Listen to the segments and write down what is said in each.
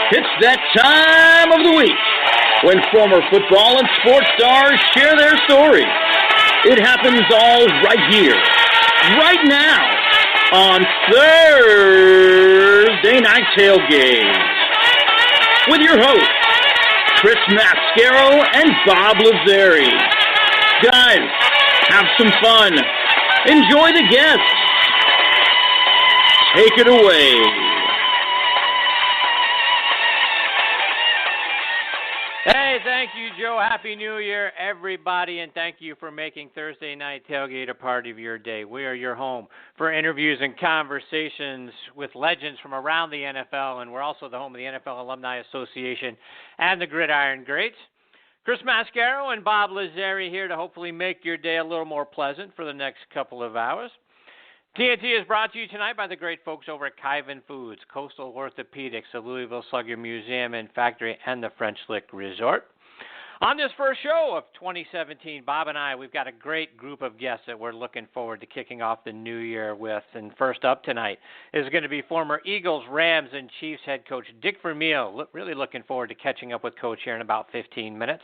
It's that time of the week when former football and sports stars share their stories. It happens all right here, right now, on Thursday Night Tailgate. With your hosts, chris-mascaro and bob-lazzari. Guys, have some fun. Enjoy the guests. Take it away. Hey, thank you, Joe. Happy New Year, everybody, and thank you for making Thursday Night Tailgate a part of your day. We are your home for interviews and conversations with legends from around the NFL, and we're also the home of the NFL Alumni Association and the Gridiron Greats. Chris Mascaro and Bob Lazzari here to hopefully make your day a little more pleasant for the next couple of hours. TNT is brought to you tonight by the great folks over at Kyvan Foods, Coastal Orthopedics, the Louisville Slugger Museum and Factory, and the French Lick Resort. On this first show of 2017, Bob and I, we've got a great group of guests that we're looking forward to kicking off the new year with. And first up tonight is going to be former Eagles, Rams, and Chiefs head coach Dick Vermeil. Really looking forward to catching up with Coach here in about 15 minutes.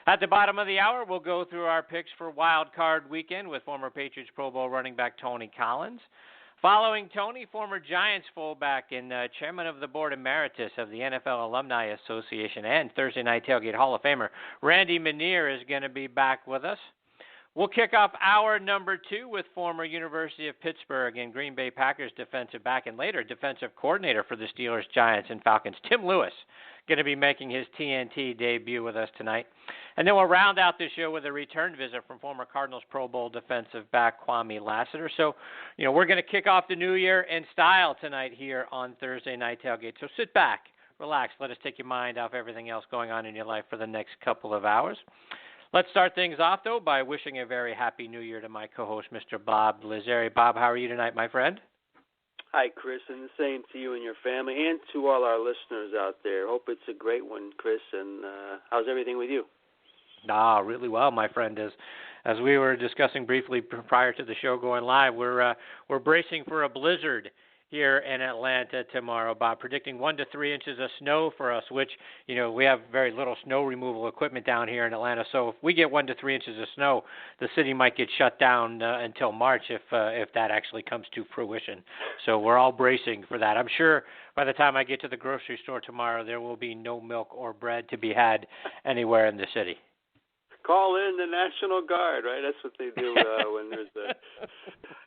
At the bottom of the hour, we'll go through our picks for Wild Card Weekend with former Patriots Pro Bowl running back Tony Collins. Following Tony, former Giants fullback and chairman of the Board Emeritus of the NFL Alumni Association and Thursday Night Tailgate Hall of Famer, Randy Minniear is going to be back with us. We'll kick off hour number 2 with former University of Pittsburgh and Green Bay Packers defensive back and later defensive coordinator for the Steelers, Giants, and Falcons, Tim Lewis, going to be making his TNT debut with us tonight. And then we'll round out the show with a return visit from former Cardinals Pro Bowl defensive back Kwamie Lassiter. So, we're going to kick off the new year in style tonight here on Thursday Night Tailgate. So sit back, relax, let us take your mind off everything else going on in your life for the next couple of hours. Let's start things off, though, by wishing a very happy new year to my co-host, Mr. Bob Lazzari. Bob, how are you tonight, my friend? Hi, Chris, and the same to you and your family and to all our listeners out there. Hope it's a great one, Chris, and how's everything with you? Really well, my friend. As we were discussing briefly prior to the show going live, we're bracing for a blizzard here in Atlanta tomorrow, Bob, predicting 1 to 3 inches of snow for us, which, we have very little snow removal equipment down here in Atlanta. So if we get 1 to 3 inches of snow, the city might get shut down until March if that actually comes to fruition. So we're all bracing for that. I'm sure by the time I get to the grocery store tomorrow, there will be no milk or bread to be had anywhere in the city. Call in the National Guard, right? That's what they do when there's a...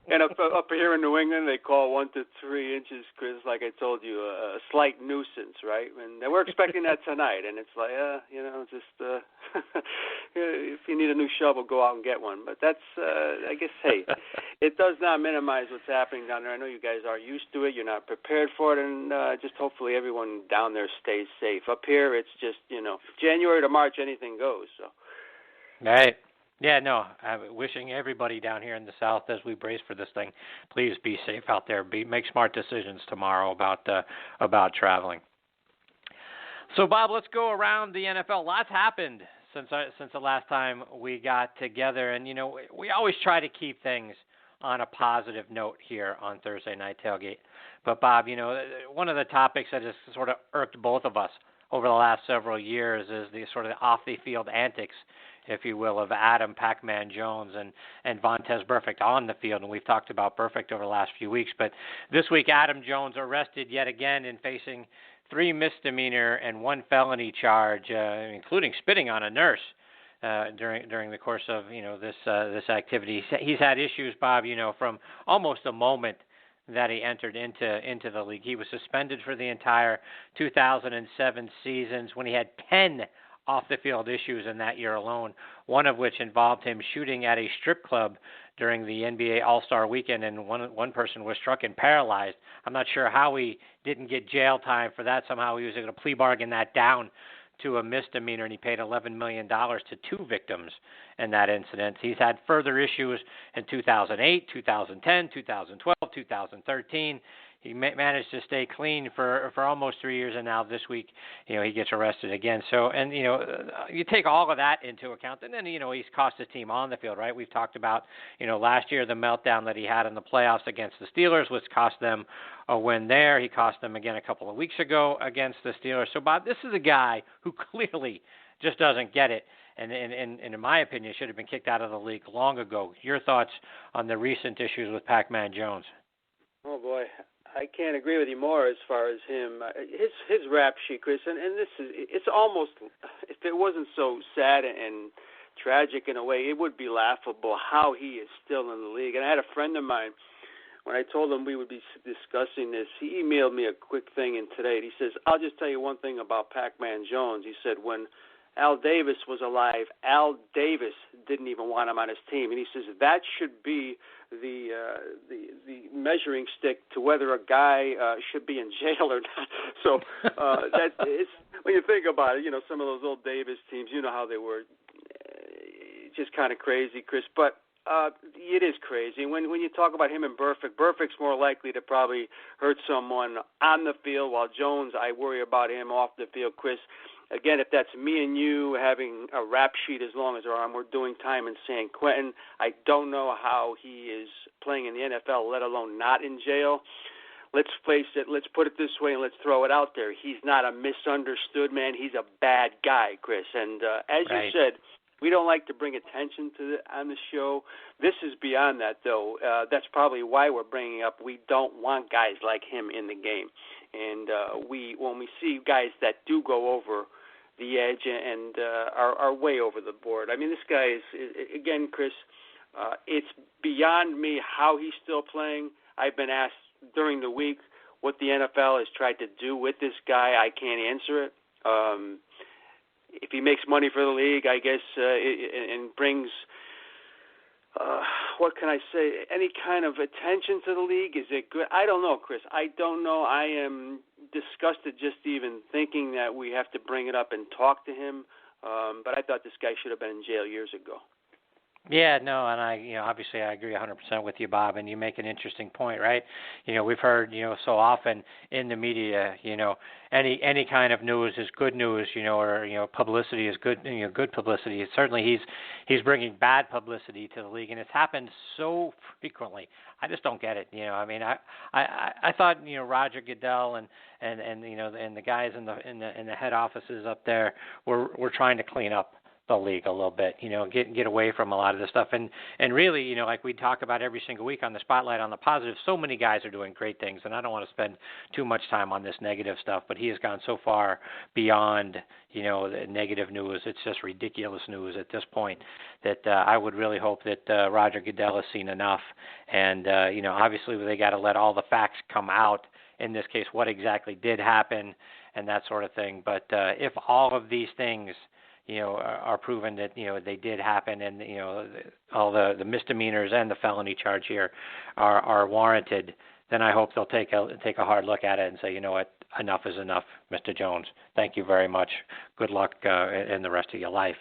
And up here in New England, they call 1 to 3 inches, Chris, like I told you, a slight nuisance, right? And we're expecting that tonight, and it's like, if you need a new shovel, go out and get one. But that's, I guess, hey, it does not minimize what's happening down there. I know you guys are used to it. You're not prepared for it, and just hopefully everyone down there stays safe. Up here, it's just, January to March, anything goes, so. Right. Yeah, no, I'm wishing everybody down here in the South as we brace for this thing, please be safe out there. Make smart decisions tomorrow about traveling. So, Bob, let's go around the NFL. Lots happened since the last time we got together. And, we always try to keep things on a positive note here on Thursday Night Tailgate. But, Bob, one of the topics that has sort of irked both of us over the last several years is the sort of off-the-field antics, if you will, of Adam Pac-Man Jones and Vontaze Burfict on the field. And we've talked about Burfict over the last few weeks. But this week, Adam Jones arrested yet again in facing 3 misdemeanor and 1 felony charge, including spitting on a nurse during the course of, this activity. He's had issues, Bob, from almost the moment that he entered into the league. He was suspended for the entire 2007 seasons when he had 10 off-the-field issues in that year alone, one of which involved him shooting at a strip club during the NBA All-Star Weekend, and one person was struck and paralyzed. I'm not sure how he didn't get jail time for that. Somehow he was able to plea bargain that down to a misdemeanor, and he paid $11 million to 2 victims in that incident. He's had further issues in 2008, 2010, 2012, 2013. He managed to stay clean for almost 3 years, and now this week, he gets arrested again. So, and, you take all of that into account, and then, he's cost his team on the field, right? We've talked about, last year the meltdown that he had in the playoffs against the Steelers, which cost them a win there. He cost them again a couple of weeks ago against the Steelers. So, Bob, this is a guy who clearly just doesn't get it. And in my opinion, should have been kicked out of the league long ago. Your thoughts on the recent issues with Pac-Man Jones? Oh, boy. I can't agree with you more as far as him. His rap sheet, Chris, and it's almost, if it wasn't so sad and tragic in a way, it would be laughable how he is still in the league. And I had a friend of mine, when I told him we would be discussing this, he emailed me a quick thing in today. He says, I'll just tell you one thing about Pac-Man Jones. He said, when Al Davis was alive, Al Davis didn't even want him on his team. And he says that should be the measuring stick to whether a guy should be in jail or not. So that is, when you think about it, some of those old Davis teams, how they were, just kind of crazy, Chris. But it is crazy. When you talk about him and Burfict's more likely to probably hurt someone on the field, while Jones, I worry about him off the field, Chris. Again, if that's me and you having a rap sheet as long as our arm, we're doing time in San Quentin. I don't know how he is playing in the NFL, let alone not in jail. Let's face it, let's put it this way, and let's throw it out there. He's not a misunderstood man. He's a bad guy, Chris. And as right. you said, we don't like to bring attention to on the show. This is beyond that, though. That's probably why we're bringing up we don't want guys like him in the game. And when we see guys that do go over the edge and are way over the board. I mean, this guy is again, Chris, it's beyond me how he's still playing. I've been asked during the week what the NFL has tried to do with this guy. I can't answer it. If he makes money for the league, I guess, and brings, what can I say, any kind of attention to the league, is it good? I don't know, Chris. I don't know. I am disgusted just even thinking that we have to bring it up and talk to him. But I thought this guy should have been in jail years ago. Yeah, no, and I, obviously I agree 100% with you, Bob, and you make an interesting point, right? We've heard, so often in the media, any kind of news is good news, or, publicity is good, good publicity. Certainly he's bringing bad publicity to the league, and it's happened so frequently. I just don't get it. I mean, I thought, Roger Goodell and the guys in the head offices up there were trying to clean up the league a little bit, get away from a lot of this stuff. And really, like we talk about every single week on the Spotlight on the Positive, so many guys are doing great things, and I don't want to spend too much time on this negative stuff, but he has gone so far beyond, the negative news. It's just ridiculous news at this point that I would really hope that Roger Goodell has seen enough. And, obviously they got to let all the facts come out, in this case, what exactly did happen and that sort of thing. But if all of these things are proven that, they did happen and, all the misdemeanors and the felony charge here are warranted, then I hope they'll take a hard look at it and say, you know what, enough is enough, Mr. Jones. Thank you very much. Good luck in the rest of your life.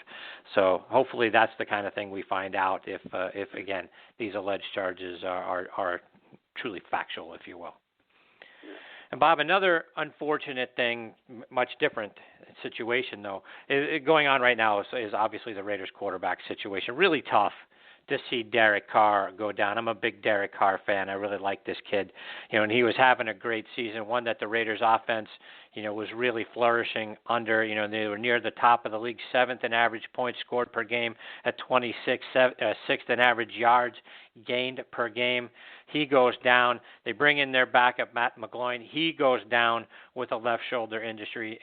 So hopefully that's the kind of thing we find out if again, these alleged charges are truly factual, if you will. And Bob, another unfortunate thing, much different situation though, going on right now is obviously the Raiders quarterback situation. Really tough to see Derek Carr go down. I'm a big Derek Carr fan. I really like this kid, and he was having a great season. One that the Raiders offense, was really flourishing under. They were near the top of the league, 7th in average points scored per game at 26, 6th in average yards gained per game. He goes down. They bring in their backup, Matt McGloin. He goes down with a left shoulder injury,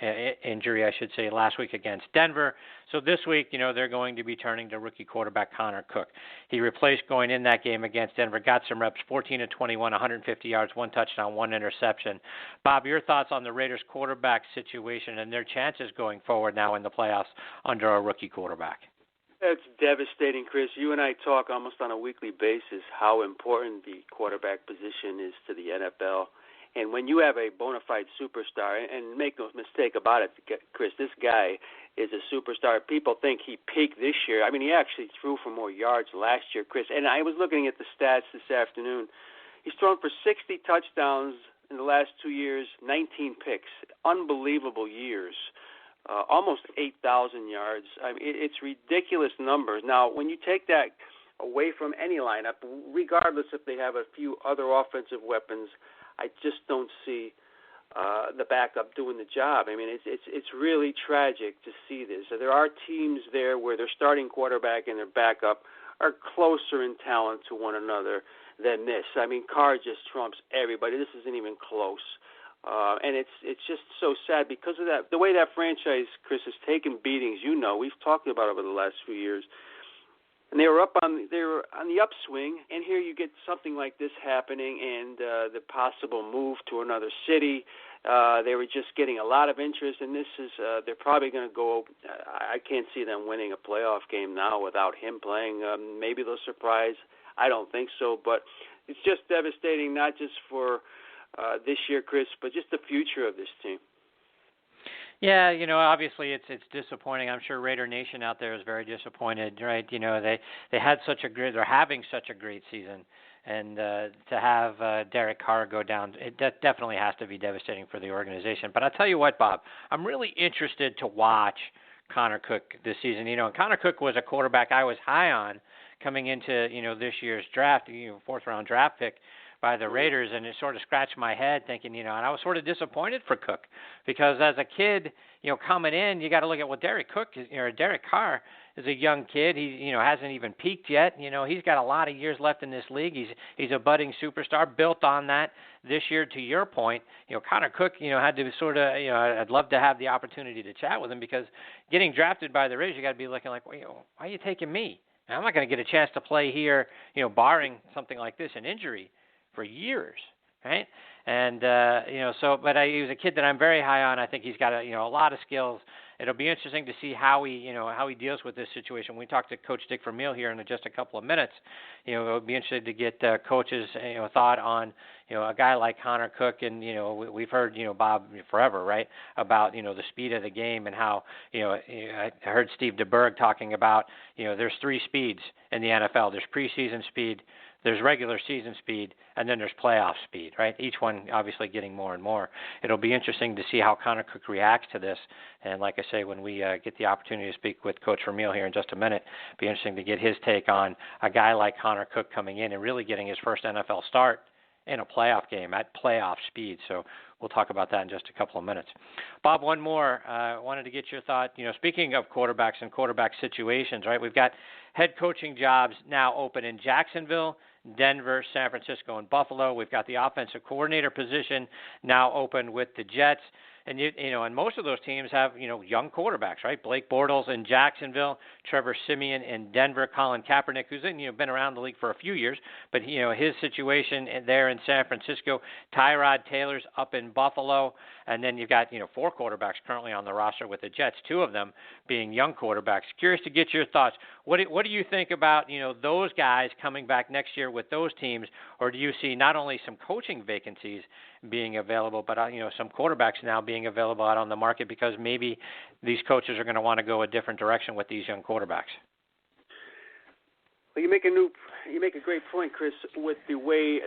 last week against Denver. So this week, they're going to be turning to rookie quarterback Connor Cook. He replaced going in that game against Denver, got some reps, 14 of 21, 150 yards, 1 touchdown, 1 interception. Bob, your thoughts on the Raiders quarterback situation and their chances going forward now in the playoffs under a rookie quarterback? It's devastating, Chris. You and I talk almost on a weekly basis how important the quarterback position is to the NFL. And when you have a bona fide superstar, and make no mistake about it, Chris, this guy is a superstar. People think he peaked this year. I mean, he actually threw for more yards last year, Chris. And I was looking at the stats this afternoon. He's thrown for 60 touchdowns in the last 2 years, 19 picks. Unbelievable years. Almost 8,000 yards. I mean, it's ridiculous numbers. Now, when you take that away from any lineup, regardless if they have a few other offensive weapons, I just don't see the backup doing the job. I mean, it's really tragic to see this. So there are teams there where their starting quarterback and their backup are closer in talent to one another than this. I mean, Carr just trumps everybody. This isn't even close. And it's just so sad because of that. The way that franchise, Chris, has taken beatings, we've talked about over the last few years. And they were on the upswing, and here you get something like this happening, and the possible move to another city. They were just getting a lot of interest, and this is they're probably going to go. I can't see them winning a playoff game now without him playing. Maybe they'll surprise. I don't think so, but it's just devastating, not just for this year, Chris, but just the future of this team. Yeah, obviously it's disappointing. I'm sure Raider Nation out there is very disappointed, right? They had they're having such a great season, and to have Derek Carr go down, that definitely has to be devastating for the organization. But I'll tell you what, Bob, I'm really interested to watch Connor Cook this season. And Connor Cook was a quarterback I was high on coming into this year's draft, fourth round draft pick by the Raiders, and it sort of scratched my head thinking, and I was sort of disappointed for Cook because as a kid, coming in, you got to look at what Derek Carr is a young kid. He, hasn't even peaked yet. He's got a lot of years left in this league. He's a budding superstar built on that this year. To your point, Connor Cook, had to sort of, I'd love to have the opportunity to chat with him because getting drafted by the Raiders, you got to be looking like, why are you taking me? I'm not going to get a chance to play here, barring something like this, an injury, for years, right? And he was a kid that I'm very high on. I think he's got a lot of skills. It'll be interesting to see how he deals with this situation. We talked to Coach Dick Vermeil here in just a couple of minutes. It'll be interesting to get Coach's thought on a guy like Connor Cook, and we've heard Bob forever, right, about the speed of the game and how I heard Steve DeBerg talking about there's three speeds in the NFL. There's preseason speed, there's regular season speed, and then there's playoff speed, right? Each one obviously getting more and more. It'll be interesting to see how Connor Cook reacts to this. And like I say, when we get the opportunity to speak with Coach Vermeil here in just a minute, it'll be interesting to get his take on a guy like Connor Cook coming in and really getting his first NFL start in a playoff game at playoff speed. So we'll talk about that in just a couple of minutes. Bob, one more. I wanted to get your thought. Speaking of quarterbacks and quarterback situations, right, we've got head coaching jobs now open in Jacksonville, Denver, San Francisco, and Buffalo. We've got the offensive coordinator position now open with the Jets. And and most of those teams have young quarterbacks, right? Blake Bortles in Jacksonville, Trevor Siemian in Denver, Colin Kaepernick, who's been around the league for a few years, but his situation there in San Francisco. Tyrod Taylor's up in Buffalo, and then you've got four quarterbacks currently on the roster with the Jets, two of them being young quarterbacks. Curious to get your thoughts. What do you think about those guys coming back next year with those teams, or do you see not only some coaching vacancies being available, but some quarterbacks now being available out on the market because maybe these coaches are going to want to go a different direction with these young quarterbacks? Well, you make a great point, Chris, with the way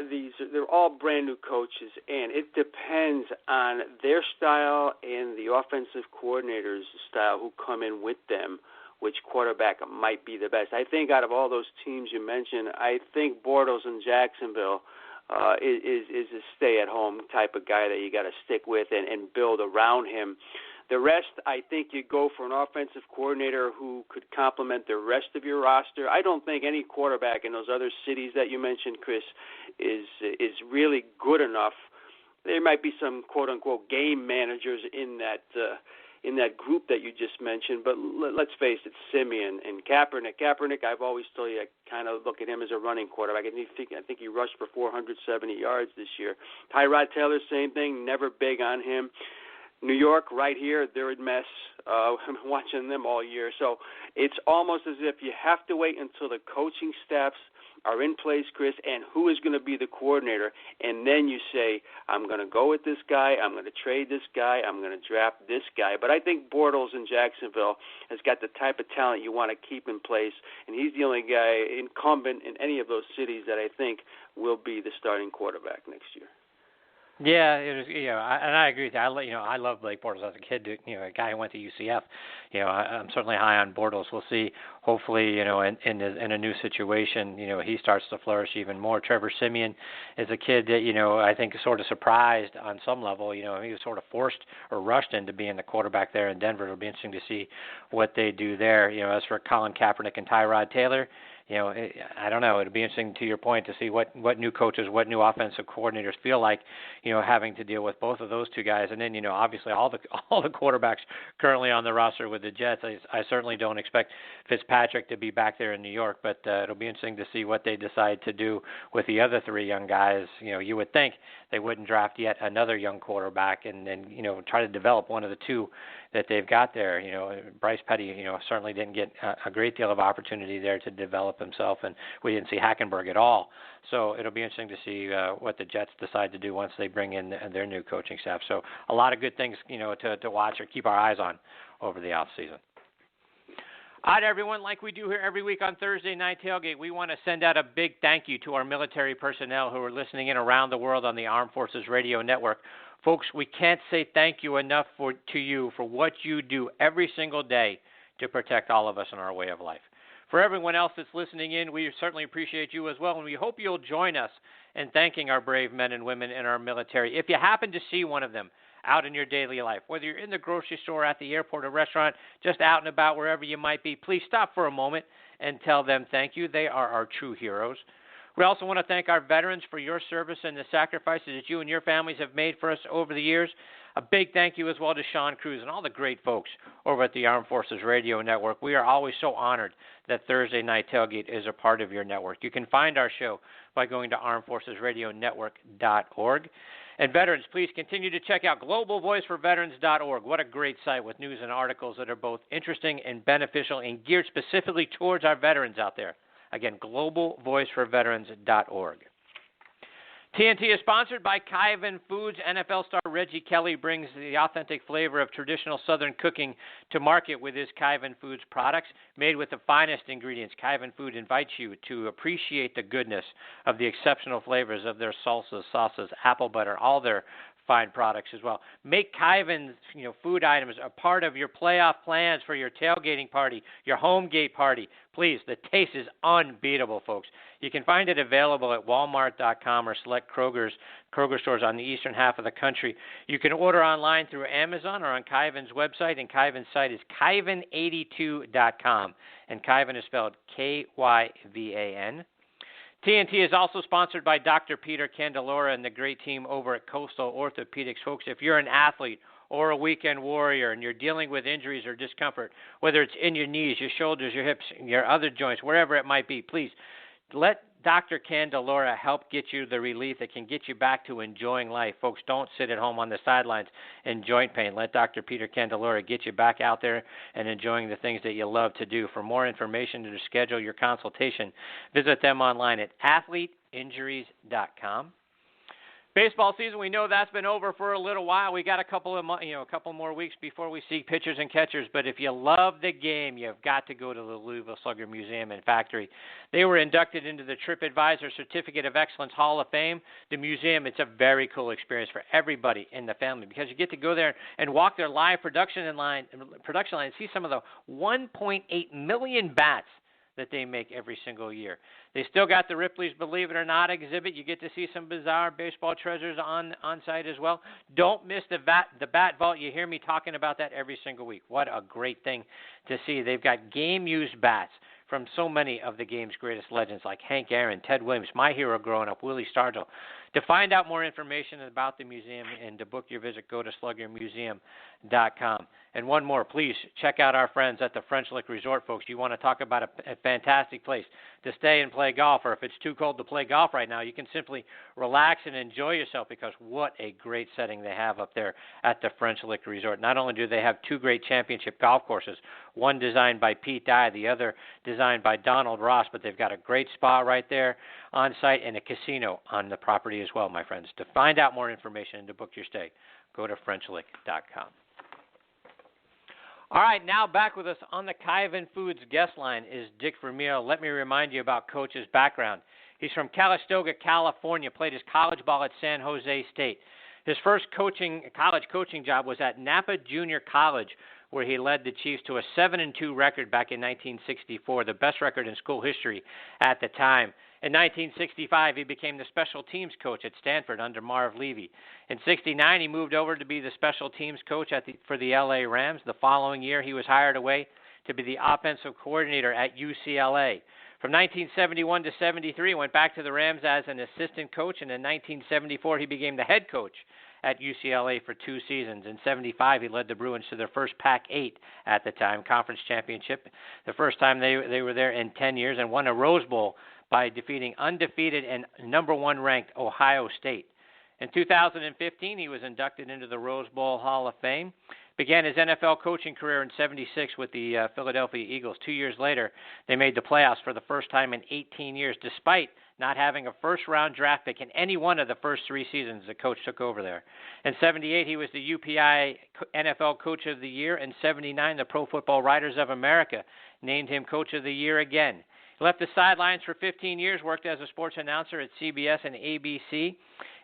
they're all brand new coaches, and it depends on their style and the offensive coordinator's style who come in with them, which quarterback might be the best. I think out of all those teams you mentioned, I think Bortles in Jacksonville is a stay-at-home type of guy that you got to stick with and build around him. The rest, I think you go for an offensive coordinator who could complement the rest of your roster. I don't think any quarterback in those other cities that you mentioned, Chris, is really good enough. There might be some quote-unquote game managers in that group that you just mentioned, but let's face it, Siemian and Kaepernick. Kaepernick, I've always told you, I kind of look at him as a running quarterback. I think he rushed for 470 yards this year. Tyrod Taylor, same thing, never big on him. New York, right here, they're a mess. I've been watching them all year. So it's almost as if you have to wait until the coaching staffs are in place, Chris, and who is going to be the coordinator. And then you say, I'm going to go with this guy, I'm going to trade this guy, I'm going to draft this guy. But I think Bortles in Jacksonville has got the type of talent you want to keep in place, and he's the only guy incumbent in any of those cities that I think will be the starting quarterback next year. Yeah, it was, and I agree with you. I love Blake Bortles as a kid. A guy who went to UCF. I'm certainly high on Bortles. We'll see. Hopefully, in a new situation, he starts to flourish even more. Trevor Siemian is a kid that I think is sort of surprised on some level. He was sort of forced or rushed into being the quarterback there in Denver. It'll be interesting to see what they do there. As for Colin Kaepernick and Tyrod Taylor, I don't know. It'll be interesting, to your point, to see what new coaches, what new offensive coordinators feel like, having to deal with both of those two guys. And then, obviously all the quarterbacks currently on the roster with the Jets. I certainly don't expect Fitzpatrick to be back there in New York, but it'll be interesting to see what they decide to do with the other three young guys. You would think they wouldn't draft yet another young quarterback and then, try to develop one of the two that they've got there. Bryce Petty, certainly didn't get a great deal of opportunity there to develop himself, and we didn't see Hackenberg at all. So it'll be interesting to see what the Jets decide to do once they bring in their new coaching staff. So a lot of good things, to watch or keep our eyes on over the off season. All right, everyone, like we do here every week on Thursday Night Tailgate, we want to send out a big thank you to our military personnel who are listening in around the world on the Armed Forces Radio Network. Folks, we can't say thank you enough to you for what you do every single day to protect all of us in our way of life. For everyone else that's listening in, we certainly appreciate you as well, and we hope you'll join us in thanking our brave men and women in our military. If you happen to see one of them out in your daily life, whether you're in the grocery store, at the airport, or restaurant, just out and about, wherever you might be, please stop for a moment and tell them thank you. They are our true heroes. We also want to thank our veterans for your service and the sacrifices that you and your families have made for us over the years. A big thank you as well to Sean Cruz and all the great folks over at the Armed Forces Radio Network. We are always so honored that Thursday Night Tailgate is a part of your network. You can find our show by going to armedforcesradionetwork.org. And veterans, please continue to check out globalvoiceforveterans.org. What a great site with news and articles that are both interesting and beneficial and geared specifically towards our veterans out there. Again, globalvoiceforveterans.org. TNT is sponsored by Kyvan Foods. NFL star Reggie Kelly brings the authentic flavor of traditional Southern cooking to market with his Kyvan Foods products made with the finest ingredients. Kyvan Food invites you to appreciate the goodness of the exceptional flavors of their salsas, sauces, apple butter, all their fine products as well. Make Kyvan's food items a part of your playoff plans for your tailgating party, your home gate party. Please, the taste is unbeatable, folks. You can find it available at Walmart.com or select Kroger stores on the eastern half of the country. You can order online through Amazon or on Kyvan's website, and Kyvan's site is Kyvan82.com, and Kyvan is spelled Kyvan. TNT is also sponsored by Dr. Peter Candelora and the great team over at Coastal Orthopedics. Folks, if you're an athlete or a weekend warrior and you're dealing with injuries or discomfort, whether it's in your knees, your shoulders, your hips, your other joints, wherever it might be, please let Dr. Candelora help get you the relief that can get you back to enjoying life. Folks, don't sit at home on the sidelines in joint pain. Let Dr. Peter Candelora get you back out there and enjoying the things that you love to do. For more information to schedule your consultation, visit them online at athleteinjuries.com. Baseball season, we know that's been over for a little while. We got a couple more weeks before we see pitchers and catchers. But if you love the game, you've got to go to the Louisville Slugger Museum and Factory. They were inducted into the TripAdvisor Certificate of Excellence Hall of Fame. The museum, it's a very cool experience for everybody in the family because you get to go there and walk their live production line and see some of the 1.8 million bats that they make every single year. They still got the Ripley's Believe It or Not exhibit. You get to see some bizarre baseball treasures on site as well. Don't miss the bat vault. You hear me talking about that every single week. What a great thing to see. They've got game-used bats from so many of the game's greatest legends like Hank Aaron, Ted Williams, my hero growing up, Willie Stargell, To find out more information about the museum and to book your visit, go to sluggermuseum.com. And one more, please check out our friends at the French Lick Resort, folks. You want to talk about a fantastic place to stay and play golf, or if it's too cold to play golf right now, you can simply relax and enjoy yourself, because what a great setting they have up there at the French Lick Resort. Not only do they have two great championship golf courses, one designed by Pete Dye, the other designed by Donald Ross, but they've got a great spa right there on site and a casino on the property as well, my friends. To find out more information and to book your stay, go to FrenchLick.com. All right, now back with us on the Kaiven Foods guest line is Dick Vermeil. Let me remind you about Coach's background. He's from Calistoga, California, played his college ball at San Jose State. His first college coaching job was at Napa Junior College, where he led the Chiefs to a 7-2 record back in 1964, the best record in school history at the time. In 1965, he became the special teams coach at Stanford under Marv Levy. In 1969, he moved over to be the special teams coach for the LA Rams. The following year, he was hired away to be the offensive coordinator at UCLA. From 1971 to 73, he went back to the Rams as an assistant coach, and in 1974, he became the head coach at UCLA for 2 seasons. In 75, he led the Bruins to their first Pac-8 at the time, conference championship, the first time they were there in 10 years, and won a Rose Bowl by defeating undefeated and number 1 ranked Ohio State. In 2015, he was inducted into the Rose Bowl Hall of Fame. Began his NFL coaching career in 76 with the Philadelphia Eagles. 2 years later, they made the playoffs for the first time in 18 years, despite not having a first-round draft pick in any one of the first 3 seasons the coach took over there. In 78, he was the UPI NFL Coach of the Year. In 79, the Pro Football Writers of America named him Coach of the Year again. He left the sidelines for 15 years, worked as a sports announcer at CBS and ABC.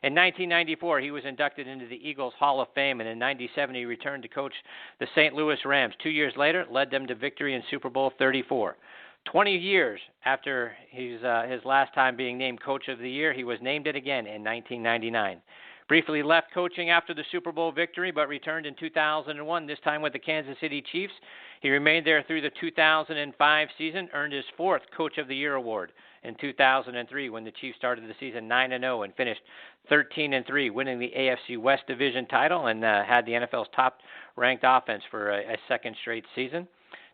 In 1994, he was inducted into the Eagles Hall of Fame, and in 97, he returned to coach the St. Louis Rams. 2 years later, led them to victory in Super Bowl 34. 20 years after his last time being named Coach of the Year, he was named it again in 1999. Briefly left coaching after the Super Bowl victory, but returned in 2001, this time with the Kansas City Chiefs. He remained there through the 2005 season, earned his 4th Coach of the Year award in 2003 when the Chiefs started the season 9-0 and finished 13-3, winning the AFC West Division title, and had the NFL's top-ranked offense for a second straight season.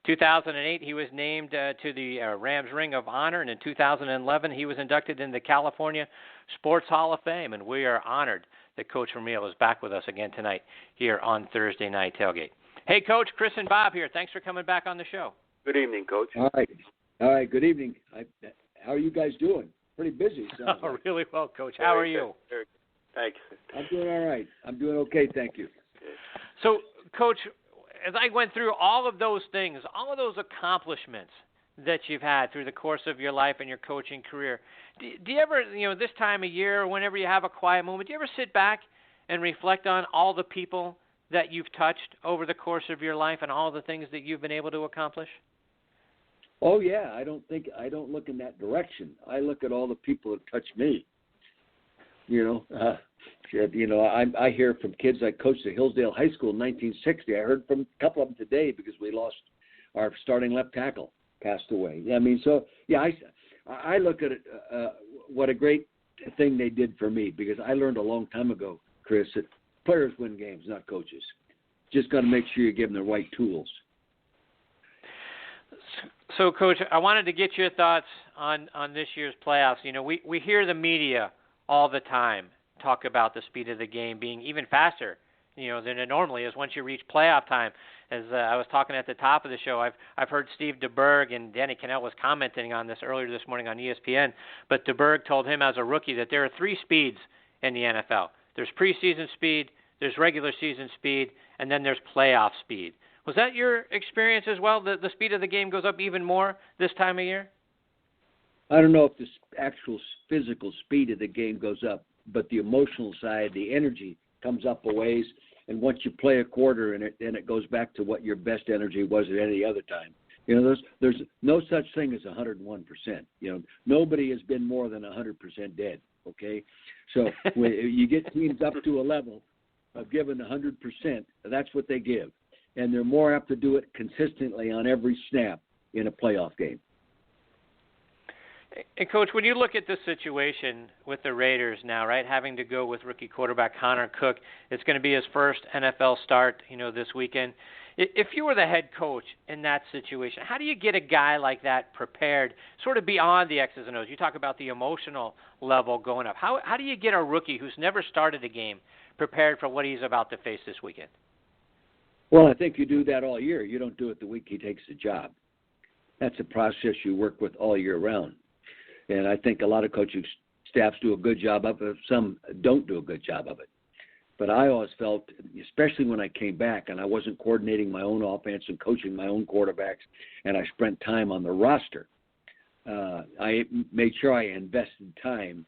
2008, he was named to the Rams Ring of Honor, and in 2011, he was inducted in the California Sports Hall of Fame, and we are honored that Coach Vermeil is back with us again tonight here on Thursday Night Tailgate. Hey, Coach, Chris and Bob here. Thanks for coming back on the show. Good evening, Coach. All right. Good evening. How are you guys doing? Pretty busy. Oh, really well, Coach. How are you? Very good. Thanks. I'm doing all right. I'm doing okay, thank you. So, Coach, as I went through all of those things, all of those accomplishments that you've had through the course of your life and your coaching career, do you ever, this time of year or whenever you have a quiet moment, do you ever sit back and reflect on all the people that you've touched over the course of your life and all the things that you've been able to accomplish? Oh yeah, I don't look in that direction. I look at all the people that touch me. I hear from kids. I coached at Hillsdale High School in 1960. I heard from a couple of them today because we lost our starting left tackle, passed away. I look at it. What a great thing they did for me, because I learned a long time ago, Chris, that players win games, not coaches. Just got to make sure you give them the right tools. So, Coach, I wanted to get your thoughts on this year's playoffs. We hear the media all the time talk about the speed of the game being even faster, than it normally is once you reach playoff time. As I was talking at the top of the show, I've heard Steve DeBerg and Danny Cannell was commenting on this earlier this morning on ESPN, but DeBerg told him as a rookie that there are 3 speeds in the NFL. There's preseason speed, there's regular season speed, and then there's playoff speed. Was that your experience as well? The speed of the game goes up even more this time of year? I don't know if the actual physical speed of the game goes up, but the emotional side, the energy comes up a ways. And once you play a quarter in it, then it goes back to what your best energy was at any other time. There's no such thing as 101%. Nobody has been more than 100% dead. Okay, so when you get teams up to a level of giving 100%, that's what they give, and they're more apt to do it consistently on every snap in a playoff game. And, Coach, when you look at this situation with the Raiders now, right, having to go with rookie quarterback Connor Cook, it's going to be his first NFL start, this weekend. If you were the head coach in that situation, how do you get a guy like that prepared, sort of beyond the X's and O's? You talk about the emotional level going up. How do you get a rookie who's never started a game prepared for what he's about to face this weekend? Well, I think you do that all year. You don't do it the week he takes the job. That's a process you work with all year round. And I think a lot of coaching staffs do a good job of it. Some don't do a good job of it. But I always felt, especially when I came back and I wasn't coordinating my own offense and coaching my own quarterbacks, and I spent time on the roster, I made sure I invested time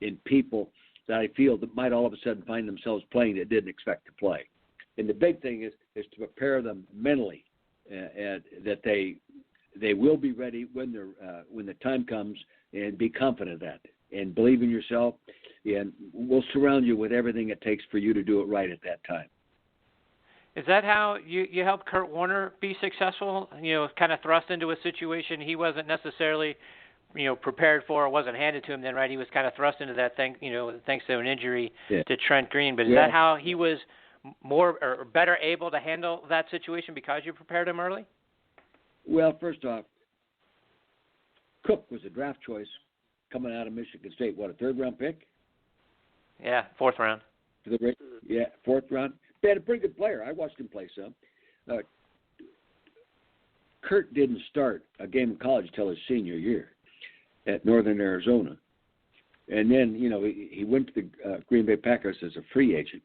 in people that I feel that might all of a sudden find themselves playing that didn't expect to play. And the big thing is to prepare them mentally, and that they will be ready when the time comes, and be confident of that, and believe in yourself, and we'll surround you with everything it takes for you to do it right at that time. Is that how you helped Kurt Warner be successful? Kind of thrust into a situation he wasn't necessarily, prepared for, or wasn't handed to him then, right? He was kind of thrust into that thing, thanks to an injury to Trent Green. But is that how he was more or better able to handle that situation because you prepared him early? Well, first off, Cook was a draft choice coming out of Michigan State. What, a third-round pick? Yeah, fourth round. Yeah, fourth round. They had a pretty good player. I watched him play some. Kurt didn't start a game of college until his senior year at Northern Arizona. And then, he went to the Green Bay Packers as a free agent.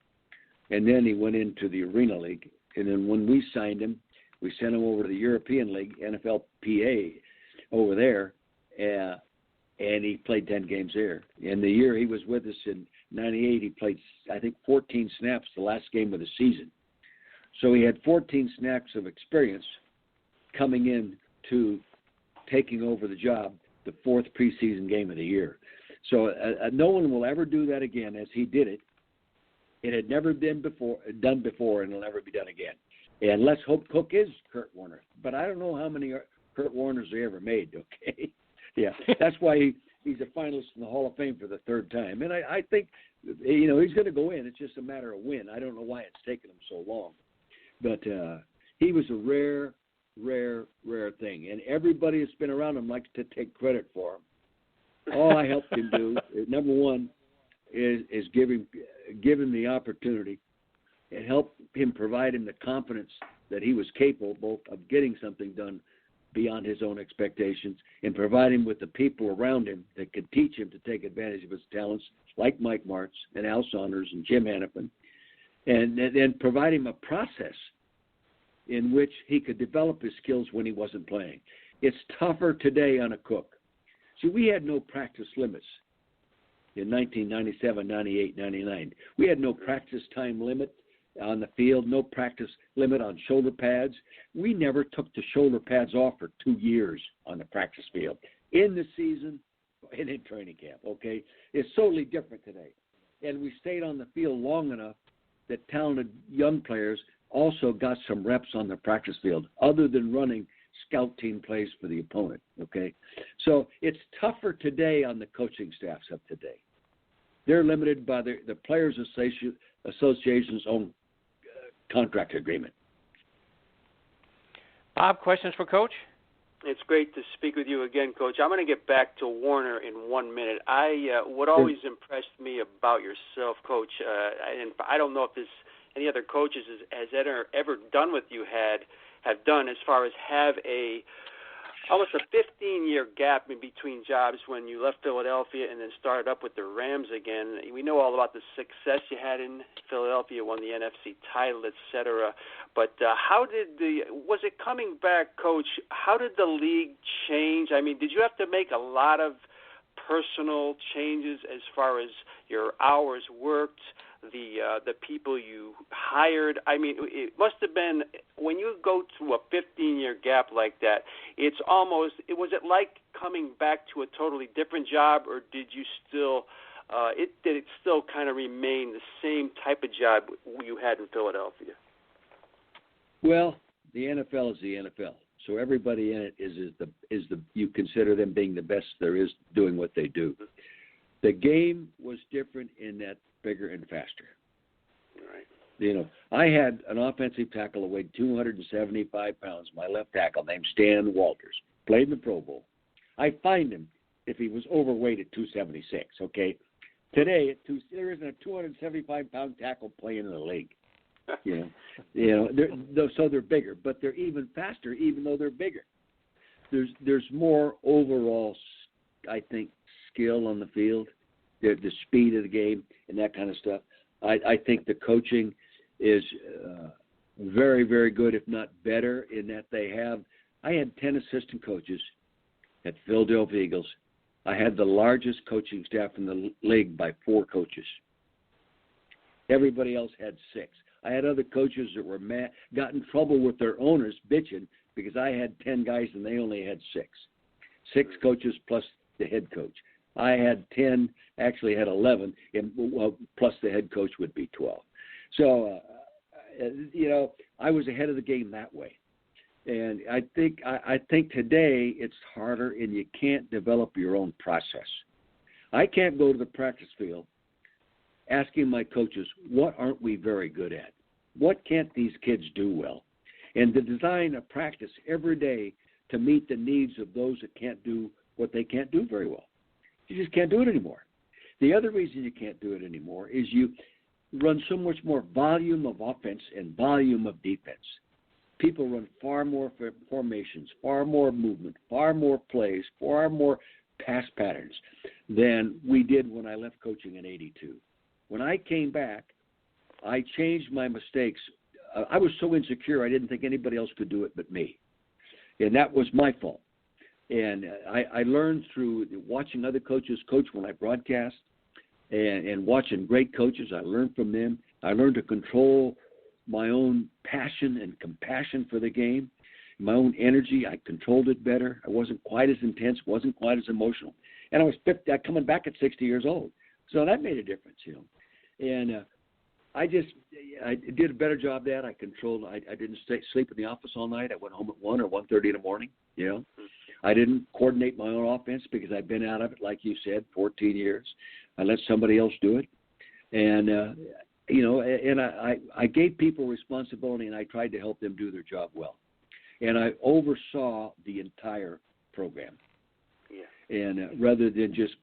And then he went into the Arena League. And then when we signed him, we sent him over to the European League, NFLPA, over there. And he played 10 games there. And the year he was with us in 98, he played, I think, 14 snaps the last game of the season. So he had 14 snaps of experience coming in to taking over the job, the fourth preseason game of the year. So no one will ever do that again as he did it. It had never been done before, and it'll never be done again. And let's hope Cook is Kurt Warner. But I don't know how many Kurt Warners they ever made, okay? Yeah, that's why he's a finalist in the Hall of Fame for the third time. And I think, he's going to go in. It's just a matter of when. I don't know why it's taken him so long. But he was a rare thing. And everybody that's been around him likes to take credit for him. All I helped him do, number one, is give him the opportunity and help him, provide him the confidence that he was capable of getting something done beyond his own expectations, and provide him with the people around him that could teach him to take advantage of his talents, like Mike Martz and Al Saunders and Jim Hannafin, and then provide him a process in which he could develop his skills when he wasn't playing. It's tougher today on a Cook. See, we had no practice limits in 1997, 98, 99. We had no practice time limit on the field, no practice limit on shoulder pads. We never took the shoulder pads off for 2 years on the practice field, in the season and in training camp, okay? It's totally different today. And we stayed on the field long enough that talented young players also got some reps on the practice field, other than running scout team plays for the opponent, okay? So it's tougher today on the coaching staffs of today. They're limited by the Players Association's own contract agreement. Bob, questions for Coach? It's great to speak with you again, Coach. I'm going to get back to Warner in 1 minute. What always impressed me about yourself, Coach, and I don't know if this any other coaches has ever done what you have done, as far as have almost a 15-year gap in between jobs when you left Philadelphia and then started up with the Rams again. We know all about the success you had in Philadelphia, won the NFC title, etc. But was it coming back, Coach, how did the league change? I mean, did you have to make a lot of personal changes as far as your hours worked, the people you hired? I mean, it must have been, when you go through a 15-year gap like that, was it like coming back to a totally different job, or did you still did it still kind of remain the same type of job you had in Philadelphia? Well, the NFL is the NFL. So everybody in it is the you consider them being the best there is doing what they do. The game was different in that bigger and faster. Right. You know, I had an offensive tackle that weighed 275 pounds, my left tackle, named Stan Walters, played in the Pro Bowl. I'd find him if he was overweight at 276, okay? Today, there isn't a 275-pound tackle playing in the league. So they're bigger, but they're even faster, even though they're bigger. There's more overall, I think, skill on the field, the speed of the game, and that kind of stuff. I think the coaching is very, very good, if not better, in that I had 10 assistant coaches at Philadelphia Eagles. I had the largest coaching staff in the league by 4 coaches. Everybody else had 6. I had other coaches that were got in trouble with their owners bitching because I had 10 guys and they only had 6. 6 coaches plus the head coach. I had 10, actually had 11, plus the head coach would be 12. So, I was ahead of the game that way. And I think today it's harder, and you can't develop your own process. I can't go to the practice field asking my coaches, what aren't we very good at? What can't these kids do well? And to design a practice every day to meet the needs of those that can't do what they can't do very well. You just can't do it anymore. The other reason you can't do it anymore is you run so much more volume of offense and volume of defense. People run far more formations, far more movement, far more plays, far more pass patterns than we did when I left coaching in '82. When I came back, I changed my mistakes. I was so insecure I didn't think anybody else could do it but me. And that was my fault. And I learned through watching other coaches coach when I broadcast and watching great coaches. I learned from them. I learned to control my own passion and compassion for the game, my own energy. I controlled it better. I wasn't quite as intense, wasn't quite as emotional. And I was coming back at 60 years old. So that made a difference, And I did a better job at that. I controlled. I didn't sleep in the office all night. I went home at 1 or 1:30 in the morning, I didn't coordinate my own offense because I'd been out of it, like you said, 14 years. I let somebody else do it. And, I gave people responsibility, and I tried to help them do their job well. And I oversaw the entire program. Yeah. And rather than just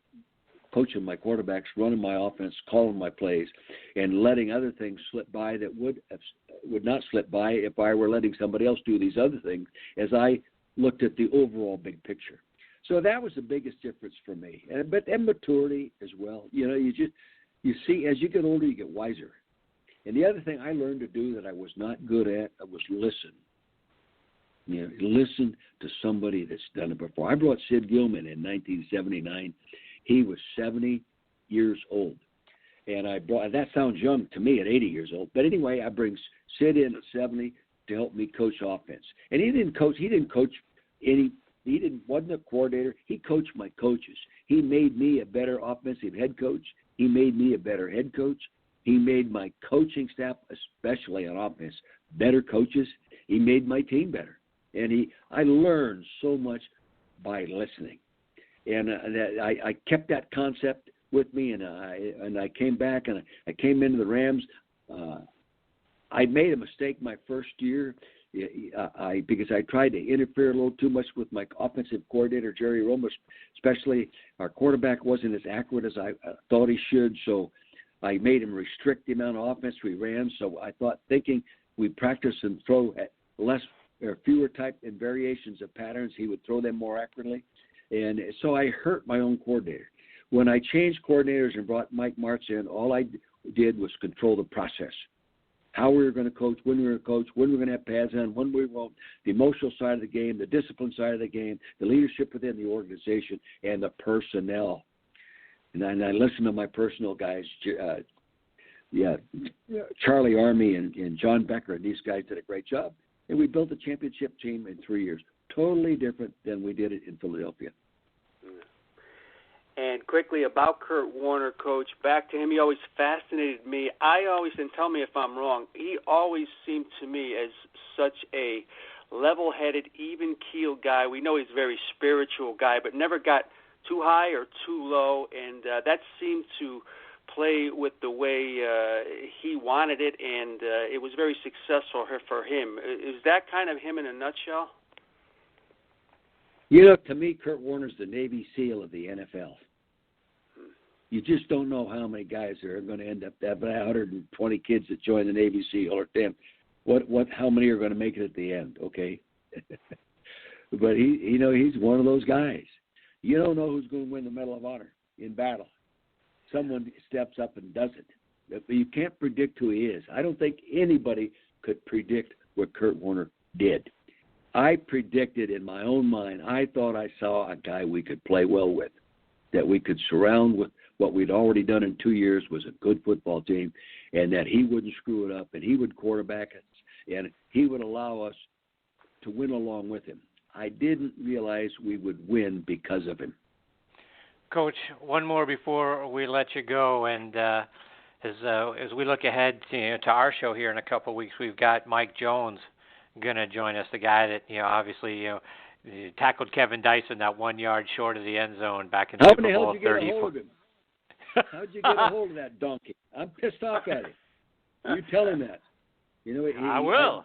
coaching my quarterbacks, running my offense, calling my plays, and letting other things slip by that would not slip by if I were letting somebody else do these other things as I looked at the overall big picture. So that was the biggest difference for me. But maturity as well. You see, as you get older, you get wiser. And the other thing I learned to do that I was not good at was listen. Listen to somebody that's done it before. I brought Sid Gilman in 1979. He was 70 years old. And that sounds young to me at 80 years old. But anyway, I bring Sid in at 70 to help me coach offense. And he didn't coach wasn't a coordinator. He coached my coaches. He made me a better offensive head coach. He made me a better head coach. He made my coaching staff, especially on offense, better coaches. He made my team better. And I learned so much by listening. And I kept that concept with me, and I came back, and I came into the Rams. I made a mistake my first year because I tried to interfere a little too much with my offensive coordinator, Jerry Romo, especially our quarterback wasn't as accurate as I thought he should, so I made him restrict the amount of offense we ran. So I thought, thinking we'd practice and throw at fewer type and variations of patterns, he would throw them more accurately. And so I hurt my own coordinator. When I changed coordinators and brought Mike Martz in, all I did was control the process. How we were going to coach, when we were going to coach, when we were going to have pads on, when we won't, the emotional side of the game, the discipline side of the game, the leadership within the organization, and the personnel. And I listened to my personnel guys, Charlie Army and John Becker, and these guys did a great job. And we built a championship team in 3 years. Totally different than we did it in Philadelphia. And quickly about Kurt Warner, Coach, back to him. He always fascinated me. And tell me if I'm wrong, he always seemed to me as such a level-headed, even-keeled guy. We know he's a very spiritual guy, but never got too high or too low, and that seemed to play with the way he wanted it, and it was very successful for him. Is that kind of him in a nutshell? You know, to me, Kurt Warner's the Navy SEAL of the NFL. You just don't know how many guys are going to end up. That 120 kids that join the Navy SEAL, or damn, how many are going to make it at the end? Okay, but he's one of those guys. You don't know who's going to win the Medal of Honor in battle. Someone steps up and does it. But you can't predict who he is. I don't think anybody could predict what Kurt Warner did. I predicted in my own mind, I thought I saw a guy we could play well with, that we could surround with what we'd already done in 2 years was a good football team, and that he wouldn't screw it up, and he would quarterback us, and he would allow us to win along with him. I didn't realize we would win because of him. Coach, one more before we let you go, and as we look ahead to our show here in a couple of weeks, we've got Mike Jones going to join us, the guy that obviously tackled Kevin Dyson that 1 yard short of the end zone back in Super Bowl 34. How'd you get a hold of him? How'd you get a hold of that donkey? I'm pissed off at him. You tell him that. I will.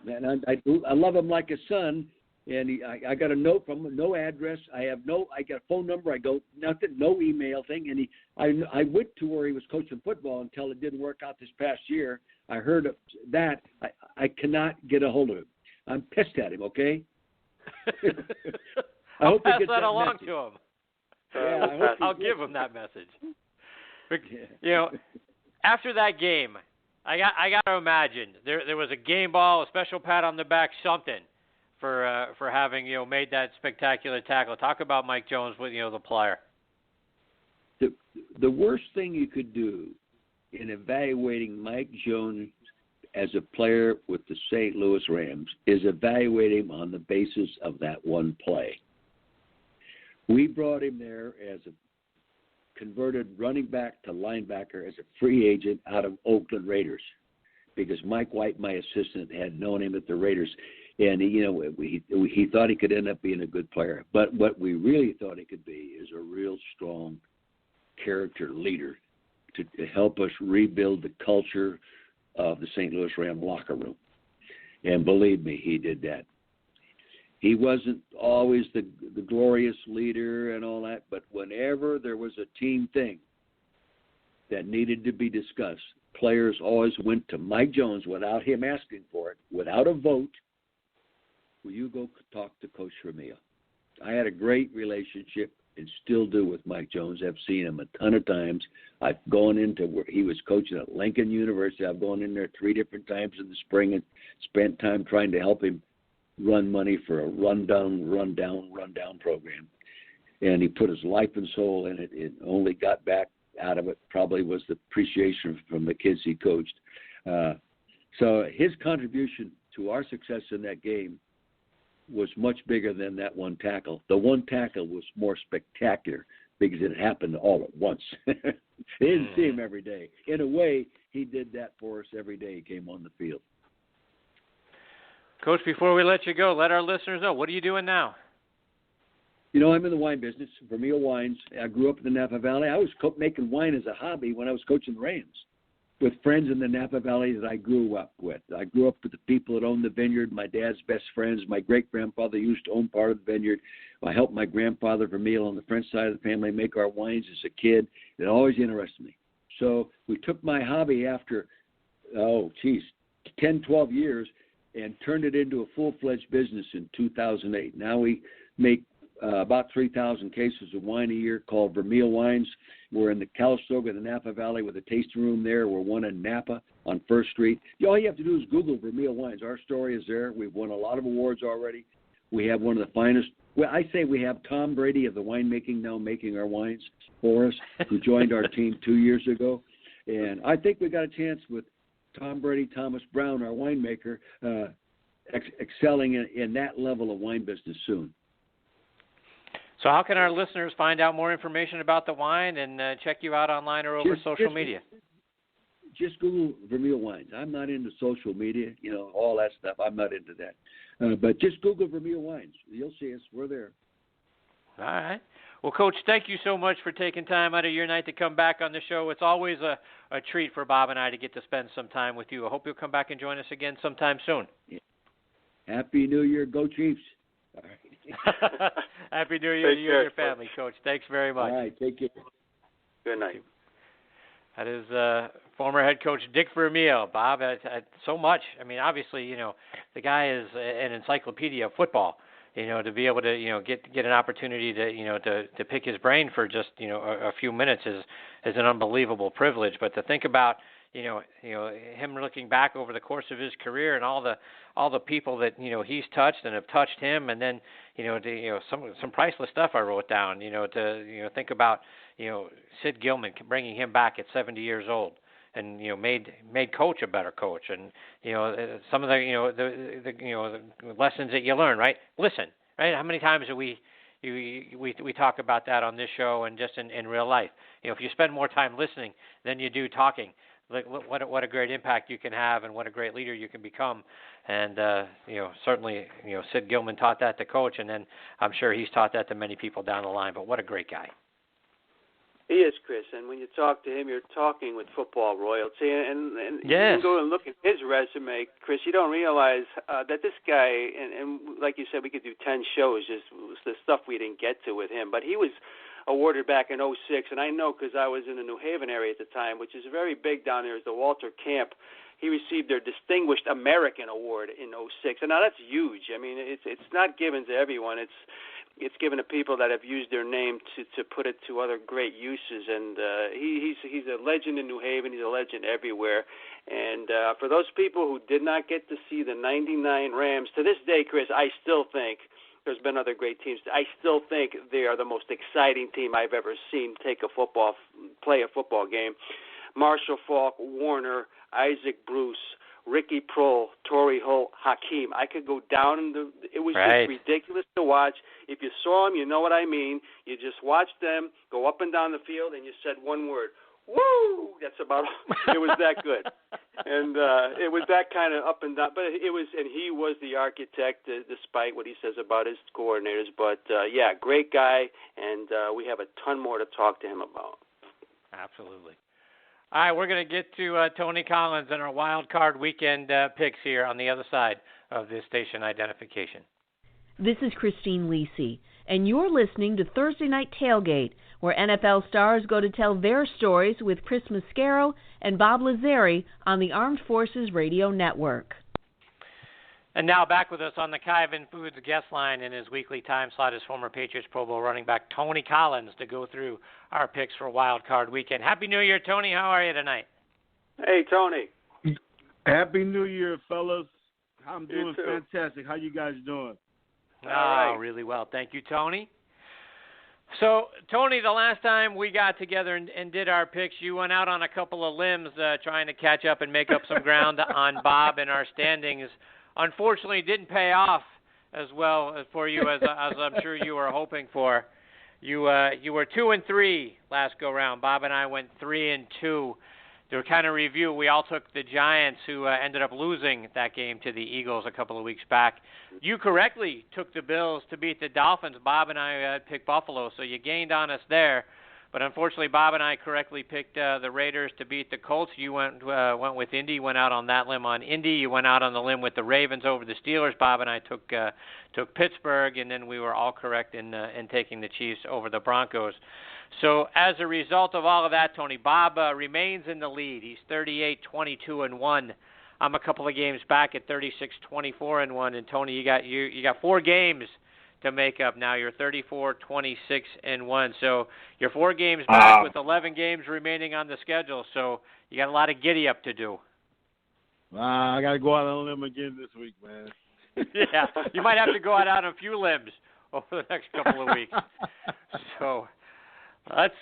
I love him like a son. And I got a note from him, no address. I got a phone number. I go nothing, no email thing. And I went to where he was coaching football until it didn't work out this past year. I heard of that. I cannot get a hold of him. I'm pissed at him. Okay. I'll pass that along message to him. Yeah, I'll give him that message. But, after that game, I got to imagine there was a game ball, a special pat on the back, something for having made that spectacular tackle. Talk about Mike Jones with the player. The worst thing you could do in evaluating Mike Jones as a player with the St. Louis Rams is evaluate him on the basis of that one play. We brought him there as a converted running back to linebacker as a free agent out of Oakland Raiders because Mike White, my assistant, had known him at the Raiders. And, he thought he could end up being a good player. But what we really thought he could be is a real strong character leader to help us rebuild the culture of the St. Louis Rams locker room. And believe me, he did that. He wasn't always the glorious leader and all that, but whenever there was a team thing that needed to be discussed, players always went to Mike Jones without him asking for it, without a vote. Will you go talk to Coach Vermeil? I had a great relationship and still do with Mike Jones. I've seen him a ton of times. I've gone into where he was coaching at Lincoln University. I've gone in there 3 different times in the spring and spent time trying to help him run money for a rundown program. And he put his life and soul in it. It only got back out of it probably was the appreciation from the kids he coached. So his contribution to our success in that game was much bigger than that one tackle. The one tackle was more spectacular because it happened all at once. They didn't see him every day. In a way, he did that for us every day he came on the field. Coach, before we let you go, let our listeners know, what are you doing now? I'm in the wine business, Vermeil Wines. I grew up in the Napa Valley. I was making wine as a hobby when I was coaching the Rams with friends in the Napa Valley that I grew up with. I grew up with the people that owned the vineyard, my dad's best friends. My great-grandfather used to own part of the vineyard. I helped my grandfather, Vermeil, on the French side of the family make our wines as a kid. It always interested me. So we took my hobby after, 10, 12 years and turned it into a full-fledged business in 2008. Now we make about 3,000 cases of wine a year called Vermeil Wines. We're in the Calistoga, the Napa Valley, with a tasting room there. We're one in Napa on 1st Street. All you have to do is Google Vermeil Wines. Our story is there. We've won a lot of awards already. We have one of the finest. Well, I say we have Tom Brady of the winemaking now making our wines for us, who joined our team 2 years ago. And I think we got a chance with Tom Brady, Thomas Brown, our winemaker, excelling in that level of wine business soon. So how can our listeners find out more information about the wine and check you out online or over social media? just Google Vermeil wines. I'm not into social media, all that stuff. I'm not into that. But just Google Vermeil wines. You'll see us. We're there. All right. Well, Coach, thank you so much for taking time out of your night to come back on the show. It's always a treat for Bob and I to get to spend some time with you. I hope you'll come back and join us again sometime soon. Yeah. Happy New Year. Go Chiefs. All right. Happy New Year to you and your family, Coach. Thanks very much. All right. Take care. Good night. That is former head coach Dick Vermeil. Bob, so much. I mean, obviously, the guy is an encyclopedia of football. To be able to, get an opportunity to pick his brain for just, a few minutes is an unbelievable privilege. But to think about, him looking back over the course of his career and all the people that, he's touched and have touched him, and then, some priceless stuff I wrote down, to think about, Sid Gilman bringing him back at 70 years old. And made coach a better coach, and some of the lessons that you learn, right? Listen, right? How many times do we talk about that on this show and just in real life? If you spend more time listening than you do talking, what a great impact you can have, and what a great leader you can become. And certainly Sid Gilman taught that to Coach, and then I'm sure he's taught that to many people down the line. But what a great guy. He is, Chris, and when you talk to him, you're talking with football royalty, and yes. You can go and look at his resume, Chris. You don't realize that this guy, and like you said, we could do 10 shows, just the stuff we didn't get to with him, but he was awarded back in 2006, and I know because I was in the New Haven area at the time, which is very big down there, is the Walter Camp. He received their Distinguished American Award in 2006, and now that's huge. I mean, it's not given to everyone. It's given to people that have used their name to put it to other great uses, and he's a legend in New Haven. He's a legend everywhere. And for those people who did not get to see the '99 Rams, to this day, Chris, I still think there's been other great teams. I still think they are the most exciting team I've ever seen play a football game. Marshall Faulk, Warner, Isaac Bruce, Ricky Prohl, Torrey Holt, Hakeem. I could go down. It was right. Just ridiculous to watch. If you saw them, you know what I mean. You just watched them go up and down the field, and you said one word, woo! That's about all. It was that good. And it was that kind of up and down. But it was, and he was the architect, despite what he says about his coordinators. But, yeah, great guy, and we have a ton more to talk to him about. Absolutely. All right, we're going to get to Tony Collins and our wild card weekend picks here on the other side of this station identification. This is Christine Lisi, and you're listening to Thursday Night Tailgate, where NFL stars go to tell their stories with Chris-Mascaro and bob-lazzari on the Armed Forces Radio Network. And now back with us on the Kaiven Foods guest line in his weekly time slot is former Patriots Pro Bowl running back Tony Collins to go through our picks for Wild Card Weekend. Happy New Year, Tony. How are you tonight? Hey, Tony. Happy New Year, fellas. I'm You doing too. fantastic. How you guys doing? Oh, right. really well. Thank you, Tony. So, Tony, the last time we got together and did our picks, you went out on a couple of limbs trying to catch up and make up some ground on Bob and our standings. Unfortunately, it didn't pay off as well for you as I'm sure you were hoping for. You were 2-3 last go round. Bob and I went 3-2. To kind of review, we all took the Giants, who ended up losing that game to the Eagles a couple of weeks back. You correctly took the Bills to beat the Dolphins. Bob and I picked Buffalo, so you gained on us there. But unfortunately, Bob and I correctly picked the Raiders to beat the Colts. You went with Indy, went out on that limb on Indy. You went out on the limb with the Ravens over the Steelers. Bob and I took Pittsburgh, and then we were all correct in taking the Chiefs over the Broncos. So as a result of all of that, Tony, Bob remains in the lead. He's 38-22-1. I'm a couple of games back at 36-24-1. And Tony, you got 4 games to make up now. You're 34-26-1. So you're 4 games back with 11 games remaining on the schedule. So you got a lot of giddy up to do. I got to go out on a limb again this week, man. Yeah, you might have to go out on a few limbs over the next couple of weeks. So let's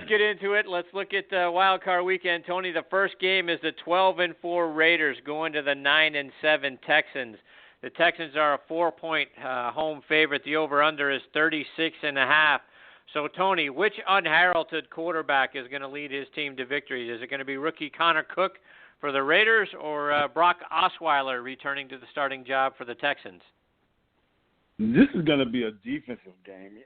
get into it. Let's look at Wild Card Weekend. Tony, the first game is the 12-4 Raiders going to the 9-7 Texans. The Texans are a 4-point home favorite. The over-under is 36.5. So, Tony, which unheralded quarterback is going to lead his team to victories? Is it going to be rookie Connor Cook for the Raiders or Brock Osweiler returning to the starting job for the Texans? This is going to be a defensive game.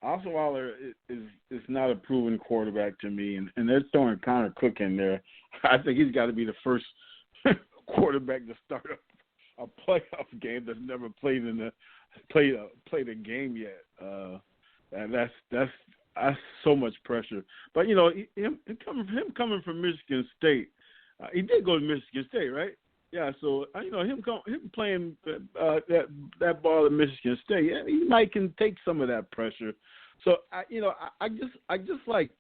Osweiler is not a proven quarterback to me, and they're throwing Connor Cook in there. I think he's got to be the first quarterback to start a playoff game that's never played a game yet. And that's so much pressure. But him coming from Michigan State, he did go to Michigan State, right? Yeah. So him playing that ball at Michigan State, yeah, he might can take some of that pressure. So I just like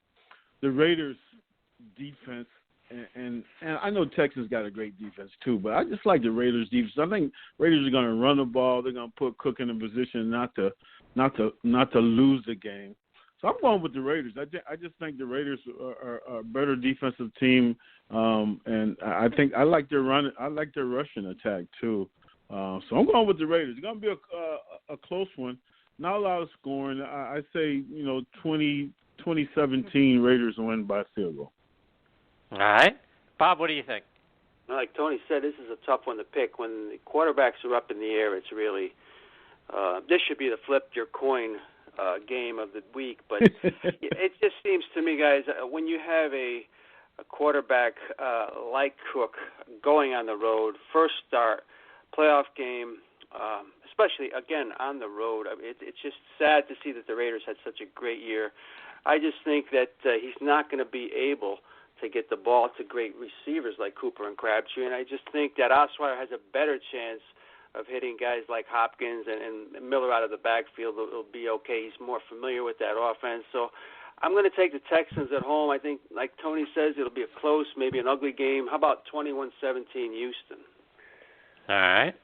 the Raiders' defense, and I know Texas got a great defense too, but I just like the Raiders' defense. I think Raiders are going to run the ball. They're going to put Cook in a position not to lose the game. So I'm going with the Raiders. I just think the Raiders are a better defensive team, and I like their run. I like their rushing attack too. So I'm going with the Raiders. It's going to be a close one. Not a lot of scoring. I say 20-17 Raiders win by field goal. All right, Bob, what do you think? Like Tony said, this is a tough one to pick. When the quarterbacks are up in the air, it's really this should be the flip your coin game of the week. But it just seems to me, guys, when you have a quarterback like Cook going on the road, first start, playoff game, especially, again, on the road, it's just sad to see that the Raiders had such a great year. I just think that he's not going to be able to get the ball to great receivers like Cooper and Crabtree, and I just think that Osweiler has a better chance of hitting guys like Hopkins and Miller out of the backfield. It'll be okay. He's more familiar with that offense. So I'm going to take the Texans at home. I think, like Tony says, it'll be a close, maybe an ugly game. How about 21-17 Houston? All right.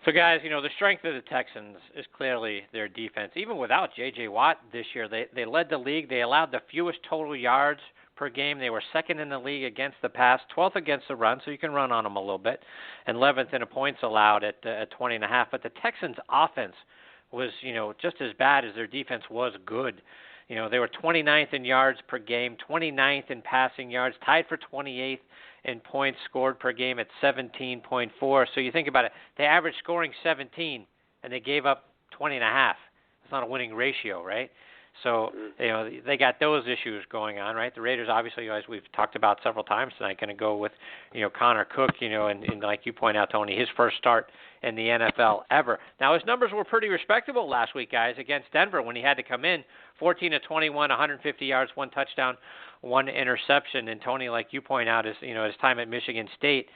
So, guys, the strength of the Texans is clearly their defense. Even without J.J. Watt this year, they led the league. They allowed the fewest total yards per game. They were second in the league against the pass, 12th against the run, so you can run on them a little bit, and 11th in points allowed at 20.5. But the Texans' offense was, just as bad as their defense was good. They were 29th in yards per game, 29th in passing yards, tied for 28th in points scored per game at 17.4. So you think about it, they averaged scoring 17, and they gave up 20.5. It's not a winning ratio, right? So, they got those issues going on, right? The Raiders, obviously, as we've talked about several times tonight, going to go with, Connor Cook, and like you point out, Tony, his first start in the NFL ever. Now, his numbers were pretty respectable last week, guys, against Denver when he had to come in. 14-21, 150 yards, 1 touchdown, 1 interception. And Tony, like you point out, his time at Michigan State,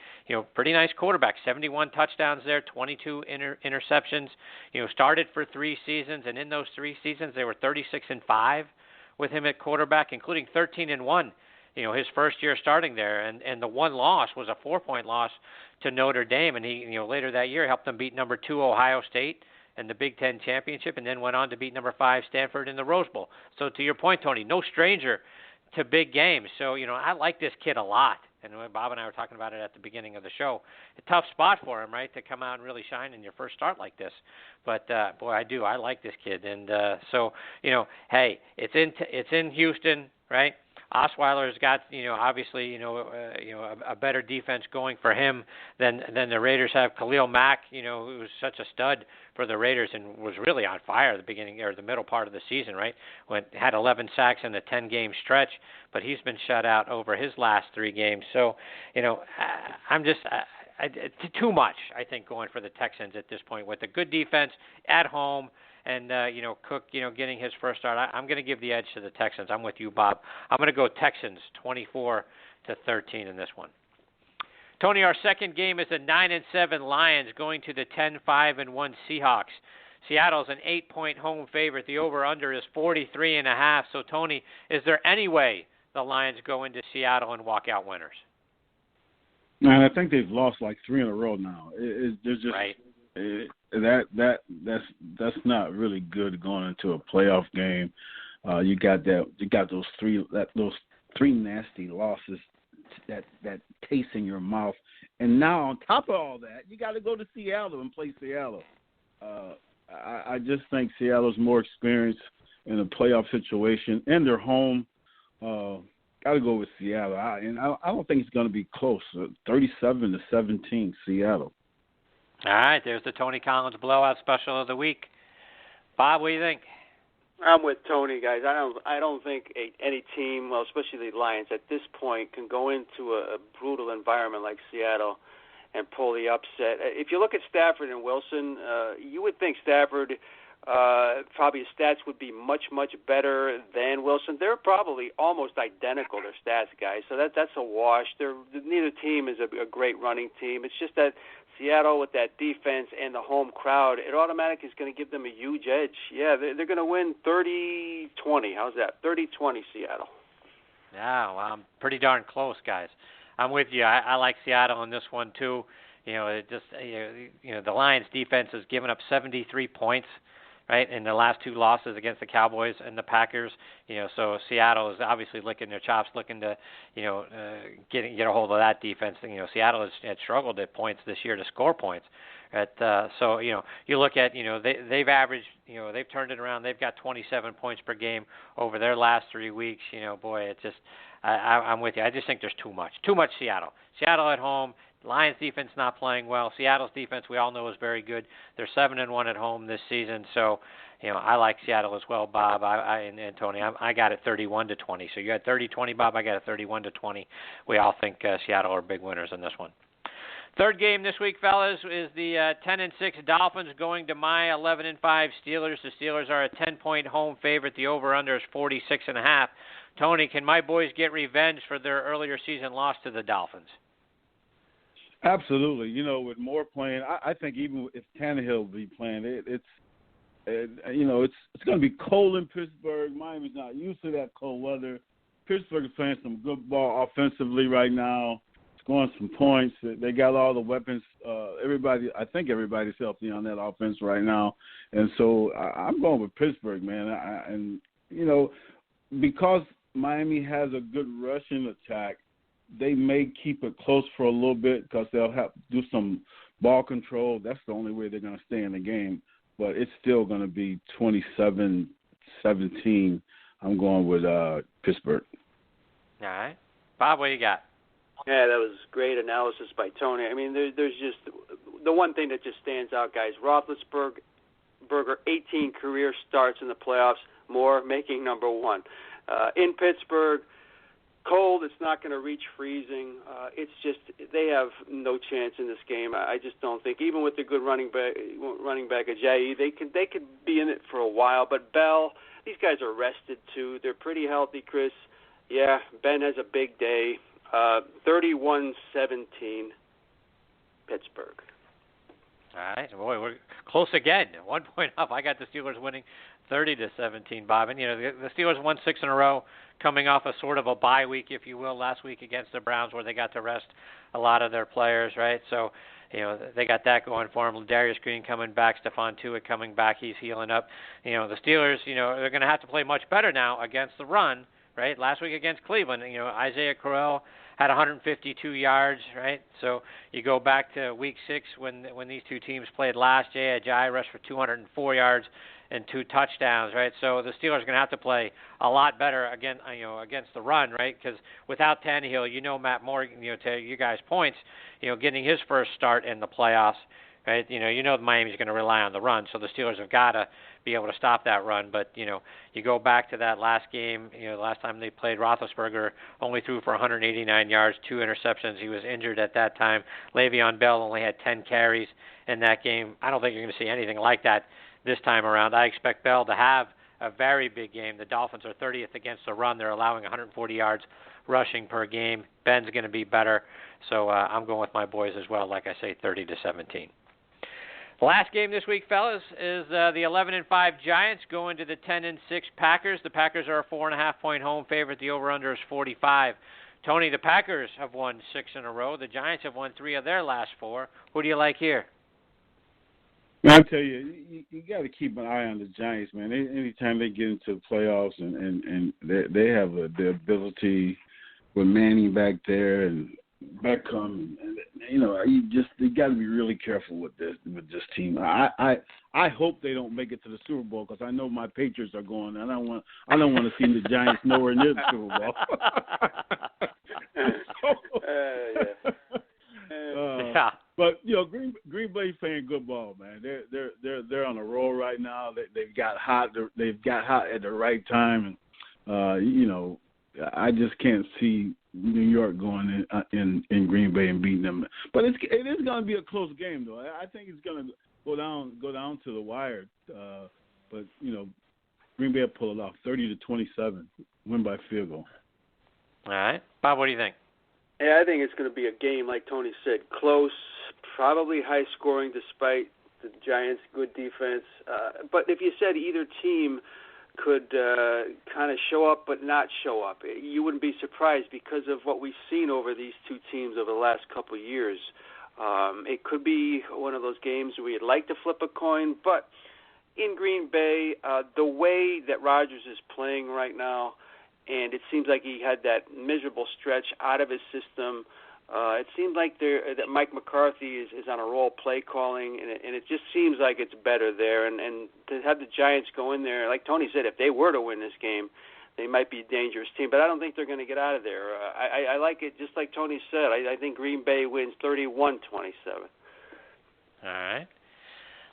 pretty nice quarterback. 71 touchdowns there, 22 interceptions. Started for 3 seasons, and in those 3 seasons, they were 36-5 with him at quarterback, including 13-1. His first year starting there, and the one loss was a 4-point loss to Notre Dame, and he, later that year helped them beat number 2 Ohio State in the Big Ten championship, and then went on to beat number 5 Stanford in the Rose Bowl. So to your point, Tony, no stranger to big games. So, I like this kid a lot. And Bob and I were talking about it at the beginning of the show. A tough spot for him, right, to come out and really shine in your first start like this. But, boy, I like this kid. And so, hey, it's in Houston, right? Osweiler's got, obviously, a better defense going for him than the Raiders have. Khalil Mack, who was such a stud for the Raiders and was really on fire at the beginning or the middle part of the season, right? Had 11 sacks in a 10-game stretch, but he's been shut out over his last 3 games. So, I'm just too much, I think, going for the Texans at this point with a good defense at home. And, Cook, getting his first start. I'm going to give the edge to the Texans. I'm with you, Bob. I'm going to go Texans 24-13 in this one. Tony, our second game is the 9-7 Lions going to the 10-5-1 Seahawks. Seattle's an 8-point home favorite. The over-under is 43.5. So, Tony, is there any way the Lions go into Seattle and walk out winners? Man, I think they've lost like 3 in a row now. They're just right. That's not really good going into a playoff game. You got those three nasty losses that taste in your mouth, and now on top of all that, you got to go to Seattle and play Seattle. I just think Seattle's more experienced. in a playoff situation, and they're home. Got to go with Seattle. I don't think it's going to be close. 37-17, Seattle. All right, there's the Tony Collins blowout special of the week. Bob, what do you think? I'm with Tony, guys. I don't think any team, well, especially the Lions, at this point can go into a brutal environment like Seattle and pull the upset. If you look at Stafford and Wilson, you would think Stafford probably his stats would be much, much better than Wilson. They're probably almost identical, their stats, guys. So that's a wash. Neither team is a great running team. It's just that Seattle, with that defense and the home crowd, it automatically is going to give them a huge edge. Yeah, they're going to win 30-20. How's that? 30-20 Seattle. Yeah, well, I'm pretty darn close, guys. I'm with you. I like Seattle in this one too. The Lions defense has given up 73 points, right, in the last two losses against the Cowboys and the Packers. So Seattle is obviously licking their chops, looking to, get a hold of that defense. Seattle has struggled at points this year to score points. So you look at, they've averaged, they've turned it around. They've got 27 points per game over their last 3 weeks. Boy, it's just, I'm with you. I just think there's too much Seattle. Seattle at home. Lions defense not playing well. Seattle's defense, we all know, is very good. They're 7-1 at home this season. So, I like Seattle as well, Bob. And Tony, I got it 31-20. So you had 30-20, Bob. I got it 31-20. We all think Seattle are big winners in this one. Third game this week, fellas, is the 10-6 Dolphins going to my 11-5 Steelers. The Steelers are a 10-point home favorite. The over/under is 46.5. Tony, can my boys get revenge for their earlier season loss to the Dolphins? Absolutely. With Moore playing, I think even if Tannehill be playing, it's going to be cold in Pittsburgh. Miami's not used to that cold weather. Pittsburgh is playing some good ball offensively right now, scoring some points. They got all the weapons. I think everybody's healthy on that offense right now, and so I'm going with Pittsburgh, man. Because Miami has a good rushing attack, they may keep it close for a little bit because they'll have to do some ball control. That's the only way they're going to stay in the game. But it's still going to be 27-17. I'm going with Pittsburgh. All right. Bob, what you got? Yeah, that was great analysis by Tony. I mean, there's just the one thing that just stands out, guys. Roethlisberger, 18 career starts in the playoffs, Moore making number one. In Pittsburgh, cold, it's not going to reach freezing. It's just they have no chance in this game. I just don't think, even with the good running back Ajayi, they could be in it for a while. But Bell, these guys are rested too. They're pretty healthy, Chris. Yeah, Ben has a big day. 31-17, Pittsburgh. All right, boy, we're close again. 1 point up. I got the Steelers winning 30-17, Bob. And the Steelers won 6 in a row, coming off a sort of a bye week, if you will, last week against the Browns, where they got to rest a lot of their players, right? So, they got that going for them. Darius Green coming back, Stephon Tuitt coming back, he's healing up. The Steelers, they're going to have to play much better now against the run, right? Last week against Cleveland, Isaiah Crowell had 152 yards, right? So you go back to Week 6 when these two teams played last. Jay Ajayi rushed for 204 yards and 2 touchdowns, right? So the Steelers are going to have to play a lot better against the run, right? Because without Tannehill, Matt Moore, to you guys' points, getting his first start in the playoffs, right? Miami's going to rely on the run, so the Steelers have got to be able to stop that run. But, you go back to that last game, the last time they played, Roethlisberger only threw for 189 yards, 2 interceptions. He was injured at that time. Le'Veon Bell only had 10 carries in that game. I don't think you're going to see anything like that this time around. I expect Bell to have a very big game. The Dolphins are 30th against the run. They're allowing 140 yards rushing per game. Ben's going to be better. So I'm going with my boys as well, like I say, 30-17. The last game this week, fellas, is the 11-5 Giants going to the 10-6 Packers. The Packers are a 4.5-point home favorite. The over/under is 45. Tony, the Packers have won 6 in a row. The Giants have won 3 of their last 4. Who do you like here? I tell you got to keep an eye on the Giants, man. Anytime they get into the playoffs and they have the ability with Manning back there and Beckham, and you got to be really careful with this team. I hope they don't make it to the Super Bowl because I know my Patriots are going. And I don't want to see the Giants nowhere near the Super Bowl. Yeah. But Green Bay's playing good ball, man. They're on a roll right now. They've got hot. They've got hot at the right time, and I just can't see New York going in Green Bay and beating them. But it is going to be a close game, though. I think it's going to go down to the wire. But Green Bay will pull it off, 30-27, win by field goal. All right, Bob, what do you think? Yeah, I think it's going to be a game, like Tony said, close, probably high scoring despite the Giants' good defense. But if you said either team could kind of show up but not show up, you wouldn't be surprised because of what we've seen over these two teams over the last couple of years. It could be one of those games where you'd like to flip a coin, but in Green Bay, the way that Rodgers is playing right now, and it seems like he had that miserable stretch out of his system. It seems like that Mike McCarthy is on a roll play calling, and it just seems like it's better there. And to have the Giants go in there, like Tony said, if they were to win this game, they might be a dangerous team. But I don't think they're going to get out of there. I like it just like Tony said. I think Green Bay wins 31-27. All right.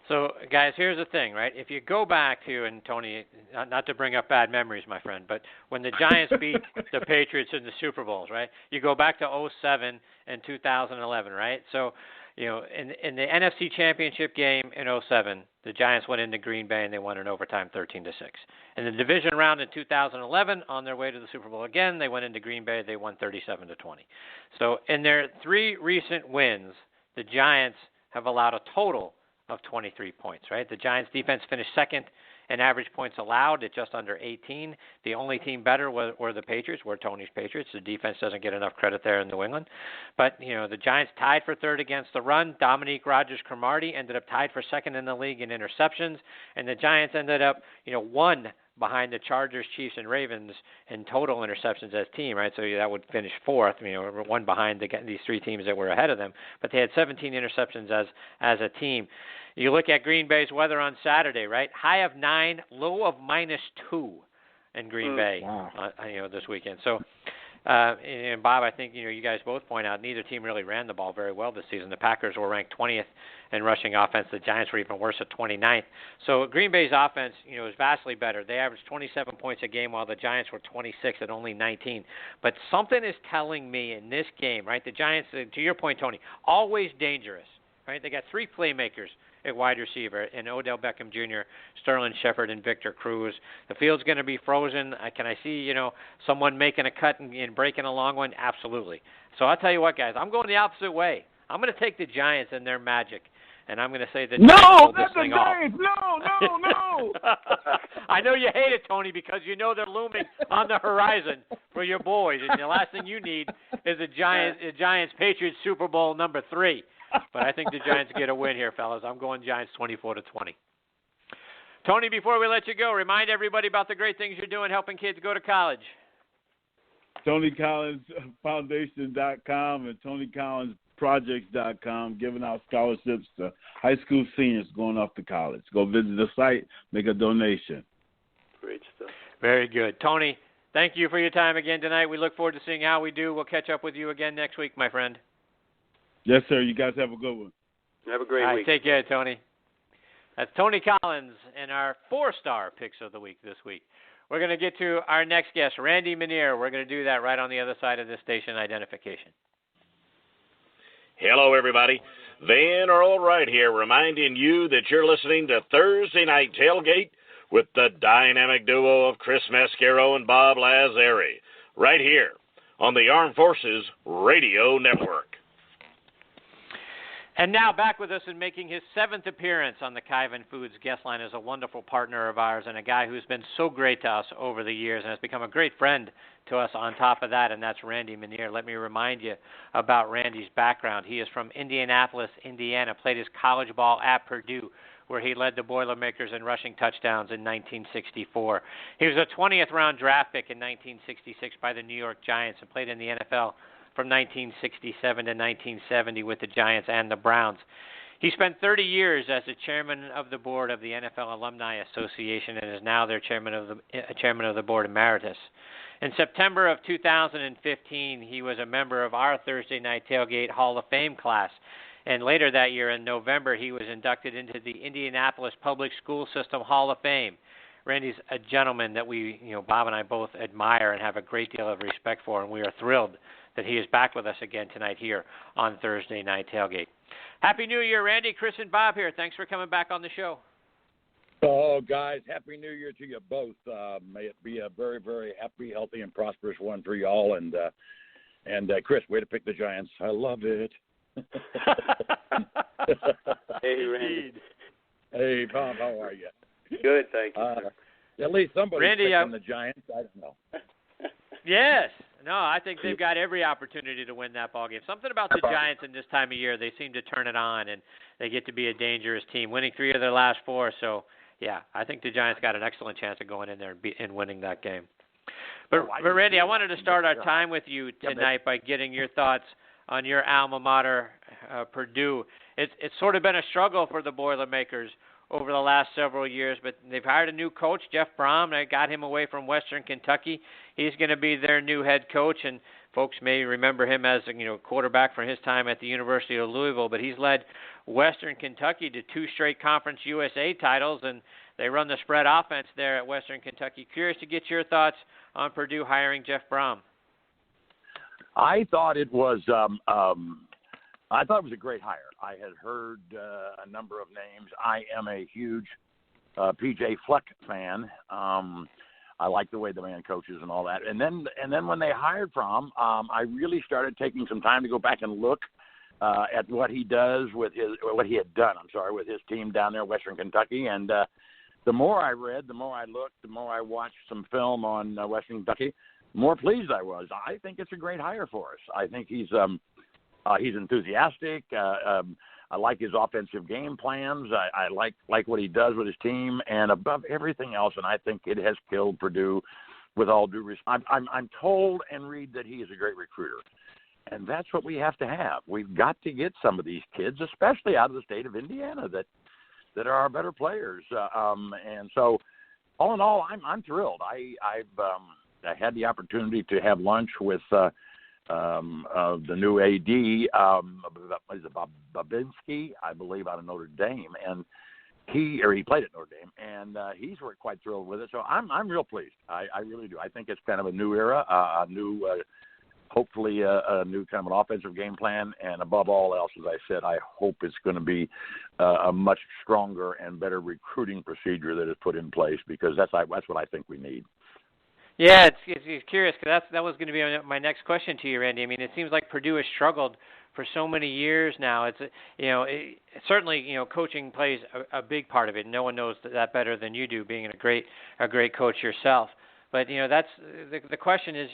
So, guys, here's the thing, right? If you go back to, and Tony, not to bring up bad memories, my friend, but when the Giants beat the Patriots in the Super Bowls, right? You go back to 2007 and 2011, right? So, in the NFC Championship game in 2007, the Giants went into Green Bay and they won in overtime 13-6. In the division round in 2011, on their way to the Super Bowl again, they went into Green Bay, they won 37-20. So, in their three recent wins, the Giants have allowed a total of 23 points, right? The Giants defense finished second in average points allowed at just under 18. The only team better were the Patriots, were Tony's Patriots. The defense doesn't get enough credit there in New England. But, the Giants tied for third against the run. Dominique Rodgers-Cromartie ended up tied for second in the league in interceptions. And the Giants ended up, one behind the Chargers, Chiefs, and Ravens in total interceptions as a team, right? So that would finish fourth, one behind these three teams that were ahead of them. But they had 17 interceptions as a team. You look at Green Bay's weather on Saturday, right? High of 9, low of -2 in Green Bay, this weekend. So, and Bob, I think, you guys both point out neither team really ran the ball very well this season. The Packers were ranked 20th in rushing offense. The Giants were even worse at 29th. So Green Bay's offense, is vastly better. They averaged 27 points a game while the Giants were 26 at only 19. But something is telling me in this game, right? The Giants, to your point, Tony, always dangerous, right? They got three playmakers at wide receiver, and Odell Beckham Jr., Sterling Shepard, and Victor Cruz. The field's going to be frozen. Can I see, someone making a cut and breaking a long one? Absolutely. So I'll tell you what, guys, I'm going the opposite way. I'm going to take the Giants and their magic, and I'm going to say that no, that's the Giants. No. I know you hate it, Tony, because they're looming on the horizon for your boys, and the last thing you need is a Giants-Patriots Super Bowl number 3. But I think the Giants get a win here, fellas. I'm going Giants 24-20. Tony, before we let you go, remind everybody about the great things you're doing helping kids go to college. TonyCollinsFoundation.com and TonyCollinsProjects.com, giving out scholarships to high school seniors going off to college. Go visit the site, make a donation. Great stuff. Very good. Tony, thank you for your time again tonight. We look forward to seeing how we do. We'll catch up with you again next week, my friend. Yes, sir. You guys have a good one. Have a great week. Take care, Tony. That's Tony Collins and our 4-star picks of the week this week. We're going to get to our next guest, Randy Minniear. We're going to do that right on the other side of this station identification. Hello, everybody. Van Earl Wright here, reminding you that you're listening to Thursday Night Tailgate with the dynamic duo of Chris Mascaro and Bob Lazzari, right here on the Armed Forces Radio Network. And now back with us and making his 7th appearance on the Kyvan Foods guest line is a wonderful partner of ours and a guy who's been so great to us over the years and has become a great friend to us on top of that, and that's Randy Minniear. Let me remind you about Randy's background. He is from Indianapolis, Indiana, played his college ball at Purdue, where he led the Boilermakers in rushing touchdowns in 1964. He was a 20th round draft pick in 1966 by the New York Giants and played in the NFL from 1967 to 1970 with the Giants and the Browns. He spent 30 years as the chairman of the board of the NFL Alumni Association and is now their chairman of the Board Emeritus. In September of 2015, he was a member of our Thursday Night Tailgate Hall of Fame class. And later that year, in November, he was inducted into the Indianapolis Public School System Hall of Fame. Randy's a gentleman that Bob and I both admire and have a great deal of respect for, and we are thrilled that he is back with us again tonight here on Thursday Night Tailgate. Happy New Year, Randy. Chris and Bob here. Thanks for coming back on the show. Oh, guys, Happy New Year to you both. May it be a very, very happy, healthy, and prosperous one for y'all. And Chris, way to pick the Giants. I love it. Hey, Randy. Hey, Bob, how are you? Good, thank you. At least somebody's Randy, picking the Giants. I don't know. Yes. No, I think they've got every opportunity to win that ball game. Something about the Giants in this time of year, they seem to turn it on, and they get to be a dangerous team, winning 3 of their last 4. So, yeah, I think the Giants got an excellent chance of going in there and winning that game. But Randy, I wanted to start our time with you tonight by getting your thoughts on your alma mater, Purdue. It's sort of been a struggle for the Boilermakers over the last several years, but they've hired a new coach, Jeff Brom. They got him away from Western Kentucky. He's going to be their new head coach, and folks may remember him as quarterback for his time at the University of Louisville, but he's led Western Kentucky to 2 straight Conference USA titles, and they run the spread offense there at Western Kentucky. Curious to get your thoughts on Purdue hiring Jeff Brom. I thought it was a great hire. I had heard a number of names. I am a huge P.J. Fleck fan. I like the way the man coaches and all that. And then when they hired Brom, I really started taking some time to go back and look at what he does with what he had done. With his team down there in Western Kentucky. And the more I read, the more I looked, the more I watched some film on Western Kentucky, the more pleased I was. I think it's a great hire for us. I think he's enthusiastic. I like his offensive game plans. I like what he does with his team, and above everything else, and I think it has killed Purdue with all due respect. I'm told and read that he is a great recruiter, and that's what we have to have. We've got to get some of these kids, especially out of the state of Indiana, that are our better players. And so, all in all, I'm thrilled. I had the opportunity to have lunch with the new AD, is it Babinski, I believe, out of Notre Dame, and he played at Notre Dame, and he's quite thrilled with it. So I'm real pleased. I really do. I think it's kind of a new era, hopefully a new kind of an offensive game plan, and above all else, as I said, I hope it's going to be a much stronger and better recruiting procedure that is put in place, because that's what I think we need. Yeah, it's curious, because that was going to be my next question to you, Randy. I mean, it seems like Purdue has struggled for so many years now. It's certainly coaching plays a big part of it. No one knows that better than you do, being a great coach yourself. But that's the question is,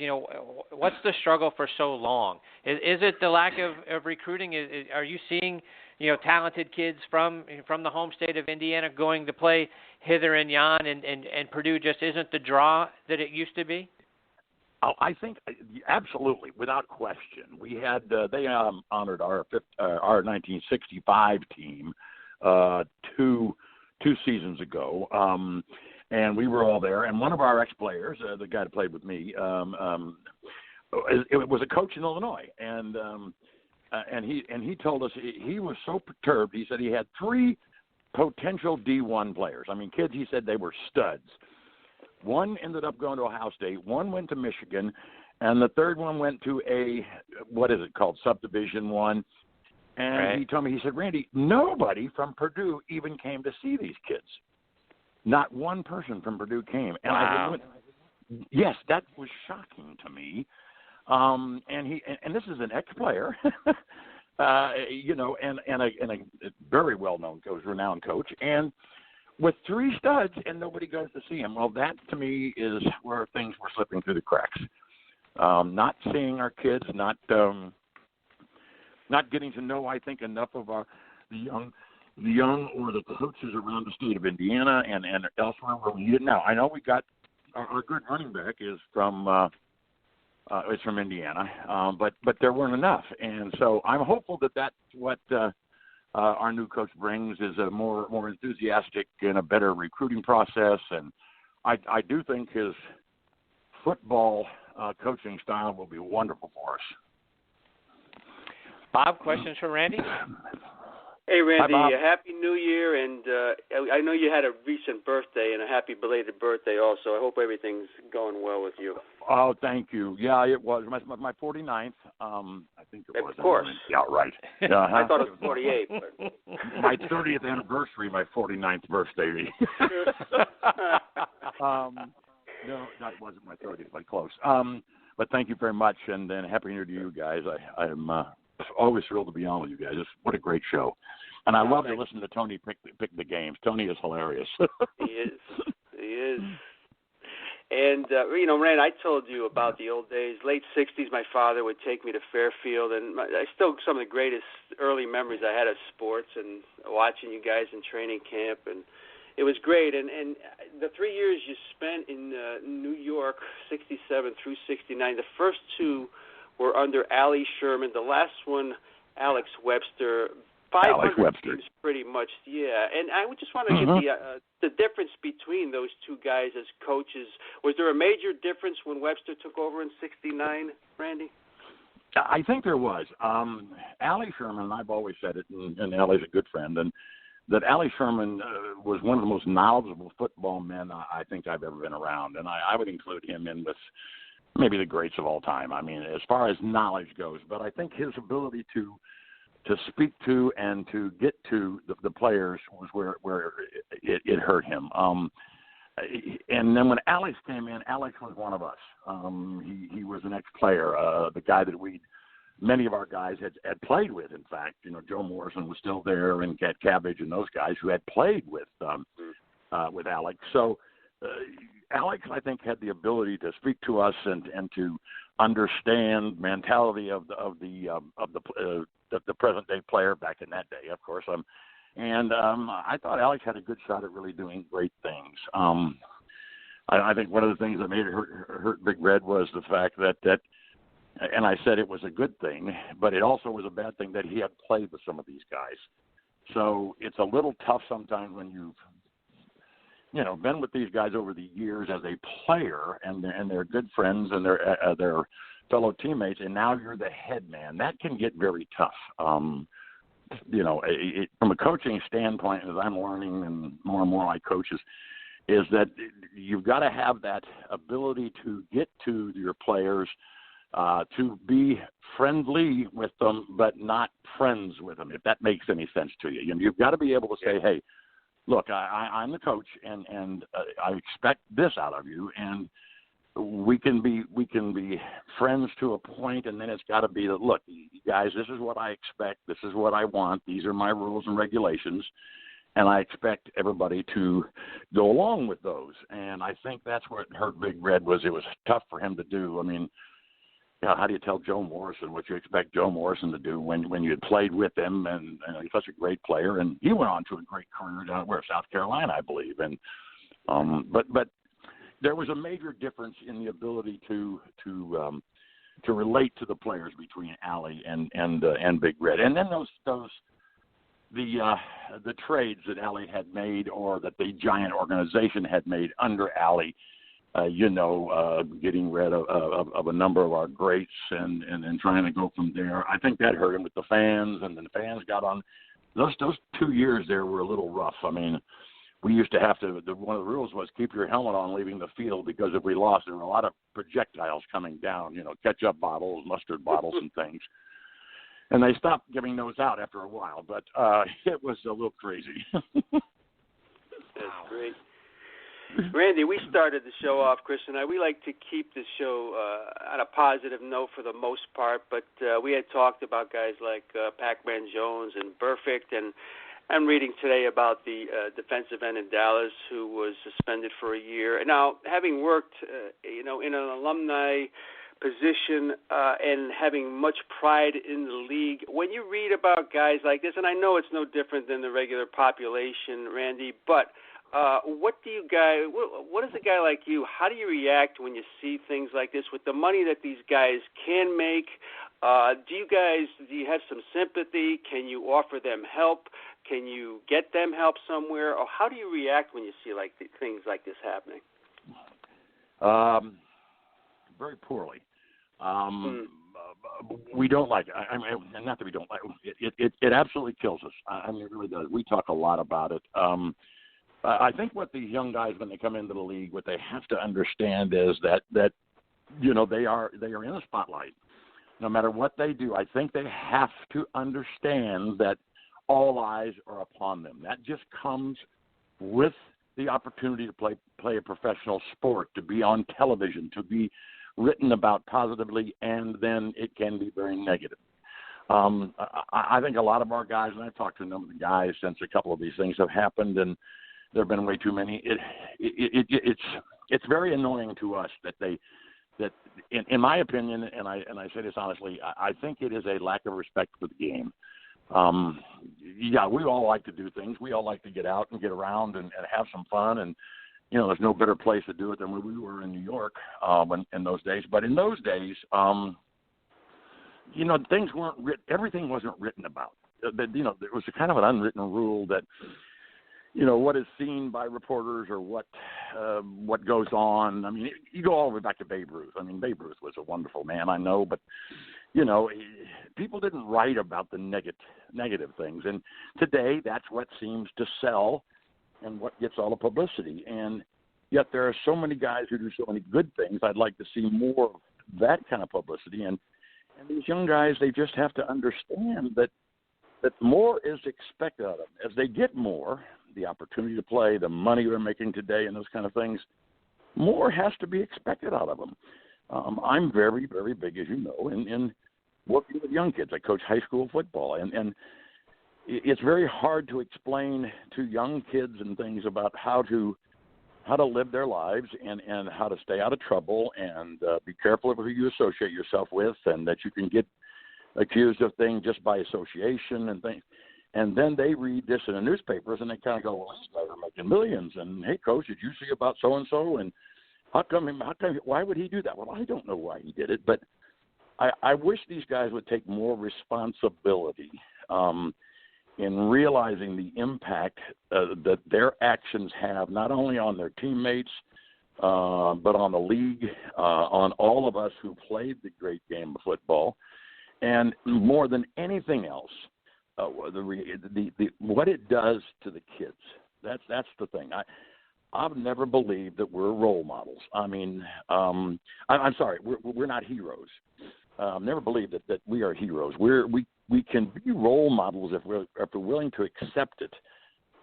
what's the struggle for so long? Is it the lack of recruiting? Are you seeing talented kids from the home state of Indiana going to play hither and yon, and Purdue just isn't the draw that it used to be? Oh, I think absolutely, without question. We had they honored our 1965 team two seasons ago, and we were all there. And one of our ex-players, the guy that played with me, it was a coach in Illinois, and he told us he was so perturbed. He said he had 3 potential D1 players. I mean, kids, he said they were studs. One ended up going to Ohio State. One went to Michigan. And the third one went to Subdivision 1. And right. He told me, he said, Randy, nobody from Purdue even came to see these kids. Not one person from Purdue came. And wow. I said, yes, that was shocking to me. And this is an ex-player, and a very well-known coach, renowned coach, and with 3 studs, and nobody goes to see him. Well, that to me is where things were slipping through the cracks. Not seeing our kids, not getting to know, I think, enough of the young or the coaches around the state of Indiana and elsewhere where we need it now. I know we got our good running back is from It's from Indiana, but there weren't enough, and so I'm hopeful that that's what our new coach brings is a more enthusiastic and a better recruiting process, and I do think his football coaching style will be wonderful for us. Bob, questions for Randy? Hey, Randy, Hi, Bob. Happy New Year, and I know you had a recent birthday, and a happy belated birthday also. I hope everything's going well with you. Oh, thank you. Yeah, it was my 49th. I think it was. Of course. Yeah, right. I thought it was 48. But... my 30th anniversary, my 49th birthday. No, that wasn't my 30th, but close. But thank you very much, and then Happy New Year to you guys. I'm always thrilled to be on with you guys. What a great show. And I love to listen to Tony pick the games. Tony is hilarious. He is. And, Rand, I told you about the old days. Late 60s, my father would take me to Fairfield, and some of the greatest early memories I had of sports and watching you guys in training camp, and it was great. And the 3 years you spent in New York, 67 through 69, the first two were under Allie Sherman. The last one, Alex Webster. 500 teams pretty much, yeah. And I just want to get the difference between those two guys as coaches. Was there a major difference when Webster took over in 69, Randy? I think there was. Allie Sherman, I've always said it, and Allie's a good friend, and that Allie Sherman was one of the most knowledgeable football men I think I've ever been around, and I would include him in with maybe the greats of all time. I mean, as far as knowledge goes, but I think his ability to speak to and to get to the players was where it hurt him. And then when Alex came in, Alex was one of us. He was an ex-player, the guy that many of our guys had played with. In fact, Joe Morrison was still there, and Cat Cabbage and those guys who had played with Alex. So Alex, I think, had the ability to speak to us and to understand mentality of the present day player back in that day, of course. I thought Alex had a good shot at really doing great things. I think one of the things that made it hurt Big Red was the fact that, and I said it was a good thing, but it also was a bad thing that he had played with some of these guys. So it's a little tough sometimes when you've been with these guys over the years as a player, and they're good friends and they're fellow teammates, and now you're the head man. That can get very tough. From a coaching standpoint, as I'm learning and more like coaches, is that you've got to have that ability to get to your players, to be friendly with them, but not friends with them, if that makes any sense to you. You've got to be able to say, hey, look, I'm the coach, and I expect this out of you, and we can be friends to a point, and then it's got to be that, look, guys, this is what I expect, this is what I want, these are my rules and regulations, and I expect everybody to go along with those. And I think that's what hurt Big Red was it was tough for him to do. I mean, how do you tell Joe Morrison what you expect Joe Morrison to do when you had played with him, and he's such a great player, and he went on to a great career down at South Carolina, I believe. And but there was a major difference in the ability to relate to the players between Allie and Big Red, and then the trades that Allie had made, or that the giant organization had made under Allie. Getting rid of a number of our greats and trying to go from there. I think that hurt him with the fans, and then the fans got on. Those 2 years there were a little rough. I mean, we used to have to, one of the rules was keep your helmet on leaving the field, because if we lost, there were a lot of projectiles coming down, ketchup bottles, mustard bottles and things. And they stopped giving those out after a while, but it was a little crazy. That's great. Randy, we started the show off, Chris and I. We like to keep the show on a positive note for the most part, but we had talked about guys like Pac-Man Jones and Burfict, and I'm reading today about the defensive end in Dallas who was suspended for a year. Now, having worked, in an alumni position and having much pride in the league, when you read about guys like this, and I know it's no different than the regular population, Randy, but what is a guy like you, how do you react when you see things like this with the money that these guys can make? Do you have some sympathy? Can you offer them help? Can you get them help somewhere? Or how do you react when you see things like this happening? Very poorly. We don't like it. I mean, not that we don't like it. It absolutely kills us. I mean, it really does. We talk a lot about it. I think what these young guys, when they come into the league, what they have to understand is that they are in a spotlight. No matter what they do, I think they have to understand that all eyes are upon them. That just comes with the opportunity to play a professional sport, to be on television, to be written about positively, and then it can be very negative. I think a lot of our guys, and I've talked to a number of guys since a couple of these things have happened, and there have been way too many. It's very annoying to us that in my opinion, and I say this honestly, I think it is a lack of respect for the game. We all like to do things. We all like to get out and get around and have some fun. And, there's no better place to do it than when we were in New York in those days. But in those days, things weren't written. Everything wasn't written about. There was a kind of an unwritten rule that, what is seen by reporters or what goes on. I mean, you go all the way back to Babe Ruth. I mean, Babe Ruth was a wonderful man, I know, but, people didn't write about the negative things. And today, that's what seems to sell and what gets all the publicity. And yet there are so many guys who do so many good things. I'd like to see more of that kind of publicity. And these young guys, they just have to understand that more is expected of them. As they get more, the opportunity to play, the money they're making today and those kind of things, more has to be expected out of them. I'm very, very big, as you know, in working with young kids. I coach high school football, and it's very hard to explain to young kids and things about how to live their lives and how to stay out of trouble and be careful of who you associate yourself with, and that you can get accused of things just by association and things. And then they read this in the newspapers and they kind of go, well, these guys are making millions. And, hey, Coach, did you see about so-and-so? And why would he do that? Well, I don't know why he did it, but I wish these guys would take more responsibility in realizing the impact that their actions have, not only on their teammates, but on the league, on all of us who played the great game of football. And more than anything else, what it does to the kids. That's the thing. I've never believed that we're role models. I mean, I'm sorry, we're not heroes. I've never believed that we are heroes. We can be role models if we're willing to accept it.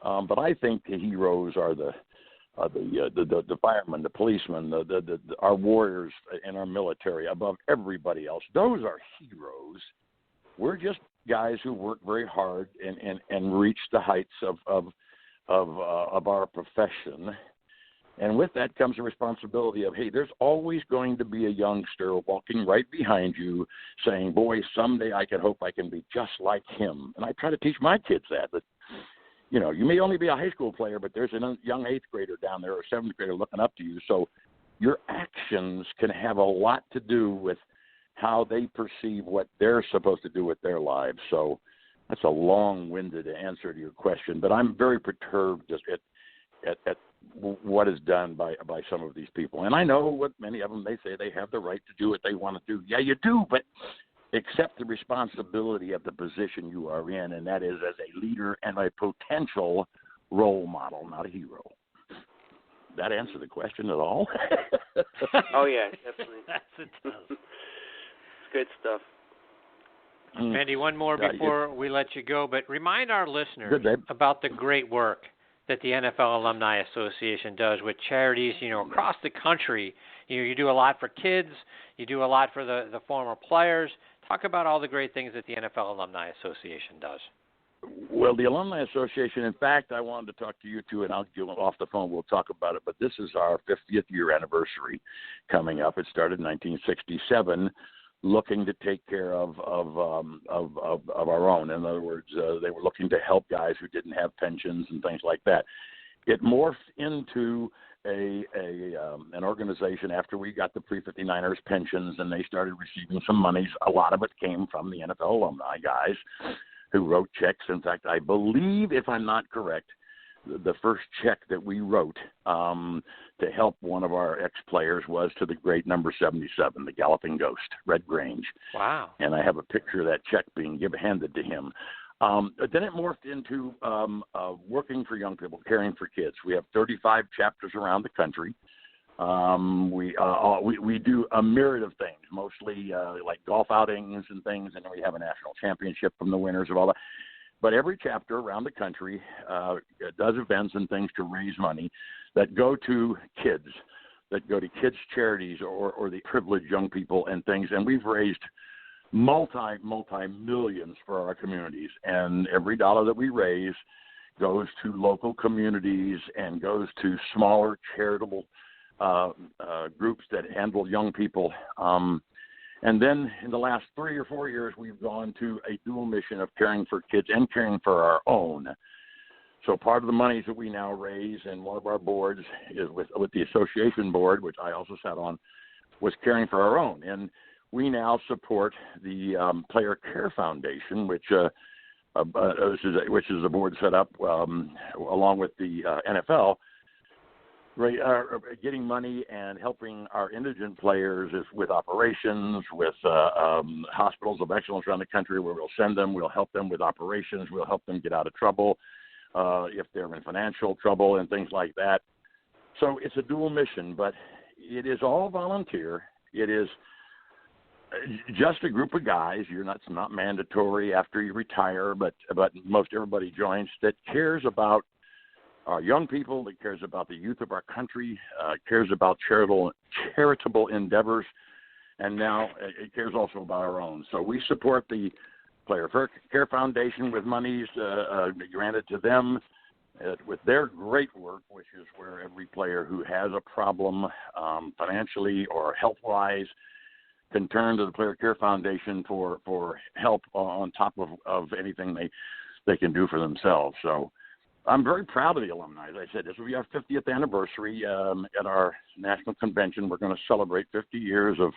But I think the heroes are the firemen, the policemen, our warriors in our military above everybody else. Those are heroes. We're just guys who work very hard and reach the heights of our profession. And with that comes the responsibility of, hey, there's always going to be a youngster walking right behind you saying, boy, someday I can hope I can be just like him. And I try to teach my kids that you may only be a high school player, but there's a young 8th grader down there or a 7th grader looking up to you. So your actions can have a lot to do with how they perceive what they're supposed to do with their lives. So that's a long-winded answer to your question, but I'm very perturbed just at what is done by some of these people. And I know what many of them, they say they have the right to do what they want to do. Yeah, you do, but accept the responsibility of the position you are in, and that is as a leader and a potential role model, not a hero. That answer the question at all? Oh, yeah, definitely. Yes, it does. Good stuff. Andy, one more before we let you go, but remind our listeners about the great work that the NFL Alumni Association does with charities, across the country. You do a lot for kids. You do a lot for the former players. Talk about all the great things that the NFL Alumni Association does. Well, the Alumni Association, in fact, I wanted to talk to you two, and I'll get off the phone. We'll talk about it. But this is our 50th year anniversary coming up. It started in 1967, looking to take care of our own. In other words, they were looking to help guys who didn't have pensions and things like that. it morphed into an organization after we got the pre-59ers pensions and they started receiving some monies. A lot of it came from the NFL alumni guys who wrote checks. In fact, I believe, if I'm not correct, the first check that we wrote to help one of our ex-players was to the great number 77, the Galloping Ghost, Red Grange. Wow. And I have a picture of that check being handed to him. Then it morphed into working for young people, caring for kids. We have 35 chapters around the country. We do a myriad of things, mostly like golf outings and things, and then we have a national championship from the winners of all that. But every chapter around the country does events and things to raise money that go to kids, that go to kids' charities or the privileged young people and things. And we've raised multi-millions for our communities. And every dollar that we raise goes to local communities and goes to smaller charitable groups that handle young people. And then in the last 3 or 4 years, we've gone to a dual mission of caring for kids and caring for our own. So part of the monies that we now raise in one of our boards is with the association board, which I also sat on, was caring for our own. And we now support the Player Care Foundation, which is a board set up along with the NFL, getting money and helping our indigent players with operations, with hospitals of excellence around the country where we'll send them, we'll help them with operations, we'll help them get out of trouble if they're in financial trouble and things like that. So it's a dual mission, but it is all volunteer. It is just a group of guys. It's not mandatory after you retire, but most everybody joins that cares about our young people, that cares about the youth of our country, cares about charitable endeavors, and now it cares also about our own. So we support the Player Care Foundation with monies granted to them with their great work, which is where every player who has a problem financially or health-wise can turn to the Player Care Foundation for help on top of anything they can do for themselves. So I'm very proud of the alumni. As I said, this will be our 50th anniversary at our national convention. We're going to celebrate 50 years of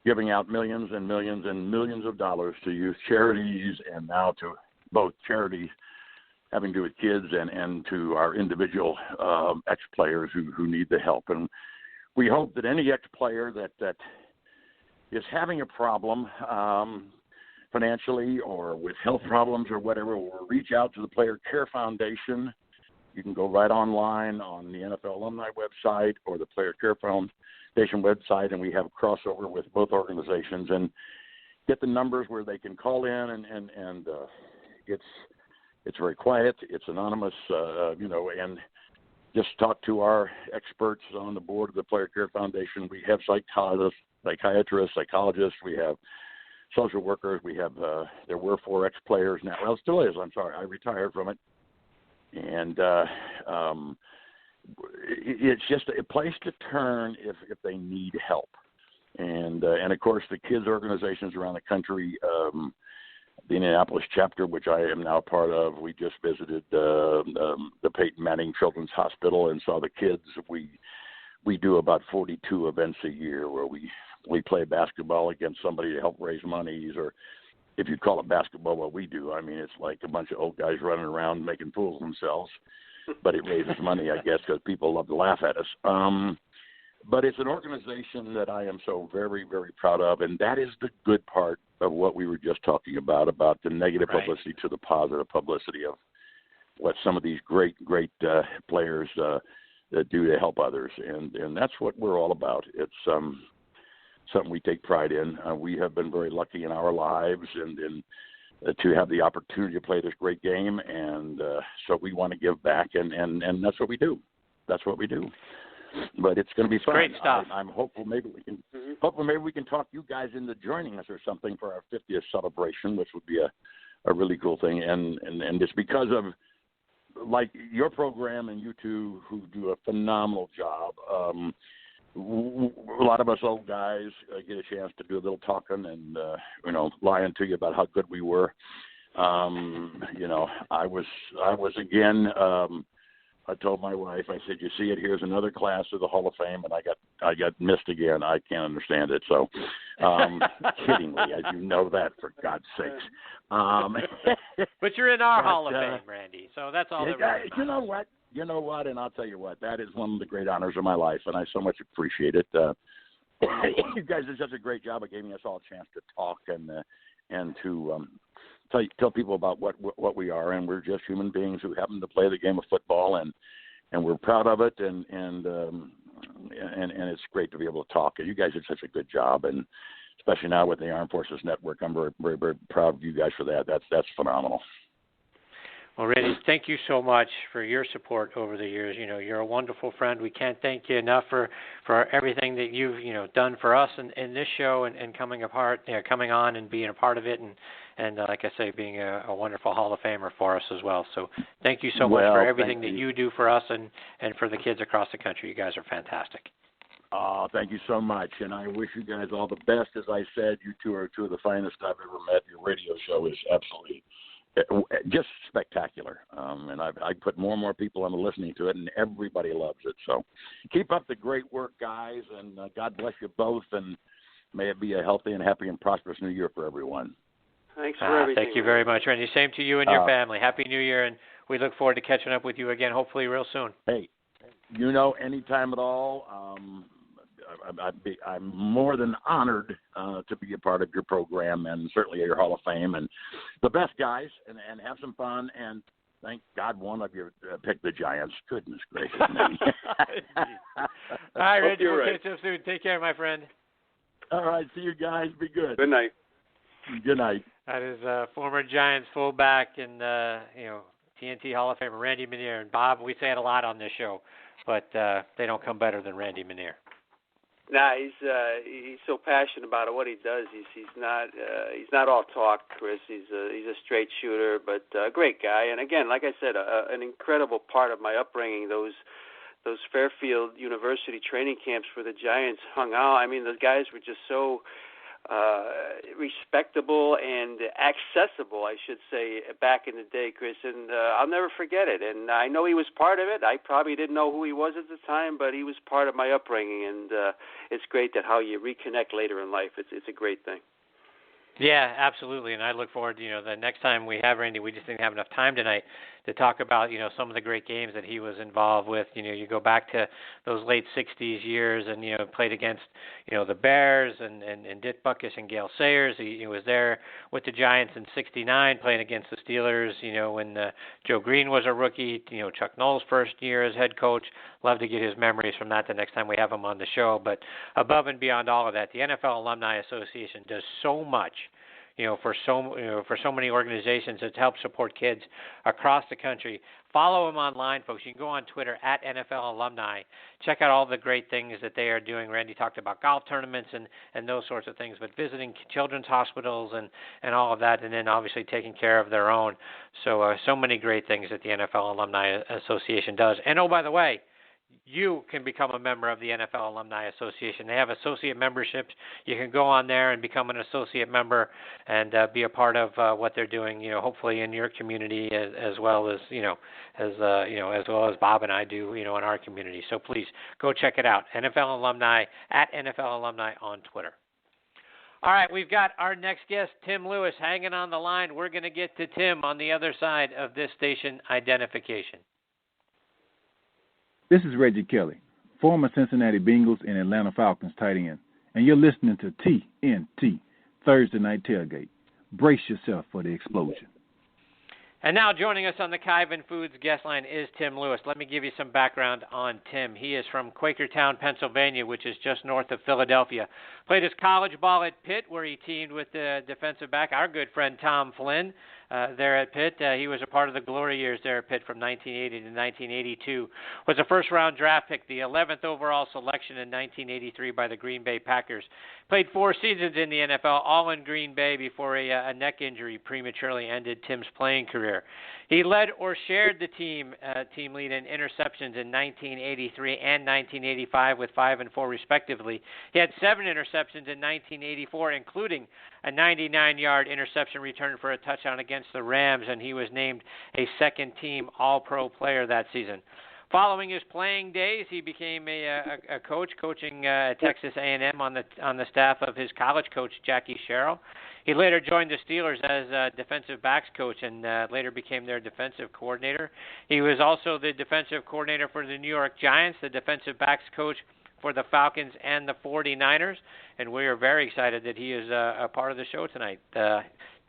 giving out millions and millions and millions of dollars to youth charities and now to both charities having to do with kids and to our individual ex-players who need the help. And we hope that any ex-player that is having a problem financially or with health problems or whatever, will reach out to the Player Care Foundation. You can go right online on the NFL Alumni website or the Player Care Foundation website, and we have a crossover with both organizations and get the numbers where they can call in and it's very quiet, it's anonymous, and just talk to our experts on the board of the Player Care Foundation. We have psychiatrists, psychologists, we have social workers, we have there were 4 ex-players now. Well, it still is. I'm sorry, I retired from it, and it's just a place to turn if they need help. And of course, the kids organizations around the country, the Indianapolis chapter, which I am now part of, we just visited the Peyton Manning Children's Hospital and saw the kids. We do about 42 events a year where we play basketball against somebody to help raise monies, or if you call it basketball, what we do, I mean, it's like a bunch of old guys running around making fools of themselves, but it raises money, I guess, because people love to laugh at us. But it's an organization that I am so very, very proud of, and that is the good part of what we were just talking about the negative publicity to the positive publicity of what some of these great players do to help others, and that's what we're all about. It's something we take pride in. We have been very lucky in our lives and to have the opportunity to play this great game, and so we want to give back, and that's what we do. That's what we do. But it's going to be fun. Great stuff. I'm hopeful maybe we can talk you guys into joining us or something for our 50th celebration, which would be a really cool thing. And it's because of like your program and you two who do a phenomenal job. A lot of us old guys get a chance to do a little talking and lying to you about how good we were. I was again I told my wife, I said, "You see it? Here's another class of the Hall of Fame," and I got missed again. I can't understand it. So, kiddingly, as you know that, for God's sakes. But you're in our Hall of Fame, Randy. So that's all that really matters. You know what? And I'll tell you what. That is one of the great honors of my life, and I so much appreciate it. You guys did such a great job of giving us all a chance to talk and to tell people about what we are, and we're just human beings who happen to play the game of football, and we're proud of it, and it's great to be able to talk. You guys did such a good job, and especially now with the Armed Forces Network, I'm very, very, very proud of you guys for that. That's phenomenal. Well, Randy, thank you so much for your support over the years. You're a wonderful friend. We can't thank you enough for everything that you've done for us in this show and coming on and being a part of it, and like I say, being a wonderful Hall of Famer for us as well. So thank you so much for everything that you do for us and for the kids across the country. You guys are fantastic. Oh, thank you so much, and I wish you guys all the best. As I said, you two are two of the finest I've ever met. Your radio show is absolutely just spectacular, and I put more and more people on listening to it, and everybody loves it. So keep up the great work, guys, and God bless you both, and may it be a healthy and happy and prosperous new year for everyone. Thanks for everything. Thank you very much, Randy. Same to you and your family. Happy New Year, and we look forward to catching up with you again, hopefully real soon. Hey, anytime at all. I'm more than honored to be a part of your program and certainly your Hall of Fame, and the best, guys, and have some fun. And thank God one of you picked the Giants. Goodness gracious me. All right, Randy, we'll catch up soon. Take care, my friend. All right, see you guys. Be good. Good night. Good night. That is former Giants fullback and TNT Hall of Famer Randy Minniear. And Bob, we say it a lot on this show, but they don't come better than Randy Minniear. Nah, he's so passionate about what he does. He's not all talk, Chris. He's a straight shooter, but a great guy. And again, like I said, an incredible part of my upbringing. Those Fairfield University training camps where the Giants hung out. I mean, the guys were just so respectable and accessible, I should say, back in the day, Chris, and I'll never forget it. And I know he was part of it. I probably didn't know who he was at the time, but he was part of my upbringing, and it's great that how you reconnect later in life. It's a great thing. Yeah, absolutely, and I look forward to, the next time we have Randy, we just didn't have enough time tonight to talk about, some of the great games that he was involved with. You go back to those late 60s years and, played against, the Bears and Dick Butkus and Gale Sayers. He was there with the Giants in 69 playing against the Steelers, when Joe Green was a rookie, Chuck Noll's first year as head coach. Love to get his memories from that the next time we have him on the show. But above and beyond all of that, the NFL Alumni Association does so much for so many organizations that help support kids across the country. Follow them online, folks. You can go on Twitter at NFL Alumni. Check out all the great things that they are doing. Randy talked about golf tournaments and those sorts of things, but visiting children's hospitals and all of that, and then obviously taking care of their own. So many great things that the NFL Alumni Association does. And, oh, by the way, you can become a member of the NFL Alumni Association. They have associate memberships. You can go on there and become an associate member and be a part of what they're doing. Hopefully in your community as well as as well as Bob and I do. In our community. So please go check it out. NFL Alumni at NFL Alumni on Twitter. All right, we've got our next guest, Tim Lewis, hanging on the line. We're going to get to Tim on the other side of this station identification. This is Reggie Kelly, former Cincinnati Bengals and Atlanta Falcons tight end, and you're listening to TNT, Thursday Night Tailgate. Brace yourself for the explosion. And now joining us on the Kyvan Foods guest line is Tim Lewis. Let me give you some background on Tim. He is from Quakertown, Pennsylvania, which is just north of Philadelphia. Played his college ball at Pitt, where he teamed with the defensive back, our good friend Tom Flynn, there at Pitt. He was a part of the glory years there at Pitt from 1980 to 1982. Was a first-round draft pick, the 11th overall selection in 1983 by the Green Bay Packers. Played 4 seasons in the NFL, all in Green Bay, before a neck injury prematurely ended Tim's playing career. He led or shared the team lead in interceptions in 1983 and 1985 with 5 and 4 respectively. He had 7 interceptions in 1984, including a 99-yard interception return for a touchdown against the Rams, and he was named a second-team All-Pro player that season. Following his playing days, he became a coach, coaching Texas A&M on the staff of his college coach, Jackie Sherrill. He later joined the Steelers as a defensive backs coach and later became their defensive coordinator. He was also the defensive coordinator for the New York Giants, the defensive backs coach for the Falcons and the 49ers, and we are very excited that he is a part of the show tonight.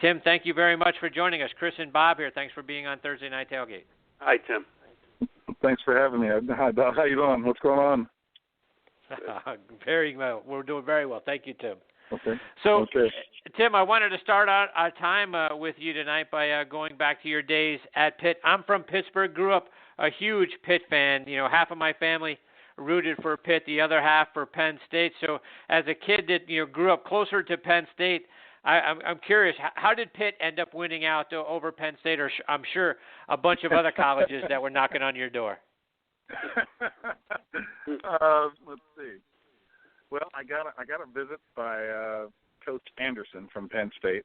Tim, thank you very much for joining us. Chris and Bob here. Thanks for being on Thursday Night Tailgate. Hi, Tim. Thanks for having me. Hi, Doc. How you doing? What's going on? Very well. We're doing very well. Thank you, Tim. Okay. So, Tim, I wanted to start out our time with you tonight by going back to your days at Pitt. I'm from Pittsburgh, grew up a huge Pitt fan. You know, half of my family rooted for Pitt, the other half for Penn State. So as a kid that grew up closer to Penn State, I'm curious, how did Pitt end up winning out over Penn State, or I'm sure a bunch of other colleges that were knocking on your door? Let's see. Well, I got a visit by Coach Anderson from Penn State,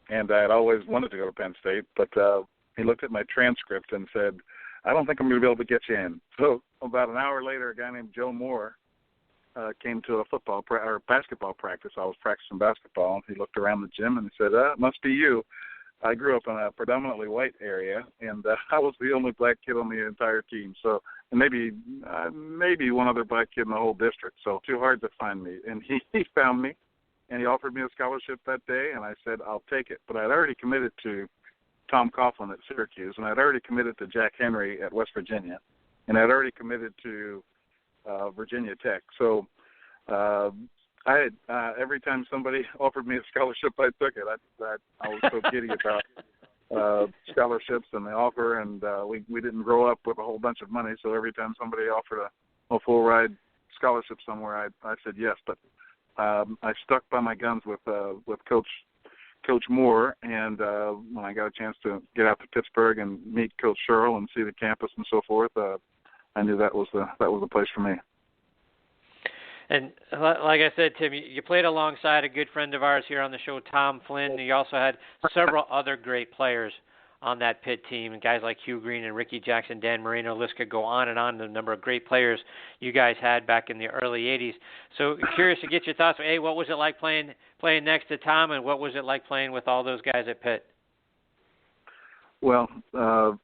and I had always wanted to go to Penn State, but he looked at my transcript and said, I don't think I'm going to be able to get you in. So about an hour later, a guy named Joe Moore came to a basketball practice. I was practicing basketball, and he looked around the gym and he said, it must be you. I grew up in a predominantly white area, and I was the only black kid on the entire team. So and maybe one other black kid in the whole district. So too hard to find me. And he found me, and he offered me a scholarship that day, and I said, I'll take it. But I'd already committed to Tom Coughlin at Syracuse, and I'd already committed to Jack Henry at West Virginia, and I'd already committed to Virginia Tech. So I had every time somebody offered me a scholarship, I took it. I was so giddy about scholarships and the offer, and we didn't grow up with a whole bunch of money, so every time somebody offered a full ride scholarship somewhere, I said yes. But I stuck by my guns with Coach Moore, and when I got a chance to get out to Pittsburgh and meet Coach Sherrill and see the campus and so forth, I knew that was the place for me. And like I said, Tim, you played alongside a good friend of ours here on the show, Tom Flynn. You also had several other great players on that Pitt team, and guys like Hugh Green and Ricky Jackson, Dan Marino. List could go on and on, the number of great players you guys had back in the early 80s. So curious to get your thoughts. Hey, what was it like playing next to Tom, and what was it like playing with all those guys at Pitt? Well,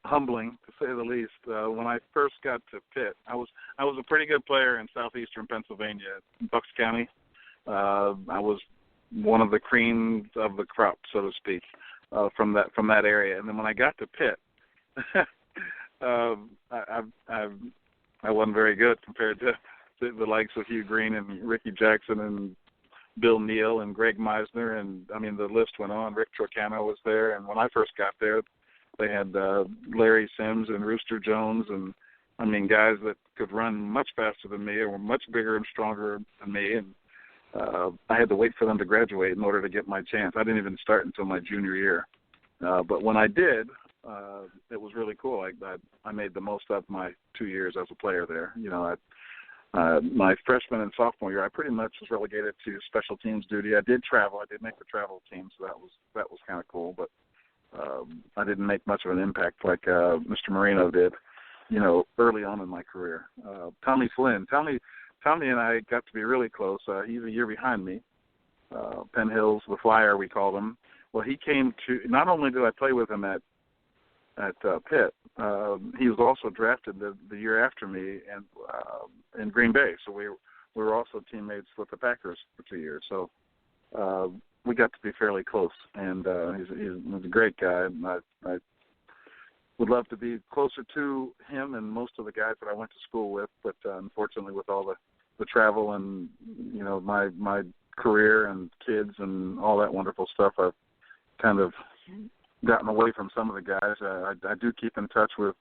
humbling to say the least. When I first got to Pitt, I was a pretty good player in southeastern Pennsylvania, Bucks County. I was one of the cream of the crop, so to speak, from that area. And then when I got to Pitt, I wasn't very good compared to the likes of Hugh Green and Ricky Jackson and Bill Neal and Greg Meisner, and I mean the list went on. Rick Trocano was there, and when I first got there, they had Larry Sims and Rooster Jones, and I mean guys that could run much faster than me and were much bigger and stronger than me, and I had to wait for them to graduate in order to get my chance. I didn't even start until my junior year, but when I did, it was really cool. I made the most of my 2 years as a player there. You know, my freshman and sophomore year, I pretty much was relegated to special teams duty. I did travel. I did make the travel team, so that was kind of cool, but I didn't make much of an impact like Mr. Marino did, you know, early on in my career. Tommy Flynn. Tommy and I got to be really close. He's a year behind me. Penn Hills, the Flyer, we called him. Well, he came to, not only did I play with him at Pitt, he was also drafted the year after me in Green Bay. So we were also teammates with the Packers for 2 years. So we got to be fairly close, and he's a great guy. I would love to be closer to him and most of the guys that I went to school with, but unfortunately with all the travel and, you know, my career and kids and all that wonderful stuff, I've kind of gotten away from some of the guys. I do keep in touch with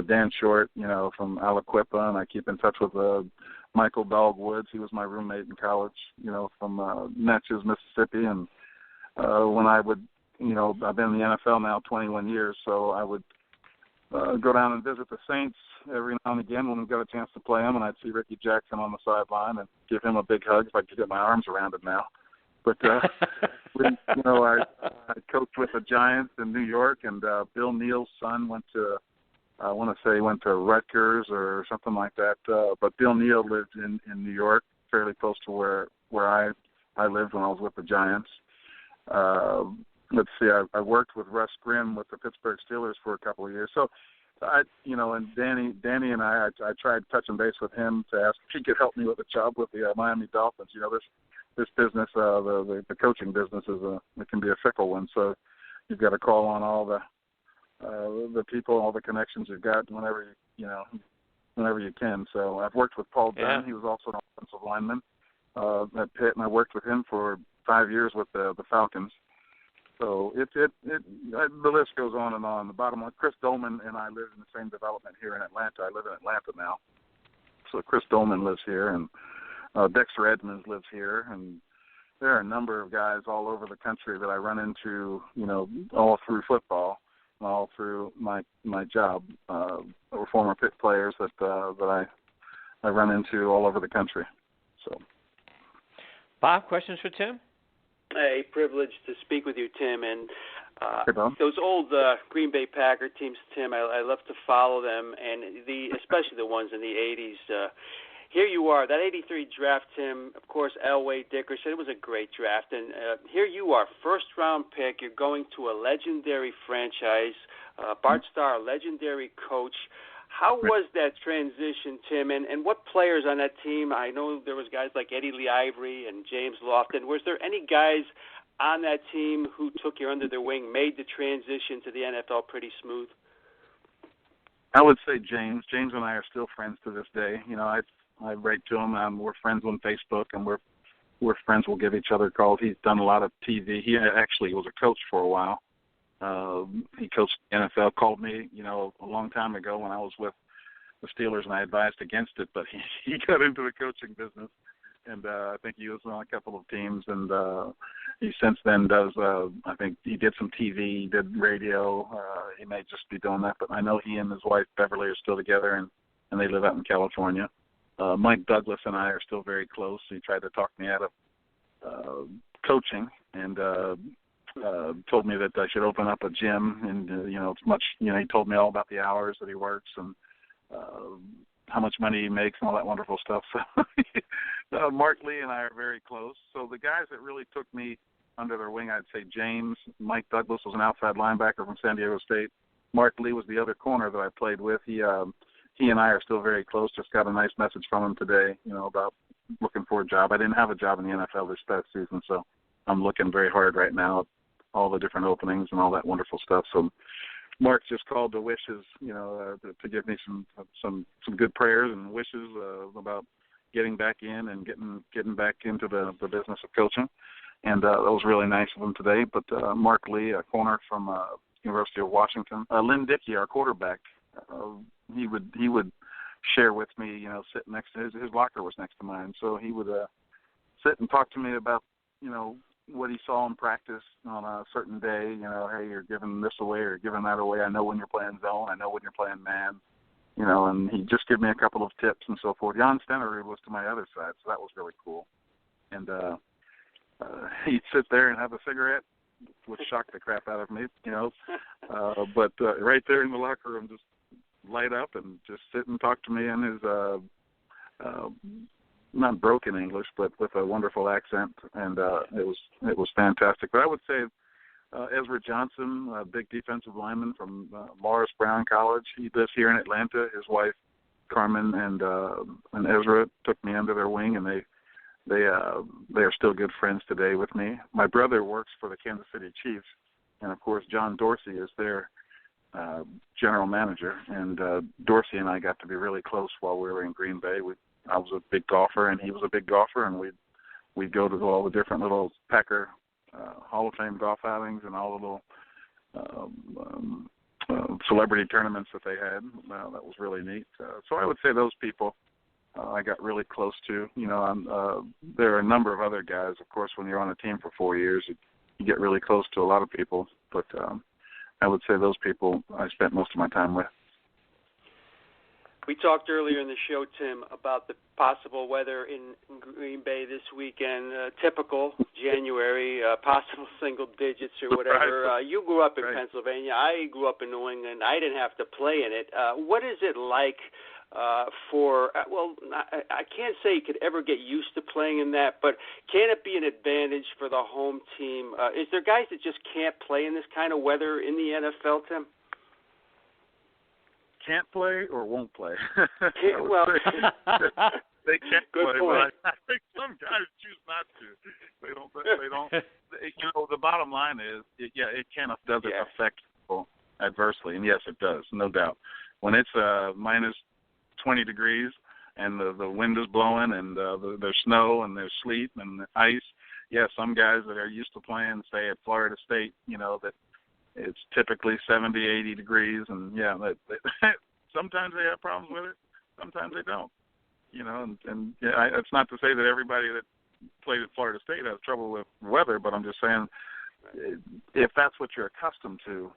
Dan Short, you know, from Aliquippa, and I keep in touch with Michael Dogwoods. He was my roommate in college, you know, from Natchez, Mississippi. And when I would, you know, I've been in the NFL now 21 years, so I would go down and visit the Saints every now and again when we got a chance to play them, and I'd see Ricky Jackson on the sideline and give him a big hug if I could get my arms around him now. But, you know, I coached with the Giants in New York, and Bill Neal's son went to I want to say he went to Rutgers or something like that. But Bill Neal lived in New York, fairly close to where I lived when I was with the Giants. Let's see, I worked with Russ Grimm with the Pittsburgh Steelers for a couple of years. So, and Danny and I tried touching base with him to ask if he could help me with a job with the Miami Dolphins. This business, the coaching business it can be a fickle one. So you've got to call on all the people, all the connections you've got whenever you can. So I've worked with Paul Dunn. He was also an offensive lineman at Pitt, and I worked with him for 5 years with the Falcons. So the list goes on and on. The bottom line, Chris Dolman and I live in the same development here in Atlanta. I live in Atlanta now. So Chris Dolman lives here, and Dexter Edmonds lives here, and there are a number of guys all over the country that I run into, all through football, all through my job. Or former Pitt players that I run into all over the country. So, Bob, questions for Tim? Hey, privileged to speak with you, Tim. And hey, Bob. Those old Green Bay Packer teams, Tim, I love to follow them, and especially the ones in the 80s. Here you are, that 83 draft, Tim, of course, Elway, Dickerson, it was a great draft. And here you are, first-round pick. You're going to a legendary franchise, Bart Starr, legendary coach. How was that transition, Tim, and what players on that team? I know there was guys like Eddie Lee Ivory and James Lofton. Was there any guys on that team who took you under their wing, made the transition to the NFL pretty smooth? I would say James. James and I are still friends to this day. I write to him. We're friends on Facebook, and we're friends. We'll give each other calls. He's done a lot of TV. He actually was a coach for a while. He coached the NFL, called me, a long time ago when I was with the Steelers, and I advised against it, but he got into the coaching business, and I think he was on a couple of teams, and he since then does, I think he did some TV, he did radio, he may just be doing that, but I know he and his wife, Beverly, are still together, and they live out in California. Mike Douglas and I are still very close. He tried to talk me out of coaching, and told me that I should open up a gym, and it's much. He told me all about the hours that he works and how much money he makes and all that wonderful stuff. So Mark Lee and I are very close. So the guys that really took me under their wing, I'd say James. Mike Douglas was an outside linebacker from San Diego State. Mark Lee was the other corner that I played with. He and I are still very close. Just got a nice message from him today, about looking for a job. I didn't have a job in the NFL this past season, so I'm looking very hard right now at all the different openings and all that wonderful stuff. So Mark just called to wish his, to give me some good prayers and wishes about getting back in and getting back into the business of coaching. And that was really nice of him today. But Mark Lee, a corner from University of Washington, Lynn Dickey, our quarterback, he would share with me, sit next to his locker was next to mine. So he would sit and talk to me about, what he saw in practice on a certain day, hey, you're giving this away or giving that away. I know when you're playing zone. I know when you're playing man, and he'd just give me a couple of tips and so forth. Jan Stenerud was to my other side, so that was really cool. And he'd sit there and have a cigarette, which shocked the crap out of me, but right there in the locker room, just light up and just sit and talk to me in his not broken English, but with a wonderful accent, and it was fantastic. But I would say Ezra Johnson, a big defensive lineman from Morris Brown College, he lives here in Atlanta. His wife Carmen and Ezra took me under their wing, and they are still good friends today with me. My brother works for the Kansas City Chiefs, and of course John Dorsey is their general manager, and Dorsey and I got to be really close while we were in Green Bay. I was a big golfer, and he was a big golfer, and we'd go to all the different little Packer Hall of Fame golf outings and all the little celebrity tournaments that they had. That was really neat. So I would say those people I got really close to. There are a number of other guys. Of course, when you're on a team for 4 years, you get really close to a lot of people, but I would say those people I spent most of my time with. We talked earlier in the show, Tim, about the possible weather in Green Bay this weekend. Typical January, possible single digits or whatever. Right. You grew up in Right. Pennsylvania. I grew up in New England. I didn't have to play in it. What is it like I can't say you could ever get used to playing in that, but can it be an advantage for the home team? Is there guys that just can't play in this kind of weather in the NFL, Tim? Can't play or won't play. Well, they can't good play, point. but I think some guys choose not to. They don't. You know, the bottom line is, it can affect people adversely, and yes, it does, no doubt. When it's minus 20 degrees and the wind is blowing and there's snow and there's sleet and ice, some guys that are used to playing, say at Florida State, you know, that it's typically 70, 80 degrees, and sometimes they have problems with it, sometimes they don't. You know, it's not to say that everybody that played at Florida State has trouble with weather, but I'm just saying, if that's what you're accustomed to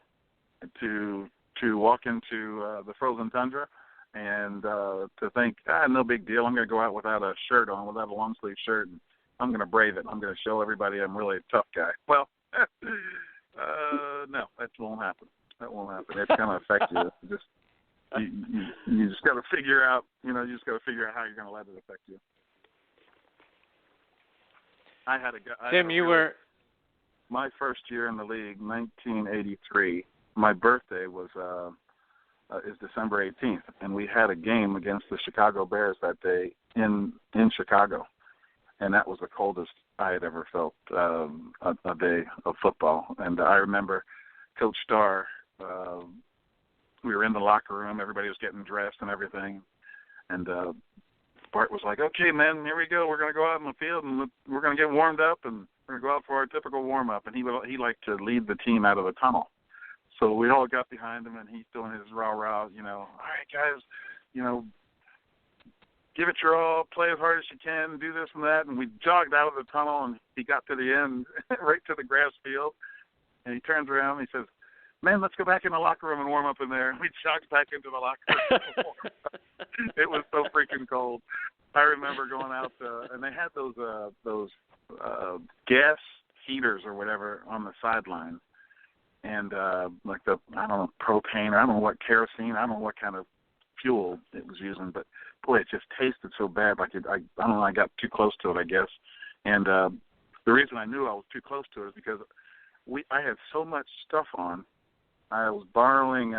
walk into the frozen tundra and to think, no big deal, I'm going to go out without a shirt on, without a long sleeve shirt, and I'm going to brave it. I'm going to show everybody I'm really a tough guy. Well, no, that won't happen. That won't happen. It's going to affect you. You just got to figure out, how you're going to let it affect you. I had a guy. Tim, you were my first year in the league, 1983. My birthday was is December 18th, and we had a game against the Chicago Bears that day in Chicago, and that was the coldest I had ever felt a day of football. And I remember Coach Starr. We were in the locker room. Everybody was getting dressed and everything, and Bart was like, "Okay, man, here we go. We're going to go out in the field and we're going to get warmed up, and we're going to go out for our typical warm up." And he liked to lead the team out of the tunnel. So we all got behind him, and he's doing his rah-rah, all right, guys, give it your all, play as hard as you can, do this and that. And we jogged out of the tunnel, and he got to the end, right to the grass field. And he turns around and he says, "Man, let's go back in the locker room and warm up in there." And we jogged back into the locker room. It was so freaking cold. I remember going out, and they had those gas heaters or whatever on the sideline. And like propane, or I don't know what, kerosene, I don't know what kind of fuel it was using, but boy, it just tasted so bad. Like I don't know, I got too close to it, I guess. And the reason I knew I was too close to it is because I had so much stuff on. I was borrowing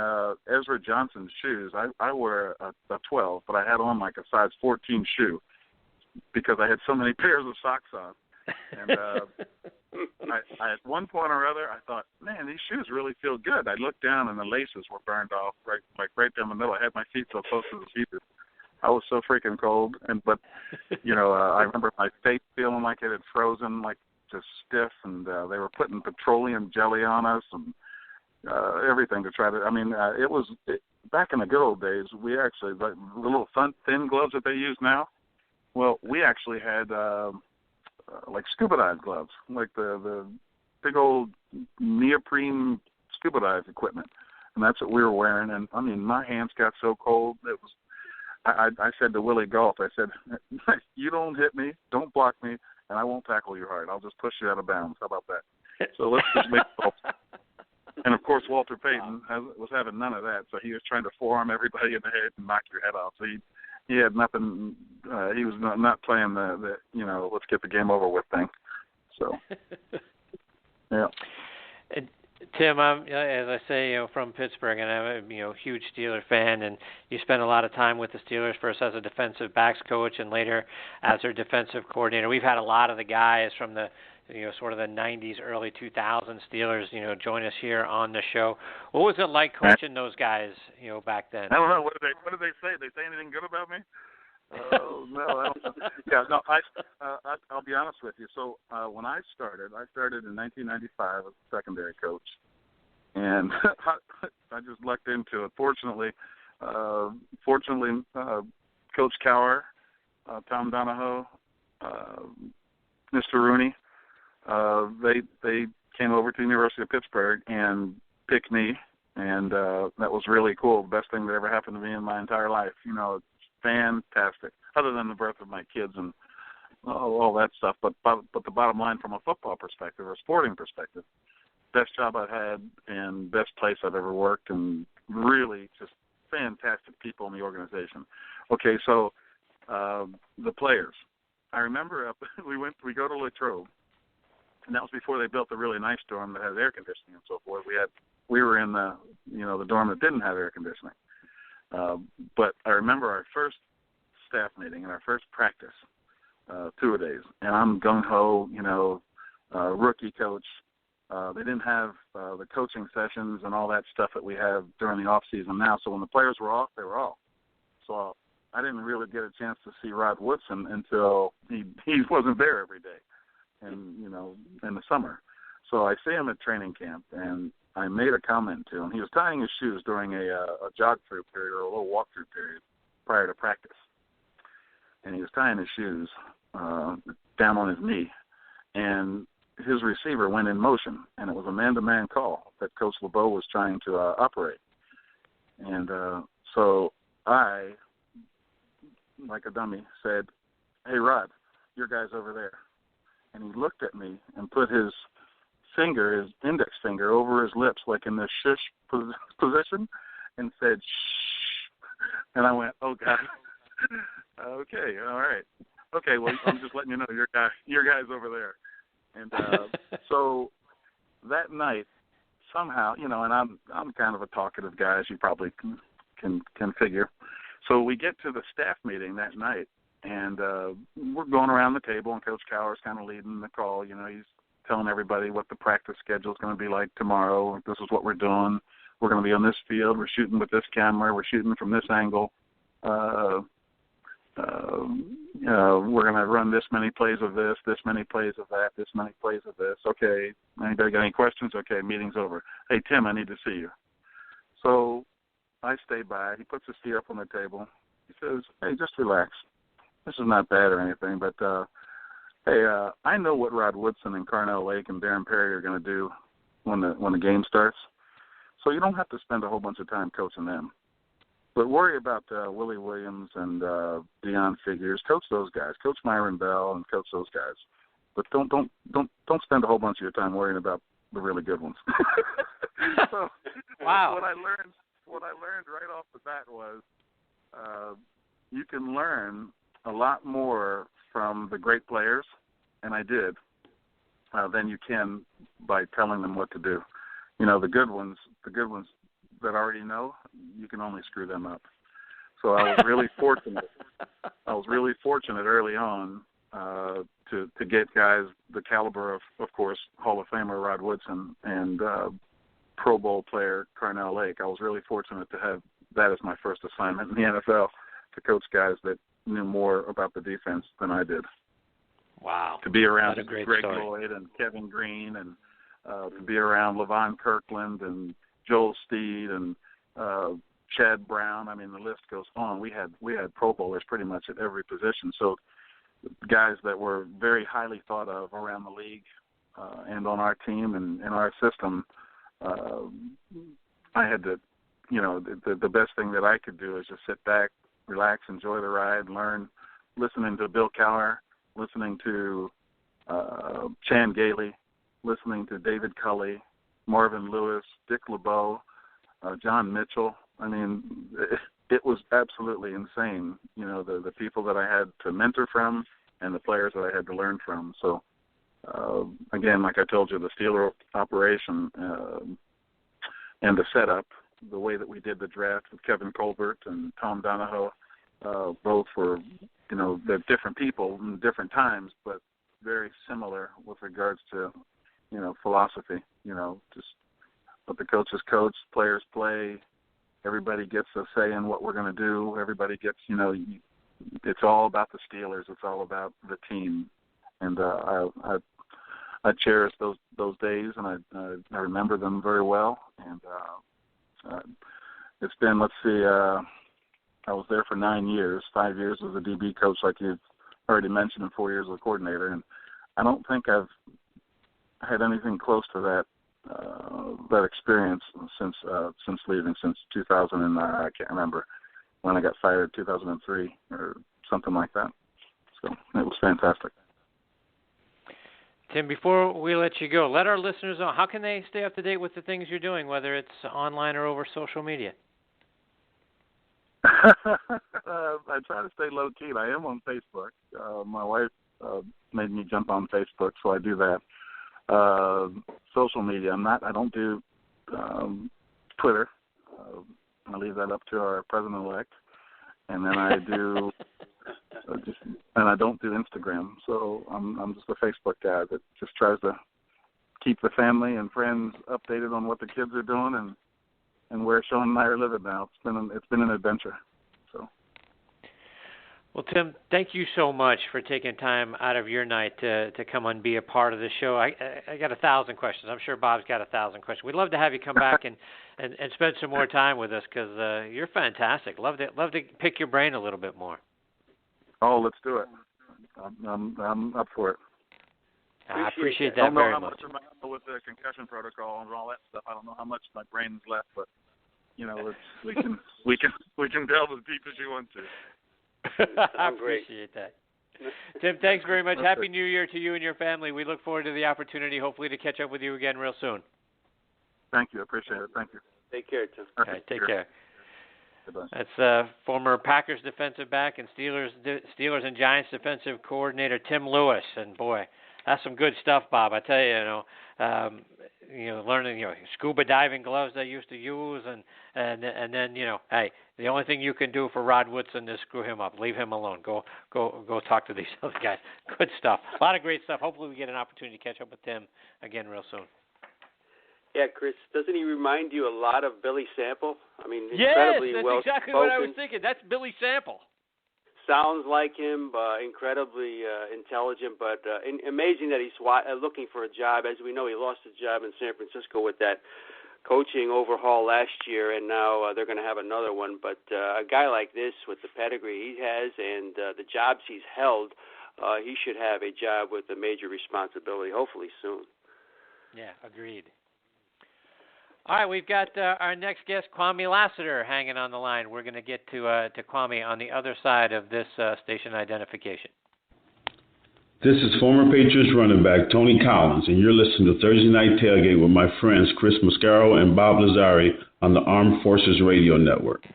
Ezra Johnson's shoes. I wore a 12, but I had on like a size 14 shoe because I had so many pairs of socks on. And I at one point or other, I thought, man, these shoes really feel good. I looked down and the laces were burned off right down the middle. I had my feet so close to the seat. I was so freaking cold. But I remember my face feeling like it had frozen, like just stiff. And they were putting petroleum jelly on us and everything to try to. I mean, it was back in the good old days. We actually the little thin gloves that they use now. Well, we actually had. Like scuba dive gloves, like the big old neoprene scuba dive equipment, and that's what we were wearing. And I mean, my hands got so cold. It was. I said to Willie Golf, I said, "You don't hit me, don't block me, and I won't tackle you hard. I'll just push you out of bounds. How about that?" So let's just make golf. And of course, Walter Payton was having none of that. So he was trying to forearm everybody in the head and knock your head off. So he had nothing. He was not playing the let's get the game over with thing. So, yeah. Tim, I'm, as I say, from Pittsburgh, and I'm a huge Steelers fan, and you spent a lot of time with the Steelers, first as a defensive backs coach and later as their defensive coordinator. We've had a lot of the guys from the sort of the 90s, early 2000s Steelers, join us here on the show. What was it like coaching those guys, back then? I don't know. What did they say? Did they say anything good about me? No, I don't know. Yeah, no. I'll be honest with you. So when I started in 1995 as a secondary coach, and I just lucked into it. Fortunately, Coach Cowher, Tom Donahoe, Mr. Rooney, they came over to the University of Pittsburgh and picked me And that was really cool. The best thing that ever happened to me in my entire life. You know, it's fantastic. Other than the birth of my kids and all that stuff. But the bottom line from a football perspective or sporting perspective, best job I've had and best place I've ever worked, and really just fantastic people in the organization. Okay, so the players. I remember we go to Latrobe, and that was before they built the really nice dorm that has air conditioning and so forth. We were in the dorm that didn't have air conditioning. But I remember our first staff meeting and our first practice, 2-a-days, and I'm gung-ho, rookie coach. They didn't have the coaching sessions and all that stuff that we have during the off season now. So when the players were off, they were off. So I didn't really get a chance to see Rod Woodson until he wasn't there every day, and in the summer. So I see him at training camp, and I made a comment to him. He was tying his shoes during a jog-through period or a little walk-through period prior to practice, and he was tying his shoes down on his knee, and his receiver went in motion, and it was a man-to-man call that Coach LeBeau was trying to operate. And so I, like a dummy, said, "Hey, Rod, your guy's over there." And he looked at me and put his index finger over his lips, like in the shush position, and said, "Shh." And I went, "Oh, God." Okay, all right. Okay, well, I'm just letting you know your guy's over there. And so that night, somehow, and I'm kind of a talkative guy, as you probably can figure. So we get to the staff meeting that night, and we're going around the table, and Coach Cowher's kind of leading the call. He's telling everybody what the practice schedule is going to be like tomorrow. This is what we're doing. We're going to be on this field. We're shooting with this camera. We're shooting from this angle. We're going to run this many plays of this many plays of that, this many plays of this. Okay, anybody got any questions? Okay, meeting's over. Hey, Tim, I need to see you. So I stay by. He puts his feet up on the table. He says, "Hey, just relax. This is not bad or anything, but hey, I know what Rod Woodson and Carnell Lake and Darren Perry are going to do when the game starts. So you don't have to spend a whole bunch of time coaching them. But worry about Willie Williams and Deion Figures. Coach those guys. Coach Myron Bell and coach those guys. But don't spend a whole bunch of your time worrying about the really good ones." So wow. What I learned right off the bat was you can learn a lot more from the great players, and I did, than you can by telling them what to do. The good ones that already know, you can only screw them up. So I was really fortunate. I was really fortunate early on to get guys the caliber of course, Hall of Famer Rod Woodson and Pro Bowl player Carnell Lake. I was really fortunate to have that as my first assignment in the NFL, to coach guys that knew more about the defense than I did. Wow. To be around Greg story. Lloyd and Kevin Green, and to be around Levon Kirkland and Joel Steed and Chad Brown. I mean, the list goes on. We had Pro Bowlers pretty much at every position. So guys that were very highly thought of around the league and on our team and in our system. I had to, the best thing that I could do is just sit back, relax, enjoy the ride, learn, listening to Bill Cowher, listening to Chan Gailey, listening to David Culley, Marvin Lewis, Dick LeBeau, John Mitchell. I mean, it was absolutely insane, the people that I had to mentor from and the players that I had to learn from. So, again, like I told you, the Steeler operation and the setup, the way that we did the draft with Kevin Colbert and Tom Donahoe, both were, they're different people in different times, but very similar with regards to, philosophy, just let the coaches coach, players play, everybody gets a say in what we're going to do, everybody gets, it's all about the Steelers, it's all about the team, and I cherish those days, and I remember them very well, and it's been, I was there for 9 years, 5 years as a DB coach, like you've already mentioned, and 4 years as a coordinator, and I don't think I've had anything close to that that experience since leaving, since 2000 and I can't remember when I got fired, 2003 or something like that. So it was fantastic. Tim, before we let you go, let our listeners know, how can they stay up to date with the things you're doing, whether it's online or over social media? I try to stay low key. I am on Facebook. My wife made me jump on Facebook, so I do that. Social media, I don't do Twitter. I leave that up to our president-elect. And then I do, and I don't do Instagram. So I'm just a Facebook guy that just tries to keep the family and friends updated on what the kids are doing and where Sean and I are living now. It's been an adventure. So. Well, Tim, thank you so much for taking time out of your night to come and be a part of the show. I got 1,000 questions. I'm sure Bob's got 1,000 questions. We'd love to have you come back and spend some more time with us because you're fantastic. Love to pick your brain a little bit more. Oh, let's do it. I'm up for it. I appreciate that very much. I don't know how much with the concussion protocol and all that stuff. I don't know how much my brain's left, but we can delve as deep as you want to. I appreciate that. Tim, thanks very much. Happy New Year to you and your family. We look forward to the opportunity, hopefully, to catch up with you again real soon. Thank you. I appreciate it. Thank you. Take care, Tim. All right, take care. Goodbye. That's former Packers defensive back and Steelers and Giants defensive coordinator Tim Lewis. And, boy, that's some good stuff, Bob. I tell you, learning, scuba diving gloves they used to use, and then, hey, the only thing you can do for Rod Woodson is screw him up. Leave him alone. Go talk to these other guys. Good stuff. A lot of great stuff. Hopefully we get an opportunity to catch up with Tim again real soon. Yeah, Chris, doesn't he remind you a lot of Billy Sample? I mean, yes, incredibly that's well exactly spoken. what I was thinking. That's Billy Sample. Sounds like him, incredibly intelligent, but amazing that he's looking for a job. As we know, he lost his job in San Francisco with that coaching overhaul last year, and now they're going to have another one. But a guy like this, with the pedigree he has and the jobs he's held, he should have a job with a major responsibility, hopefully soon. Yeah, agreed. All right, we've got our next guest, Kwamie Lassiter, hanging on the line. We're going to get to Kwamie on the other side of this station identification. This is former Patriots running back Tony Collins, and you're listening to Thursday Night Tailgate with my friends chris-mascaro and bob-lazzari on the Armed Forces Radio Network.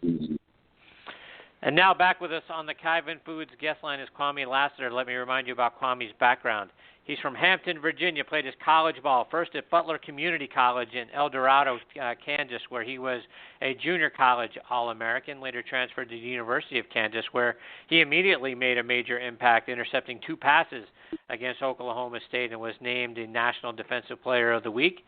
And now back with us on the Kyvan Foods guest line is Kwamie Lassiter. Let me remind you about Kwamie's background. He's from Hampton, Virginia, played his college ball, first at Butler Community College in El Dorado, Kansas, where he was a junior college All-American, later transferred to the University of Kansas, where he immediately made a major impact, intercepting 2 passes against Oklahoma State and was named the National Defensive Player of the Week.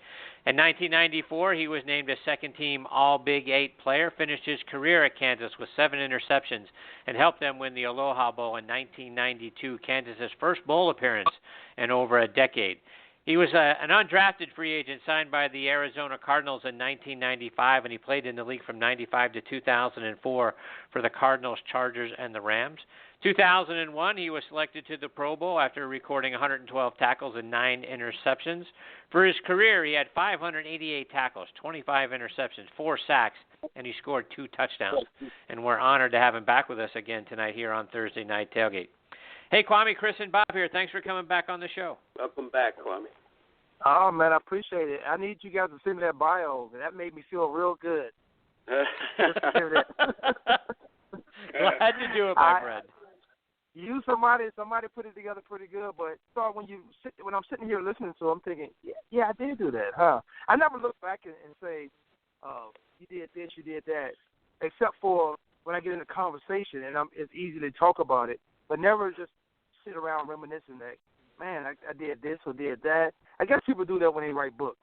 In 1994, he was named a second-team All-Big 8 player, finished his career at Kansas with 7 interceptions, and helped them win the Aloha Bowl in 1992, Kansas's first bowl appearance in over a decade. He was an undrafted free agent signed by the Arizona Cardinals in 1995, and he played in the league from 95 to 2004 for the Cardinals, Chargers, and the Rams. 2001, he was selected to the Pro Bowl after recording 112 tackles and 9 interceptions. For his career, he had 588 tackles, 25 interceptions, 4 sacks, and he scored 2 touchdowns. And we're honored to have him back with us again tonight here on Thursday Night Tailgate. Hey, Kwamie, Chris, and Bob here. Thanks for coming back on the show. Welcome back, Kwamie. Oh, man, I appreciate it. I need you guys to send me that bio. That made me feel real good. Glad to do it, my friend. Somebody put it together pretty good, but when I'm sitting here listening to it, I'm thinking, yeah, I did do that, huh? I never look back and say, you did this, you did that, except for when I get in a conversation and it's easy to talk about it, but never just sit around reminiscing that, man, I did this or did that. I guess people do that when they write books.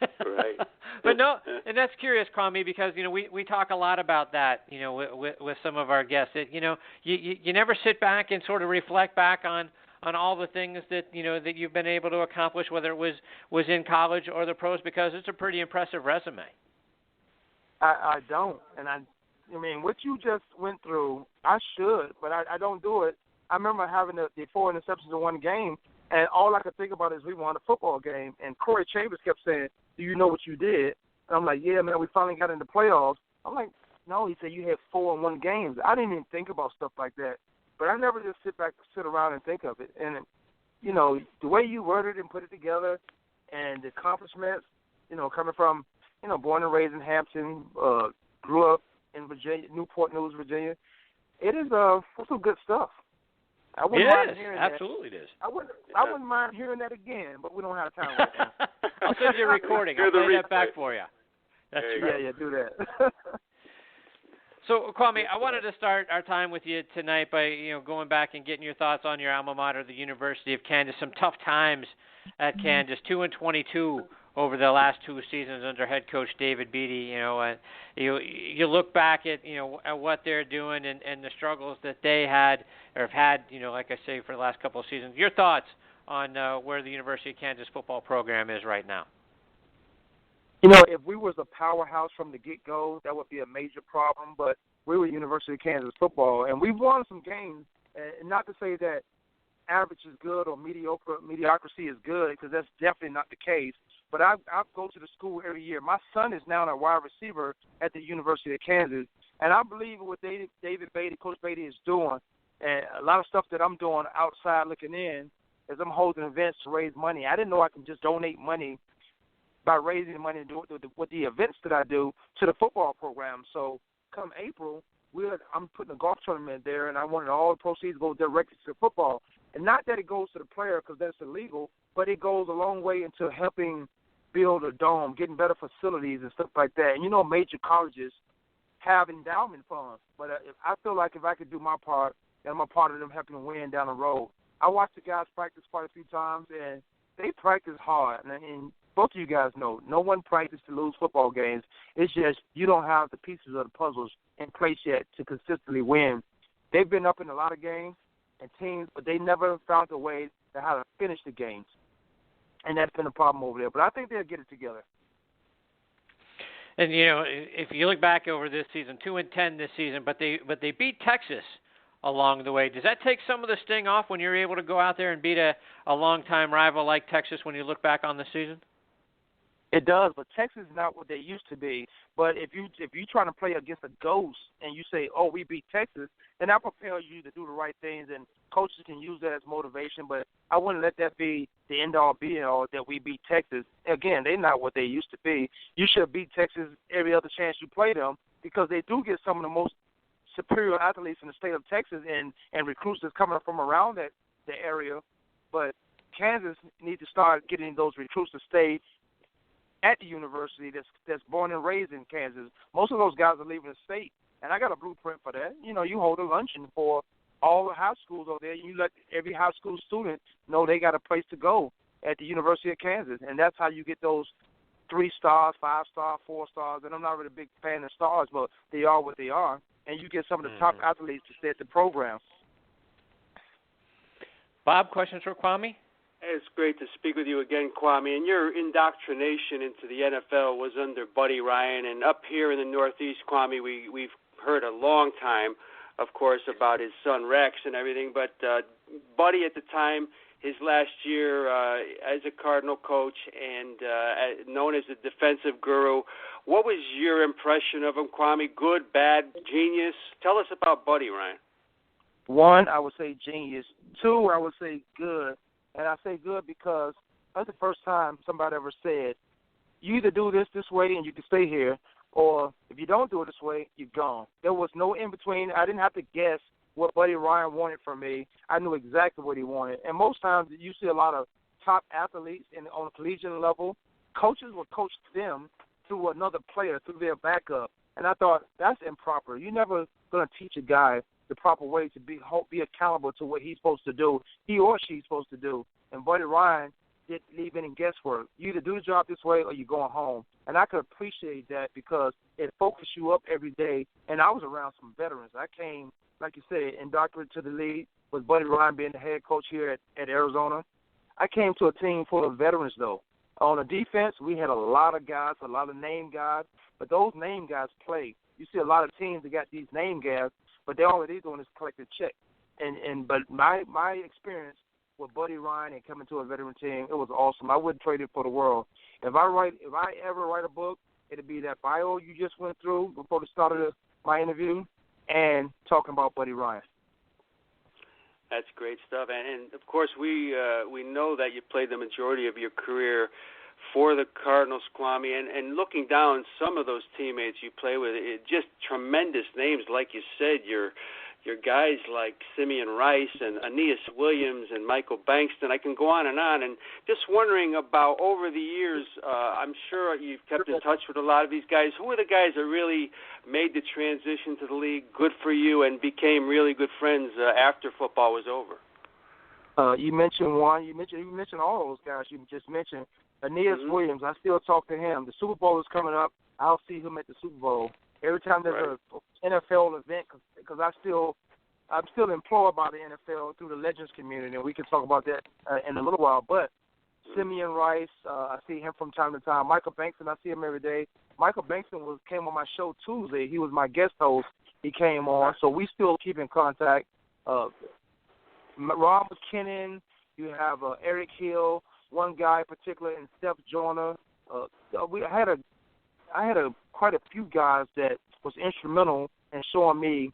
Right. But no, and that's curious, Kwamie, because we talk a lot about that, with some of our guests. That you never sit back and sort of reflect back on all the things that that you've been able to accomplish, whether it was in college or the pros, because it's a pretty impressive resume. I don't, and I mean what you just went through. I should, but I don't do it. I remember having the 4 interceptions in one game, and all I could think about is we won a football game, and Corey Chambers kept saying, do you know what you did? And I'm like, yeah, man, we finally got in the playoffs. I'm like, no. He said, you had 4-1 games. I didn't even think about stuff like that. But I never just sit around and think of it. And, you know, the way you worded and put it together and the accomplishments, you know, coming from, you know, born and raised in Hampton, grew up in Virginia, Newport News, Virginia. It is some good stuff. I wouldn't mind hearing absolutely that. It is. I wouldn't mind hearing that again, but we don't have time right now. I'll send you a recording. I'll play that back for you. That's right. Yeah, do that. So, Kwamie, I wanted to start our time with you tonight by, you know, going back and getting your thoughts on your alma mater, the University of Kansas. Some tough times at Kansas, 2-22 over the last 2 seasons under head coach David Beatty. You know, and you look back at, you know, at what they're doing and the struggles that they had or have had, you know, like I say, for the last couple of seasons. Your thoughts on where the University of Kansas football program is right now? You know, if we was a powerhouse from the get-go, that would be a major problem. But we were University of Kansas football, and we've won some games. And not to say that average is good or mediocrity is good, because that's definitely not the case. But I go to the school every year. My son is now a wide receiver at the University of Kansas, and I believe what David Beatty, Coach Beatty, is doing, and a lot of stuff that I'm doing outside looking in, is I'm holding events to raise money. I didn't know I can just donate money by raising the money and doing with the events that I do to the football program. So come April, I'm putting a golf tournament there, and I wanted all the proceeds to go directly to football. And not that it goes to the player because that's illegal, but it goes a long way into helping build a dome, getting better facilities and stuff like that. And, you know, major colleges have endowment funds. But I feel like if I could do my part, and I'm a part of them helping them win down the road. I watched the guys practice quite a few times, and they practice hard. And both of you guys know, no one practices to lose football games. It's just you don't have the pieces of the puzzles in place yet to consistently win. They've been up in a lot of games and teams, but they never found a way to how to finish the games. And that's been a problem over there. But I think they'll get it together. And, you know, if you look back over this season, 2-10 this season, but they beat Texas along the way. Does that take some of the sting off when you're able to go out there and beat a longtime rival like Texas when you look back on the season? It does, but Texas is not what they used to be. But if you trying to play against a ghost and you say, "Oh, we beat Texas," then that propels you to do the right things, and coaches can use that as motivation. But I wouldn't let that be the end-all, be-all that we beat Texas. Again, they're not what they used to be. You should beat Texas every other chance you play them because they do get some of the most superior athletes in the state of Texas and recruits that's coming from around the area. But Kansas needs to start getting those recruits to stay at the university that's born and raised in Kansas. Most of those guys are leaving the state, and I got a blueprint for that. You know, you hold a luncheon for all the high schools over there. You let every high school student know they got a place to go at the University of Kansas, and that's how you get those 3 stars, 5 stars, 4 stars. And I'm not really a big fan of stars, but they are what they are. And you get some of the top athletes to stay at the program. Bob, questions for Kwamie? It's great to speak with you again, Kwamie. And your indoctrination into the NFL was under Buddy Ryan. And up here in the Northeast, Kwamie, we've heard a long time, of course, about his son Rex and everything. But Buddy at the time, his last year as a Cardinal coach and known as the defensive guru, what was your impression of him, Kwamie? Good, bad, genius? Tell us about Buddy Ryan. 1, I would say genius. 2, I would say good. And I say good because that's the first time somebody ever said, you either do this way and you can stay here, or if you don't do it this way, you're gone. There was no in-between. I didn't have to guess what Buddy Ryan wanted from me. I knew exactly what he wanted. And most times you see a lot of top athletes on a collegiate level, coaches will coach them through another player, through their backup. And I thought, that's improper. You're never going to teach a guy the proper way to be accountable to what he's supposed to do, he or she's supposed to do. And Buddy Ryan didn't leave any guesswork. You either do the job this way or you're going home. And I could appreciate that because it focused you up every day. And I was around some veterans. I came, like you said, indoctrinated to the league with Buddy Ryan being the head coach here at Arizona. I came to a team full of veterans, though. On the defense, we had a lot of guys, a lot of name guys, but those name guys play. You see a lot of teams that got these name guys, but all they're doing is collect a check. But my experience with Buddy Ryan and coming to a veteran team, it was awesome. I wouldn't trade it for the world. If I ever write a book, it'd be that bio you just went through before the start of my interview and talking about Buddy Ryan. That's great stuff. And of course, we know that you played the majority of your career for the Cardinals, Kwamie, and looking down some of those teammates you play with, just tremendous names, like you said, your guys like Simeon Rice and Aeneas Williams and Michael Bankston. I can go on, and just wondering about over the years, I'm sure you've kept in touch with a lot of these guys. Who are the guys that really made the transition to the league good for you and became really good friends after football was over? You mentioned one. You mentioned all those guys you just mentioned. Aeneas Williams, I still talk to him. The Super Bowl is coming up. I'll see him at the Super Bowl. Every time there's an NFL event, because I'm still employed by the NFL through the Legends community, and we can talk about that in a little while. But Simeon Rice, I see him from time to time. Michael Bankston, I see him every day. Michael Bankston came on my show Tuesday. He was my guest host. He came on, so we still keep in contact. Ron McKinnon, you have Eric Hill, one guy in particular, and Steph Joyner. I had quite a few guys that was instrumental in showing me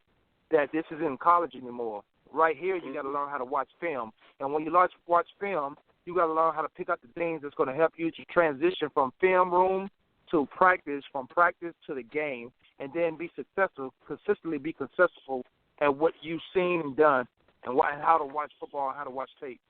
that this isn't college anymore. Right here, you got to learn how to watch film. And when you watch film, you got to learn how to pick up the things that's going to help you to transition from film room to practice, from practice to the game, and then be successful, consistently be successful at what you've seen and done, and how to watch football and how to watch tape.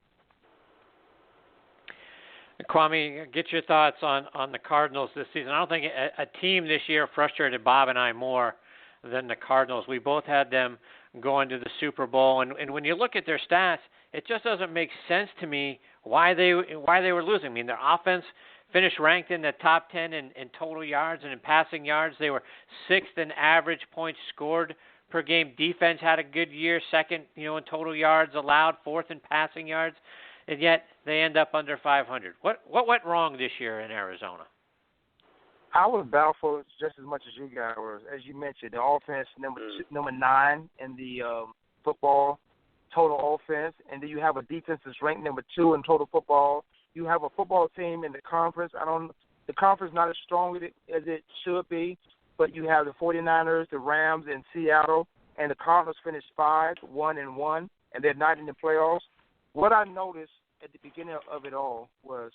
Kwamie, get your thoughts on the Cardinals this season. I don't think a team this year frustrated Bob and I more than the Cardinals. We both had them going to the Super Bowl, and when you look at their stats, it just doesn't make sense to me why they were losing. I mean, their offense finished ranked in the top 10 in total yards and in passing yards. They were 6th in average points scored per game. Defense had a good year, 2nd, in total yards allowed, 4th in passing yards. And yet they end up under 500. What went wrong this year in Arizona? I was baffled just as much as you guys were. As you mentioned, the offense number 9 in the football total offense, and then you have a defense that's ranked number 2 in total football. You have a football team in the conference. The conference not as strong as it should be, but you have the 49ers, the Rams, and Seattle, and the Cardinals finished 5-1-1, and they're not in the playoffs. What I noticed at the beginning of it all was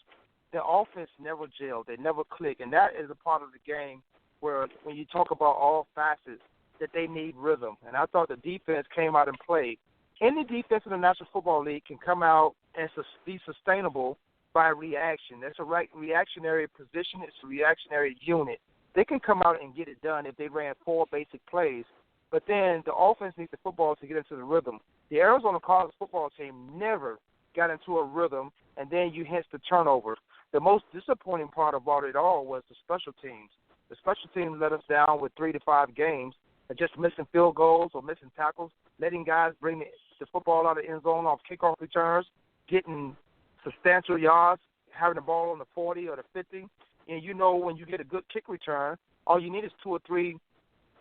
the offense never gelled. They never clicked. And that is a part of the game where when you talk about all facets, that they need rhythm. And I thought the defense came out and played. Any defense in the National Football League can come out and be sustainable by reaction. That's a reactionary position. It's a reactionary unit. They can come out and get it done if they ran 4 basic plays. But then the offense needs the football to get into the rhythm. The Arizona Cardinals football team never got into a rhythm, and then you hence the turnovers. The most disappointing part about it all was the special teams. The special teams let us down with 3 to 5 games, and just missing field goals or missing tackles, letting guys bring the football out of the end zone off kickoff returns, getting substantial yards, having the ball on the 40 or the 50. And when you get a good kick return, all you need is 2 or 3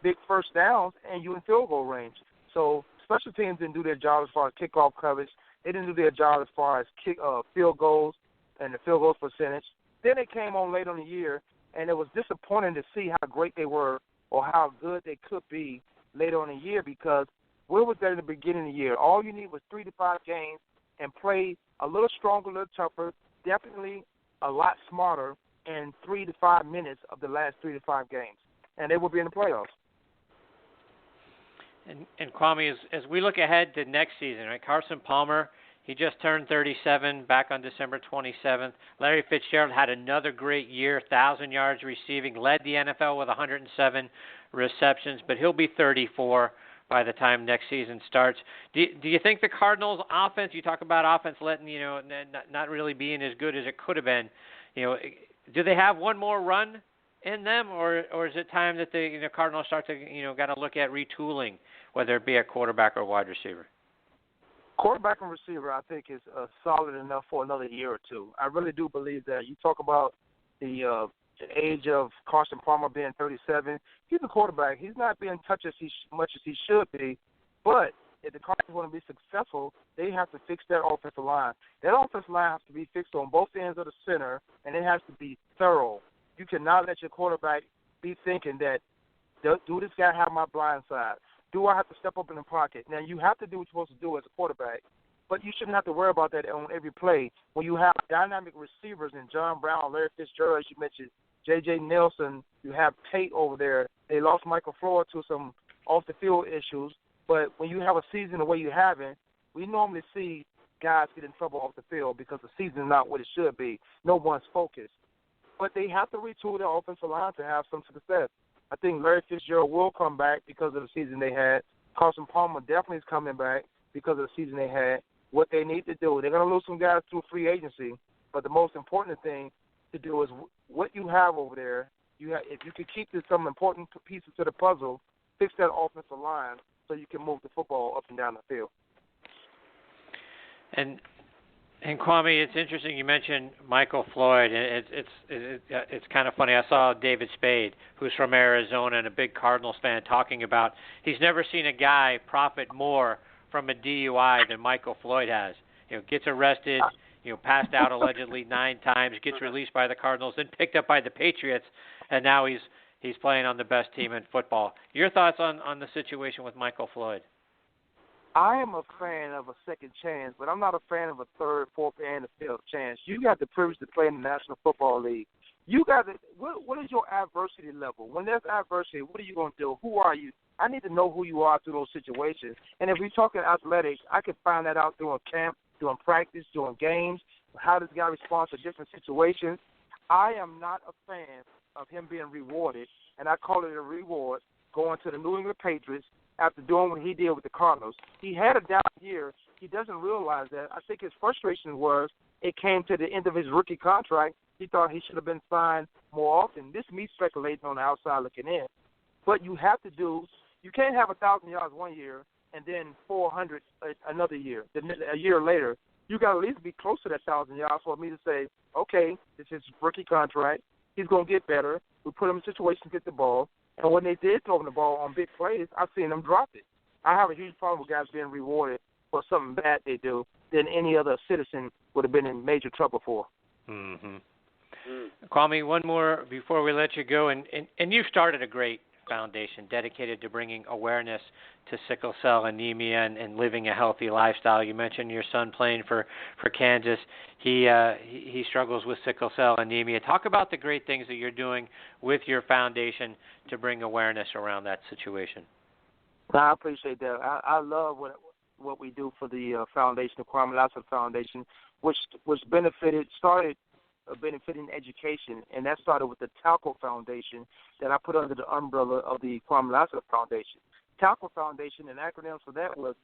big first downs, and you're in field goal range. So special teams didn't do their job as far as kickoff coverage. They didn't do their job as far as field goals and the field goals percentage. Then they came on late on the year, and it was disappointing to see how great they were or how good they could be later on in the year, because where was that in the beginning of the year? All you need was 3 to 5 games and play a little stronger, a little tougher, definitely a lot smarter in 3 to 5 minutes of the last 3 to 5 games, and they will be in the playoffs. And Kwamie, as we look ahead to next season, right? Carson Palmer, he just turned 37 back on December 27th. Larry Fitzgerald had another great year, 1,000 yards receiving, led the NFL with 107 receptions, but he'll be 34 by the time next season starts. Do you think the Cardinals' offense, you talk about offense letting, not really being as good as it could have been, do they have one more run in them, or is it time that the Cardinals start to got to look at retooling, whether it be a quarterback or wide receiver? Quarterback and receiver, I think, is solid enough for another year or two. I really do believe that. You talk about the age of Carson Palmer being 37. He's a quarterback. He's not being touched as much as he should be, but if the Cardinals want to be successful, they have to fix that offensive line. That offensive line has to be fixed on both ends of the center, and it has to be thorough. You cannot let your quarterback be thinking that, do this guy have my blind side? Do I have to step up in the pocket? Now, you have to do what you're supposed to do as a quarterback, but you shouldn't have to worry about that on every play. When you have dynamic receivers in John Brown, Larry Fitzgerald, as you mentioned, J.J. Nelson, you have Tate over there. They lost Michael Floyd to some off-the-field issues, but when you have a season the way you have it, we normally see guys get in trouble off the field because the season is not what it should be. No one's focused. But they have to retool their offensive line to have some success. I think Larry Fitzgerald will come back because of the season they had. Carson Palmer definitely is coming back because of the season they had. What they need to do, they're going to lose some guys through free agency, but the most important thing to do is what you have over there. If you could keep some important pieces to the puzzle, fix that offensive line so you can move the football up and down the field. And Kwamie, it's interesting you mentioned Michael Floyd. It's kind of funny. I saw David Spade, who's from Arizona and a big Cardinals fan, talking about he's never seen a guy profit more from a DUI than Michael Floyd has. Gets arrested, passed out allegedly 9 times, gets released by the Cardinals, then picked up by the Patriots, and now he's playing on the best team in football. Your thoughts on the situation with Michael Floyd? I am a fan of a second chance, but I'm not a fan of a third, fourth, and a fifth chance. You got the privilege to play in the National Football League. You got to. What is your adversity level? When there's adversity, what are you going to do? Who are you? I need to know who you are through those situations. And if we're talking athletics, I can find that out during camp, during practice, during games, how does guy respond to different situations. I am not a fan of him being rewarded, and I call it a reward, going to the New England Patriots after doing what he did with the Cardinals. He had a down year. He doesn't realize that. I think his frustration was it came to the end of his rookie contract. He thought he should have been signed more often. This me speculating on the outside looking in. But you have to do – you can't have 1,000 yards one year and then 400 another year. A year later, you got to at least be close to that 1,000 yards for me to say, okay, this is his rookie contract. He's going to get better. We put him in situations to get the ball. And when they did throw him the ball on big plays, I've seen them drop it. I have a huge problem with guys being rewarded for something bad they do than any other citizen would have been in major trouble for. Mm-hmm. Kwamie, one more before we let you go. And you've started a great foundation dedicated to bringing awareness to sickle cell anemia and living a healthy lifestyle. You mentioned your son playing for Kansas. He struggles with sickle cell anemia. Talk about the great things that you're doing with your foundation to bring awareness around that situation. I appreciate that. I love what we do for the foundation, the Kwamie Lassiter Foundation, which started benefiting education, and that started with the Talco Foundation that I put under the umbrella of the Kwamie Lassiter Foundation. Talco Foundation, an acronym for that was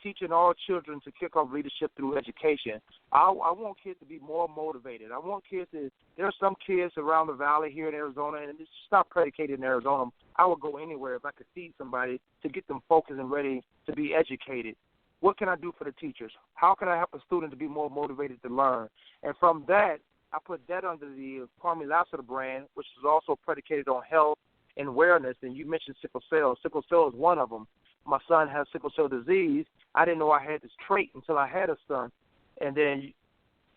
teaching all children to kick off leadership through education. I want kids to be more motivated. I want kids to – there are some kids around the valley here in Arizona, and it's not predicated in Arizona. I would go anywhere if I could feed somebody to get them focused and ready to be educated. What can I do for the teachers? How can I help a student to be more motivated to learn? And from that, I put that under the Kwamie Lassiter brand, which is also predicated on health and awareness. And you mentioned sickle cell. Sickle cell is one of them. My son has sickle cell disease. I didn't know I had this trait until I had a son. And then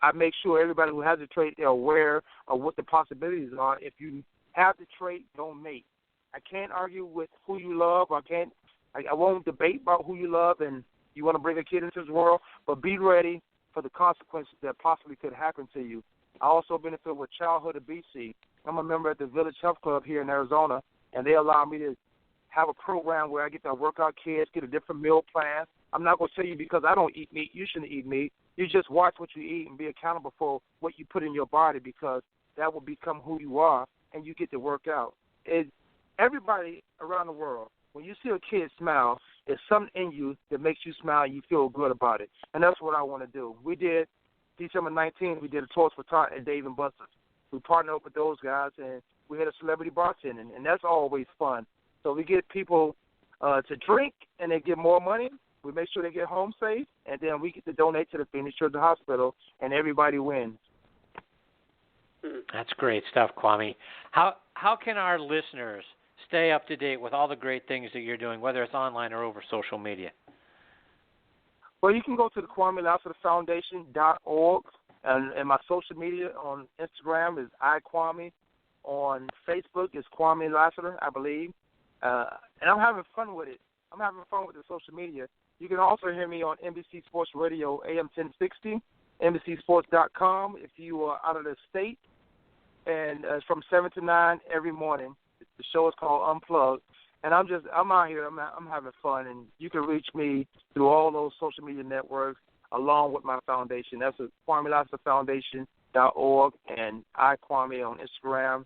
I make sure everybody who has the trait, they're aware of what the possibilities are. If you have the trait, don't mate. I can't argue with who you love. I won't debate about who you love and you want to bring a kid into this world, but be ready for the consequences that possibly could happen to you. I also benefit with childhood obesity. I'm a member at the Village Health Club here in Arizona, and they allow me to have a program where I get to work out kids, get a different meal plan. I'm not going to tell you because I don't eat meat, you shouldn't eat meat. You just watch what you eat and be accountable for what you put in your body because that will become who you are, and you get to work out. Everybody around the world, when you see a kid smile, there's something in you that makes you smile and you feel good about it. And that's what I want to do. We did December 19th, we did a toast for Todd and Dave and Buster's. We partnered up with those guys, and we had a celebrity bartending, and that's always fun. So we get people to drink, and they get more money. We make sure they get home safe, and then we get to donate to the Phoenix Children's Hospital, and everybody wins. That's great stuff, Kwamie. How can our listeners stay up to date with all the great things that you're doing, whether it's online or over social media? Well, you can go to the Kwamie Lassiter Foundation.org, and my social media on Instagram is iKwamie. On Facebook is Kwamie Lassiter, I believe. And I'm having fun with it. I'm having fun with the social media. You can also hear me on NBC Sports Radio, AM 1060, NBCSports.com if you are out of the state. And it's from 7 to 9 every morning. The show is called Unplugged. And I'm out here. I'm having fun. And you can reach me through all those social media networks along with my foundation. That's at Kwamie Lassiter Foundation.org and iKwamie on Instagram,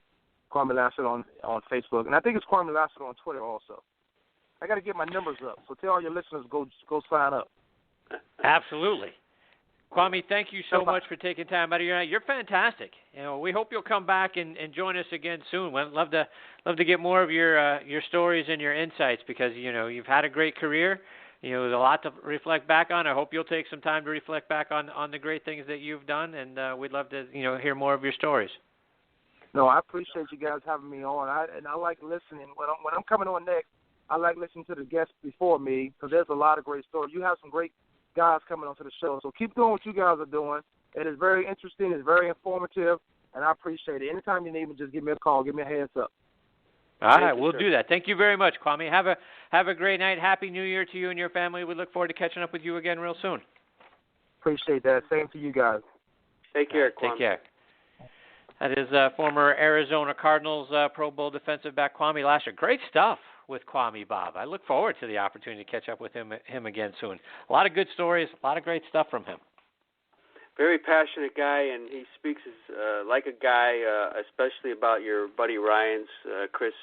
Kwamie Lassiter on Facebook. And I think it's Kwamie Lassiter on Twitter also. I got to get my numbers up. So tell all your listeners, go sign up. Absolutely. Kwamie, thank you so much for taking time out of your night. You're fantastic. We hope you'll come back and join us again soon. We'd love to get more of your stories and your insights because you've had a great career. There's a lot to reflect back on. I hope you'll take some time to reflect back on the great things that you've done, and we'd love to hear more of your stories. No, I appreciate you guys having me on. I like listening. When I'm coming on next, I like listening to the guests before me because there's a lot of great stories. You have some great guys coming onto the show. So keep doing what you guys are doing. It is very interesting. It's very informative, and I appreciate it. Anytime you need me, just give me a call. Give me a heads up. All right, we'll do that. Thank you very much, Kwamie. Have a great night. Happy New Year to you and your family. We look forward to catching up with you again real soon. Appreciate that. Same to you guys. Take care, Kwamie. Take care. That is former Arizona Cardinals Pro Bowl defensive back Kwamie Lassiter. Great stuff with Kwamie, Bob. I look forward to the opportunity to catch up with him again soon. A lot of good stories, a lot of great stuff from him. Very passionate guy, and he speaks like a guy, especially about your buddy Ryan's, Chris.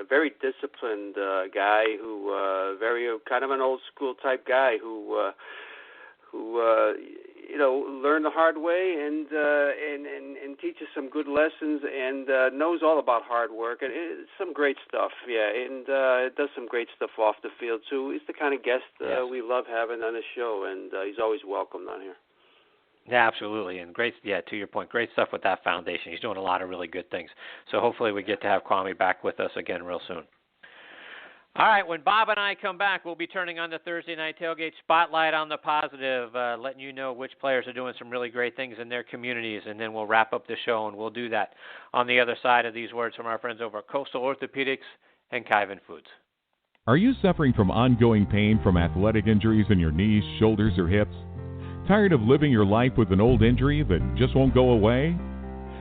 Very disciplined guy who, very kind of an old school type guy who learned the hard way and teaches some good lessons and knows all about hard work and it's some great stuff. Yeah, and does some great stuff off the field too. He's the kind of guest we love having on the show, and he's always welcomed on here. Yeah, absolutely, and great. Yeah, to your point, great stuff with that foundation. He's doing a lot of really good things. So hopefully we get to have Kwamie back with us again real soon. All right, when Bob and I come back, we'll be turning on the Thursday Night Tailgate Spotlight on the Positive, letting you know which players are doing some really great things in their communities, and then we'll wrap up the show, and we'll do that on the other side of these words from our friends over at Coastal Orthopedics and Kyvan Foods. Are you suffering from ongoing pain from athletic injuries in your knees, shoulders, or hips? Tired of living your life with an old injury that just won't go away?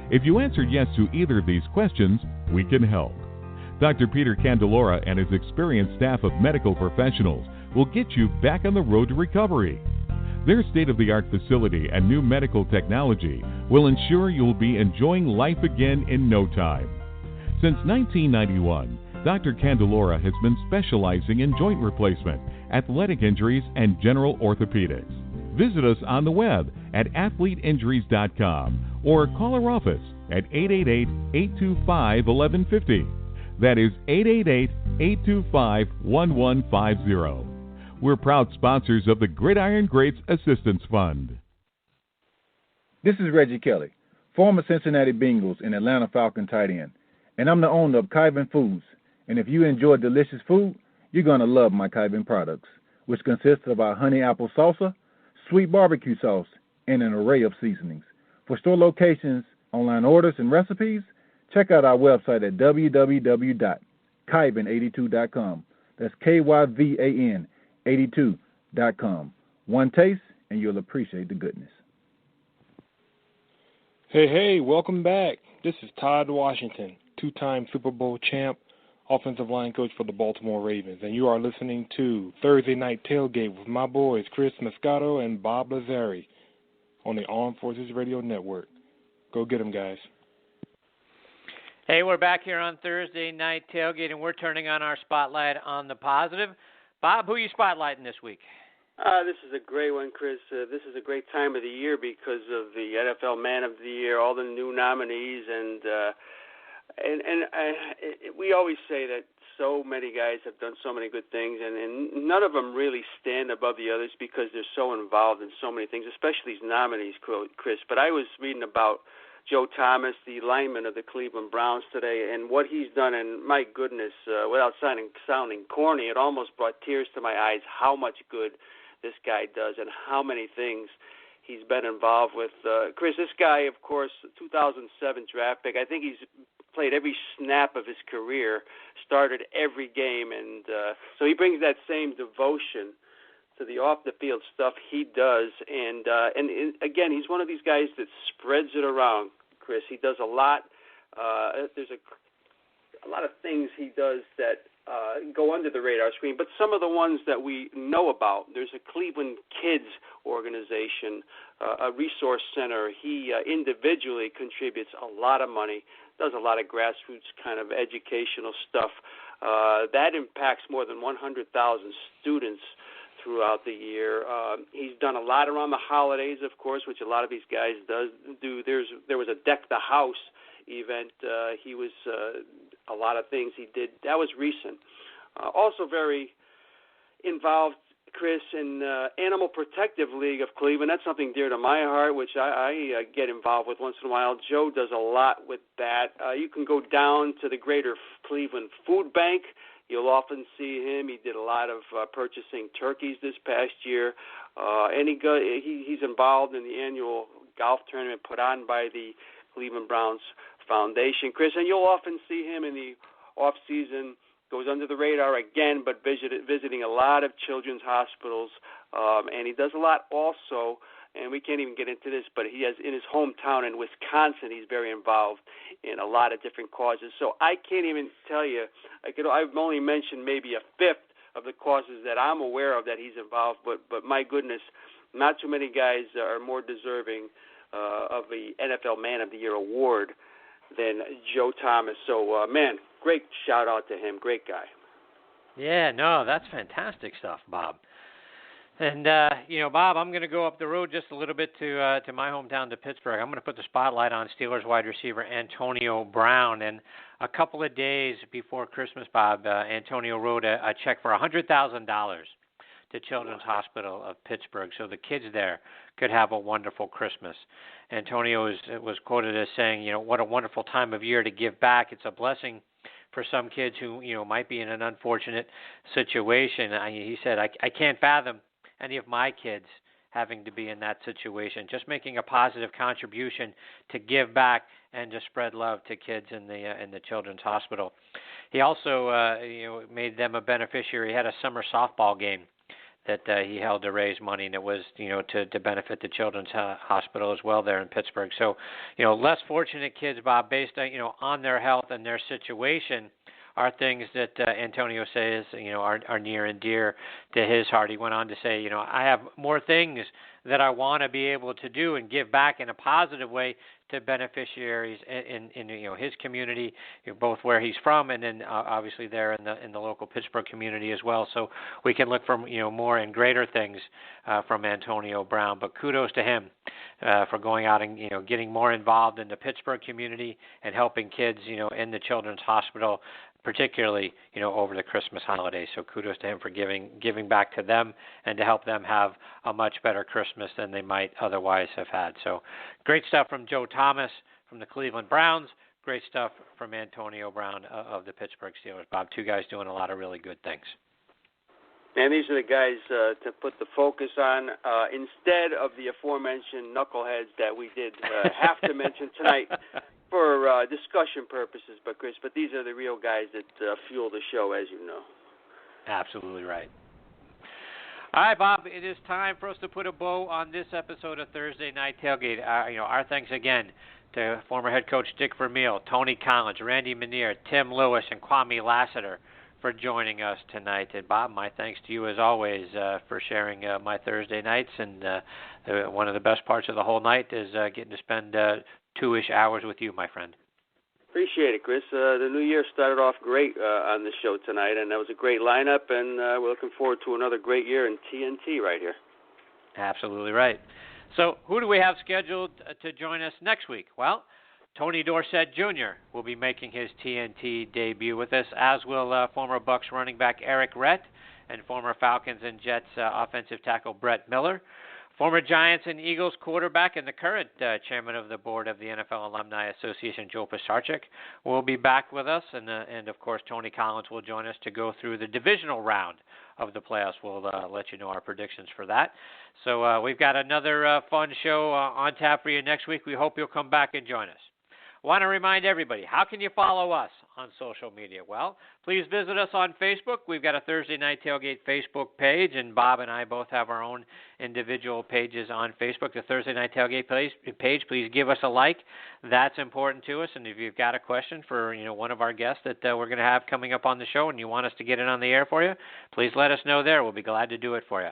If you answered yes to either of these questions, we can help. Dr. Peter Candelora and his experienced staff of medical professionals will get you back on the road to recovery. Their state-of-the-art facility and new medical technology will ensure you'll be enjoying life again in no time. Since 1991, Dr. Candelora has been specializing in joint replacement, athletic injuries, and general orthopedics. Visit us on the web at athleteinjuries.com or call our office at 888-825-1150. That is 888-825-1150. We're proud sponsors of the Gridiron Greats Assistance Fund. This is Reggie Kelly, former Cincinnati Bengals and Atlanta Falcon tight end, and I'm the owner of Kyvan Foods. And if you enjoy delicious food, you're going to love my Kyvan products, which consist of our honey apple salsa, sweet barbecue sauce, and an array of seasonings. For store locations, online orders, and recipes, check out our website at www.kyvan82.com. That's Kyvan 82.com. One taste, and you'll appreciate the goodness. Hey, welcome back. This is Todd Washington, two-time Super Bowl champ, offensive line coach for the Baltimore Ravens, and you are listening to Thursday Night Tailgate with my boys Chris-Mascaro and bob-lazzari on the Armed Forces Radio Network. Go get them, guys. Hey, we're back here on Thursday Night Tailgate, and we're turning on our spotlight on the positive. Bob, who are you spotlighting this week? This is a great one, Chris. This is a great time of the year because of the NFL Man of the Year, all the new nominees, and we always say that so many guys have done so many good things, and none of them really stand above the others because they're so involved in so many things, especially these nominees, Chris. But I was reading about Joe Thomas, the lineman of the Cleveland Browns today, and what he's done, and my goodness, without sounding corny, it almost brought tears to my eyes how much good this guy does and how many things he's been involved with. Chris, this guy, of course, 2007 draft pick. I think he's played every snap of his career, started every game, and so he brings that same devotion to the off-the-field stuff he does. And again, he's one of these guys that spreads it around, Chris. He does a lot. There's a lot of things he does that go under the radar screen, but some of the ones that we know about. There's a Cleveland Kids organization, a resource center. He individually contributes a lot of money, does a lot of grassroots kind of educational stuff. That impacts more than 100,000 students throughout the year. He's done a lot around the holidays, of course, which a lot of these guys do. There was a Deck the House event. He was a lot of things he did. That was recent. Also very involved, Chris, in Animal Protective League of Cleveland. That's something dear to my heart, which I get involved with once in a while. Joe does a lot with that. You can go down to the Greater Cleveland Food Bank. You'll often see him. He did a lot of purchasing turkeys this past year, and he's involved in the annual golf tournament put on by the Cleveland Browns Foundation, Chris. And you'll often see him in the off season. Goes under the radar again, but visiting a lot of children's hospitals, and he does a lot also. And we can't even get into this, but he has in his hometown in Wisconsin, he's very involved in a lot of different causes. So I can't even tell you. I've only mentioned maybe a fifth of the causes that I'm aware of that he's involved. But my goodness, not too many guys are more deserving of the NFL Man of the Year award than Joe Thomas. So man, great shout out to him. Great guy. Yeah, no, that's fantastic stuff, Bob. And, Bob, I'm going to go up the road just a little bit to my hometown, to Pittsburgh. I'm going to put the spotlight on Steelers wide receiver Antonio Brown. And a couple of days before Christmas, Bob, Antonio wrote a check for $100,000 to Children's Hospital of Pittsburgh so the kids there could have a wonderful Christmas. Antonio was quoted as saying, what a wonderful time of year to give back. It's a blessing for some kids who, might be in an unfortunate situation. He said, I can't fathom any of my kids having to be in that situation, just making a positive contribution to give back and to spread love to kids in the Children's Hospital. He also made them a beneficiary. He had a summer softball game that he held to raise money, and it was to benefit the Children's Hospital as well there in Pittsburgh. So less fortunate kids, Bob, based on their health and their situation, are things that Antonio says, are near and dear to his heart. He went on to say, I have more things that I want to be able to do and give back in a positive way to beneficiaries in his community, both where he's from and then obviously there in the local Pittsburgh community as well. So we can look for more and greater things from Antonio Brown. But kudos to him for going out and getting more involved in the Pittsburgh community and helping kids in the Children's Hospital, particularly, over the Christmas holidays. So kudos to him for giving back to them and to help them have a much better Christmas than they might otherwise have had. So great stuff from Joe Thomas from the Cleveland Browns. Great stuff from Antonio Brown of the Pittsburgh Steelers. Bob, two guys doing a lot of really good things. And these are the guys to put the focus on instead of the aforementioned knuckleheads that we did have to mention tonight for discussion purposes. But these are the real guys that fuel the show, as you know. Absolutely right. All right, Bob, it is time for us to put a bow on this episode of Thursday Night Tailgate. Our thanks again to former head coach Dick Vermeil, Tony Collins, Randy Minniear, Tim Lewis, and Kwamie Lassiter for joining us tonight. And Bob, my thanks to you as always for sharing my Thursday nights. And one of the best parts of the whole night is getting to spend 2-ish hours with you, my friend. Appreciate it, Chris. The new year started off great on the show tonight, and that was a great lineup, and we're looking forward to another great year in TNT right here. Absolutely right. So who do we have scheduled to join us next week? Well, Tony Dorsett Jr. will be making his TNT debut with us, as will former Bucs running back Eric Rett and former Falcons and Jets offensive tackle Brett Miller. Former Giants and Eagles quarterback and the current chairman of the board of the NFL Alumni Association, Joe Pisarcik, will be back with us. And of course, Tony Collins will join us to go through the divisional round of the playoffs. We'll let you know our predictions for that. So we've got another fun show on tap for you next week. We hope you'll come back and join us. I want to remind everybody, how can you follow us on social media? Well, please visit us on Facebook. We've got a Thursday Night Tailgate Facebook page, and Bob and I both have our own individual pages on Facebook. The Thursday Night Tailgate page, please give us a like. That's important to us. And if you've got a question for one of our guests that we're going to have coming up on the show and you want us to get it on the air for you, please let us know there. We'll be glad to do it for you.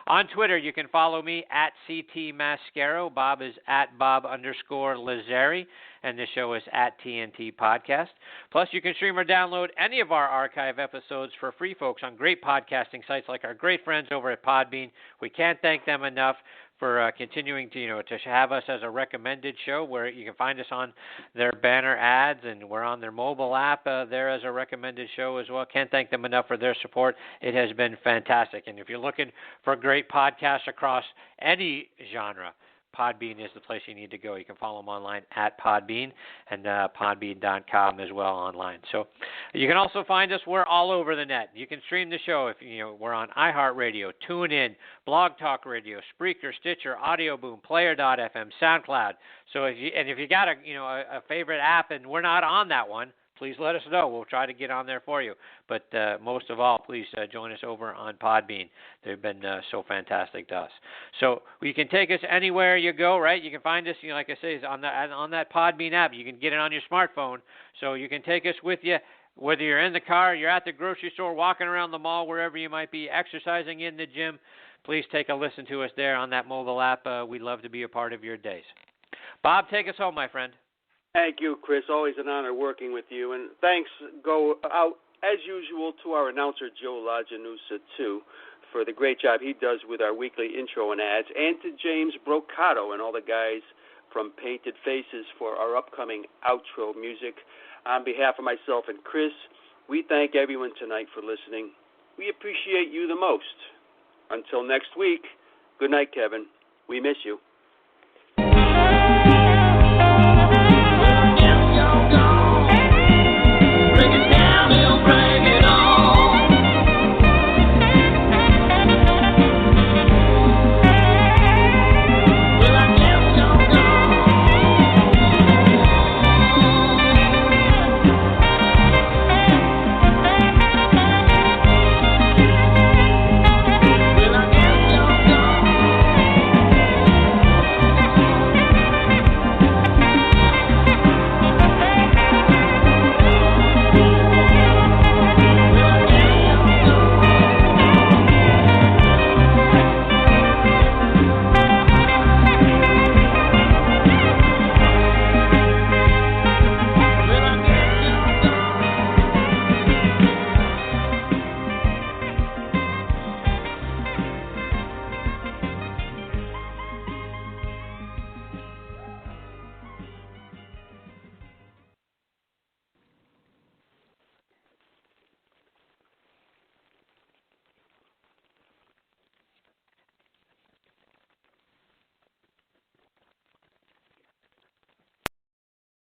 On Twitter, you can follow me at CT-mascaro. Bob is at Bob_Lazzari, and the show is at TNT Podcast. Plus, you can stream or download any of our archive episodes for free, folks, on great podcasting sites like our great friends over at Podbean. We can't thank them enough for continuing to have us as a recommended show, where you can find us on their banner ads, and we're on their mobile app there as a recommended show as well. Can't thank them enough for their support. It has been fantastic. And if you're looking for great podcasts across any genre, Podbean is the place you need to go. You can follow them online at Podbean and podbean.com as well online. So you can also find us. We're all over the net. You can stream the show if we're on iHeartRadio, TuneIn, Blog Talk Radio, Spreaker, Stitcher, Audio Boom, Player.fm, SoundCloud. So if you got a favorite app and we're not on that one, please let us know. We'll try to get on there for you. But most of all, please join us over on Podbean. They've been so fantastic to us. So you can take us anywhere you go, right? You can find us, like I say, on that Podbean app. You can get it on your smartphone. So you can take us with you, whether you're in the car, you're at the grocery store, walking around the mall, wherever you might be, exercising in the gym. Please take a listen to us there on that mobile app. We'd love to be a part of your days. Bob, take us home, my friend. Thank you, Chris. Always an honor working with you. And thanks go out, as usual, to our announcer, Joe Lajanusa, too, for the great job he does with our weekly intro and ads, and to James Brocato and all the guys from Painted Faces for our upcoming outro music. On behalf of myself and Chris, we thank everyone tonight for listening. We appreciate you the most. Until next week, good night, Kevin. We miss you.